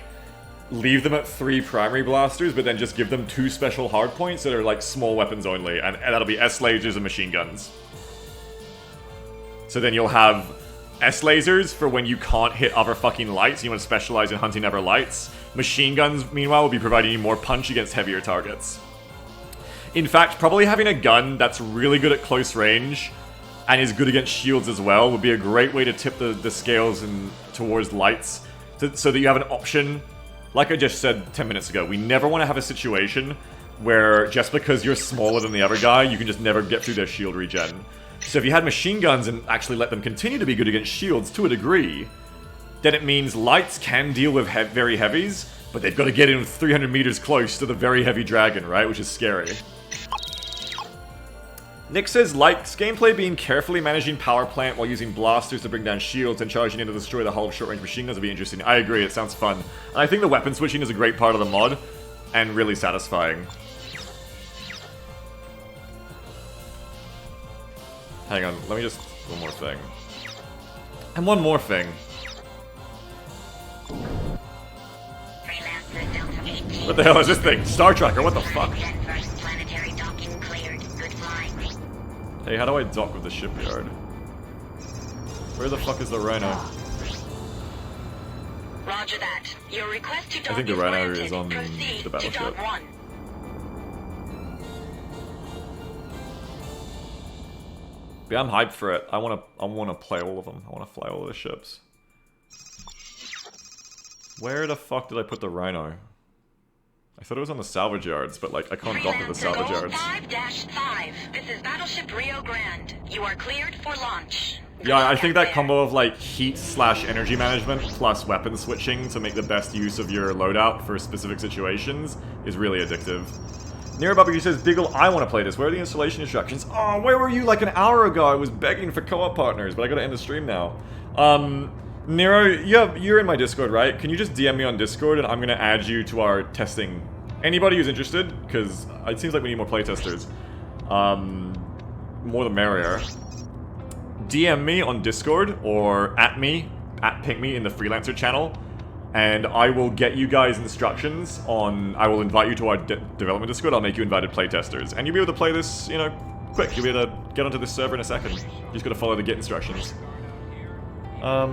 leave them at 3 primary blasters, but then just give them 2 special hardpoints that are like small weapons only, and that'll be S-lasers and machine guns. So then you'll have S-lasers for when you can't hit other fucking lights, you want to specialize in hunting other lights. Machine guns, meanwhile, will be providing you more punch against heavier targets. In fact, probably having a gun that's really good at close range, and is good against shields as well, would be a great way to tip the scales towards lights, so that you have an option. Like I just said 10 minutes ago, we never want to have a situation where just because you're smaller than the other guy, you can just never get through their shield regen. So if you had machine guns and actually let them continue to be good against shields to a degree, then it means lights can deal with very heavies, but they've got to get in 300 meters close to the very heavy dragon, right? Which is scary. Nick says, likes gameplay being carefully managing power plant while using blasters to bring down shields and charging in to destroy the hull of short-range machine guns would be interesting. I agree, it sounds fun. And I think the weapon switching is a great part of the mod, and really satisfying. Hang on, let me just... one more thing. And one more thing. Freelancer Delta 18. What the hell is this thing? Star Tracker, what the fuck? Denver, planetary docking cleared. Good flying. Hey, how do I dock with the shipyard? Where the fuck is the Rhino? Roger that. Your request to dock I think the is Rhino granted. is on Proceed the battleship. To dock 1. Yeah, I'm hyped for it. I wanna play all of them. I wanna fly all of the ships. Where the fuck did I put the Rhino? I thought it was on the salvage yards, but like I can't dock with the salvage yards. 5-5. This is Battleship Rio Grande. You are cleared for launch. Yeah, I think that combo of like heat/energy management plus weapon switching to make the best use of your loadout for specific situations is really addictive. Nero Barbecue says, Biggle, I want to play this. Where are the installation instructions? Oh, where were you like an hour ago? I was begging for co-op partners, but I gotta end the stream now. Nero, you're in my Discord, right? Can you just DM me on Discord and I'm gonna add you to our testing? Anybody who's interested, because it seems like we need more playtesters. More the merrier. DM me on Discord or at ping me in the Freelancer channel, and I will get you guys instructions on. I will invite you to our development Discord. I'll make you invited playtesters, and you'll be able to play this, you know, quick. You'll be able to get onto this server in a second. You just gotta follow the Git instructions. Let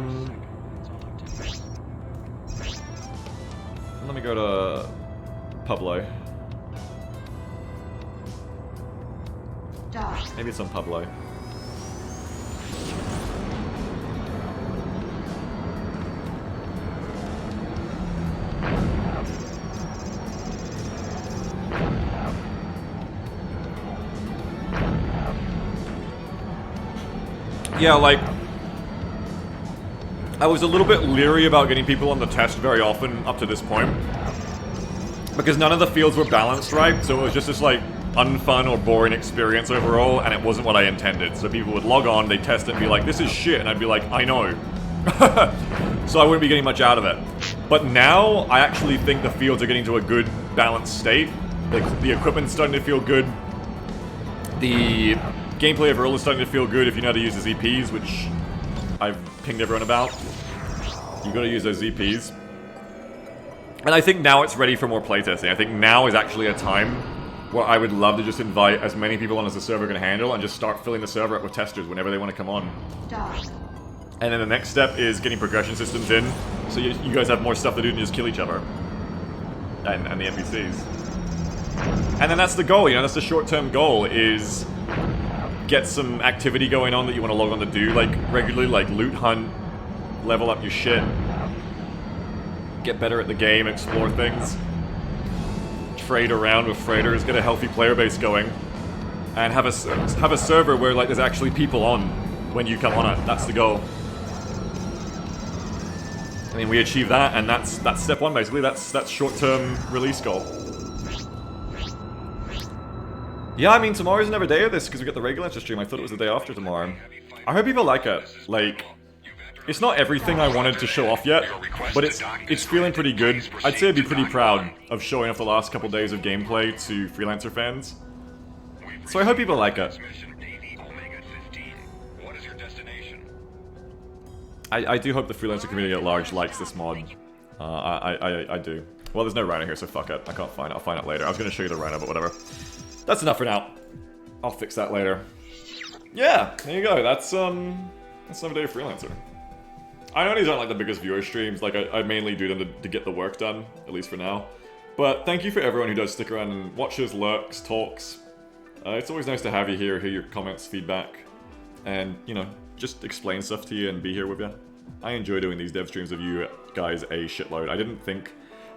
me go to Pablo. Dock. Maybe it's on Pablo. Yeah, like, I was a little bit leery about getting people on the test very often up to this point, because none of the fields were balanced right, so it was just this, like, unfun or boring experience overall, and it wasn't what I intended. So people would log on, they'd test it and be like, this is shit, and I'd be like, I know. So I wouldn't be getting much out of it. But now, I actually think the fields are getting to a good, balanced state. The equipment's starting to feel good. The gameplay overall is starting to feel good if you know how to use the ZPs, which I've pinged everyone about. You gotta use those ZPs. And I think now it's ready for more playtesting. I think now is actually a time where I would love to just invite as many people on as the server can handle and just start filling the server up with testers whenever they want to come on. Dock. And then the next step is getting progression systems in, so you guys have more stuff to do than just kill each other. And the NPCs. And then that's the goal, you know, that's the short-term goal, is get some activity going on that you want to log on to do, like, regularly, like loot hunt, level up your shit, get better at the game, explore things, trade around with freighters, get a healthy player base going, and have a server where, like, there's actually people on when you come on it. That's the goal. I mean, we achieve that, and that's step one, basically. That's short-term release goal. Yeah, I mean, tomorrow's another day of this, because we got the regular stream. I thought it was the day after tomorrow. I hope people like it. Like, it's not everything I wanted to show off yet, but it's feeling pretty good. I'd say I'd be pretty proud of showing off the last couple days of gameplay to Freelancer fans. So I hope people like it. I do hope the Freelancer community at large likes this mod. I do. Well, there's no Rhino here, so fuck it. I can't find it. I'll find it later. I was going to show you the Rhino, but whatever. That's enough for now. I'll fix that later. Yeah, there you go. That's another day of Freelancer. I know these aren't like the biggest viewer streams. Like, I mainly do them to get the work done, at least for now. But thank you for everyone who does stick around and watches, lurks, talks. It's always nice to have you here, hear your comments, feedback, and, you know, just explain stuff to you and be here with you. I enjoy doing these dev streams of you guys a shitload.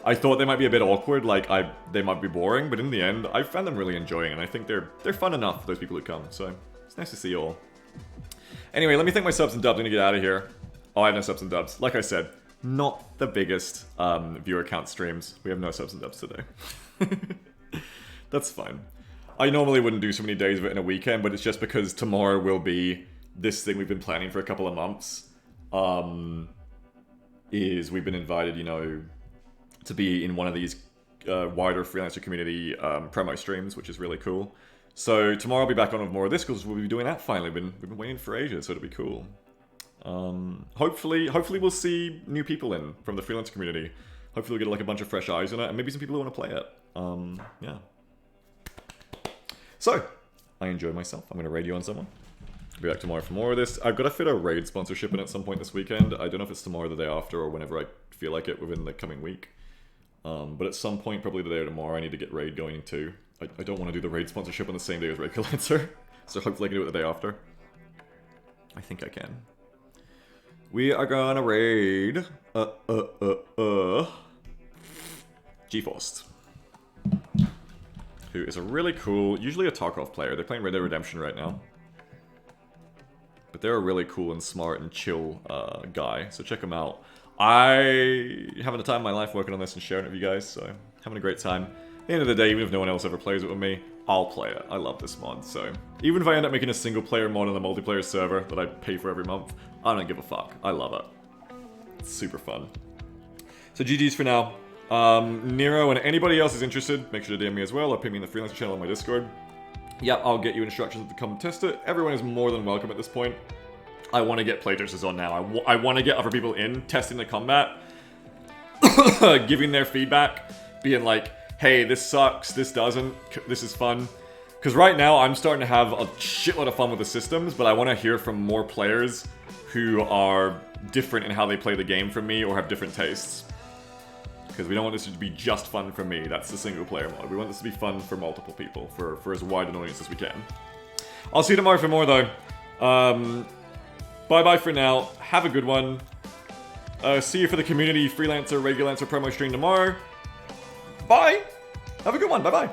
I thought they might be a bit awkward, like they might be boring, but in the end, I found them really enjoying, and I think they're fun enough for those people who come, so it's nice to see you all. Anyway, let me thank my subs and dubs. I'm gonna get out of here. Oh, I have no subs and dubs. Like I said, not the biggest viewer count streams. We have no subs and dubs today. That's fine. I normally wouldn't do so many days of it in a weekend, but it's just because tomorrow will be this thing we've been planning for a couple of months. Is we've been invited, you know, to be in one of these wider Freelancer community promo streams, which is really cool. So tomorrow I'll be back on with more of this because we'll be doing that finally. We've been waiting for ages, so it'll be cool. Hopefully we'll see new people in from the Freelancer community. Hopefully we'll get like a bunch of fresh eyes on it, and maybe some people who want to play it. Yeah. So, I enjoyed myself. I'm going to raid you on someone. I'll be back tomorrow for more of this. I've got to fit a raid sponsorship in at some point this weekend. I don't know if it's tomorrow or the day after, or whenever I feel like it within the coming week. But at some point, probably the day or tomorrow, I need to get raid going too. I don't want to do the raid sponsorship on the same day as Raid Freelancer. So hopefully I can do it the day after. I think I can. We are gonna raid GeForce, who is a really cool, usually a Tarkov player. They're playing Red Dead Redemption right now. But they're a really cool and smart and chill guy, so check them out. I having the time of my life working on this and sharing it with you guys, so having a great time. At the end of the day, even if no one else ever plays it with me, I'll play it. I love this mod, so even if I end up making a single player mod on the multiplayer server that I pay for every month, I don't give a fuck. I love it. It's super fun. So GG's for now. Nero and anybody else is interested, make sure to DM me as well, or ping me in the Freelancer channel on my Discord. Yep, I'll get you instructions to come test it. Everyone is more than welcome at this point. I want to get playtesters on now. I want to get other people in, testing the combat, giving their feedback, being like, hey, this sucks, this doesn't, this is fun. Because right now, I'm starting to have a shitload of fun with the systems, but I want to hear from more players who are different in how they play the game from me or have different tastes. Because we don't want this to be just fun for me. That's the single player mode. We want this to be fun for multiple people, for as wide an audience as we can. I'll see you tomorrow for more, though. Bye-bye for now. Have a good one. See you for the community Freelancer, Regulancer promo stream tomorrow. Bye! Have a good one. Bye-bye.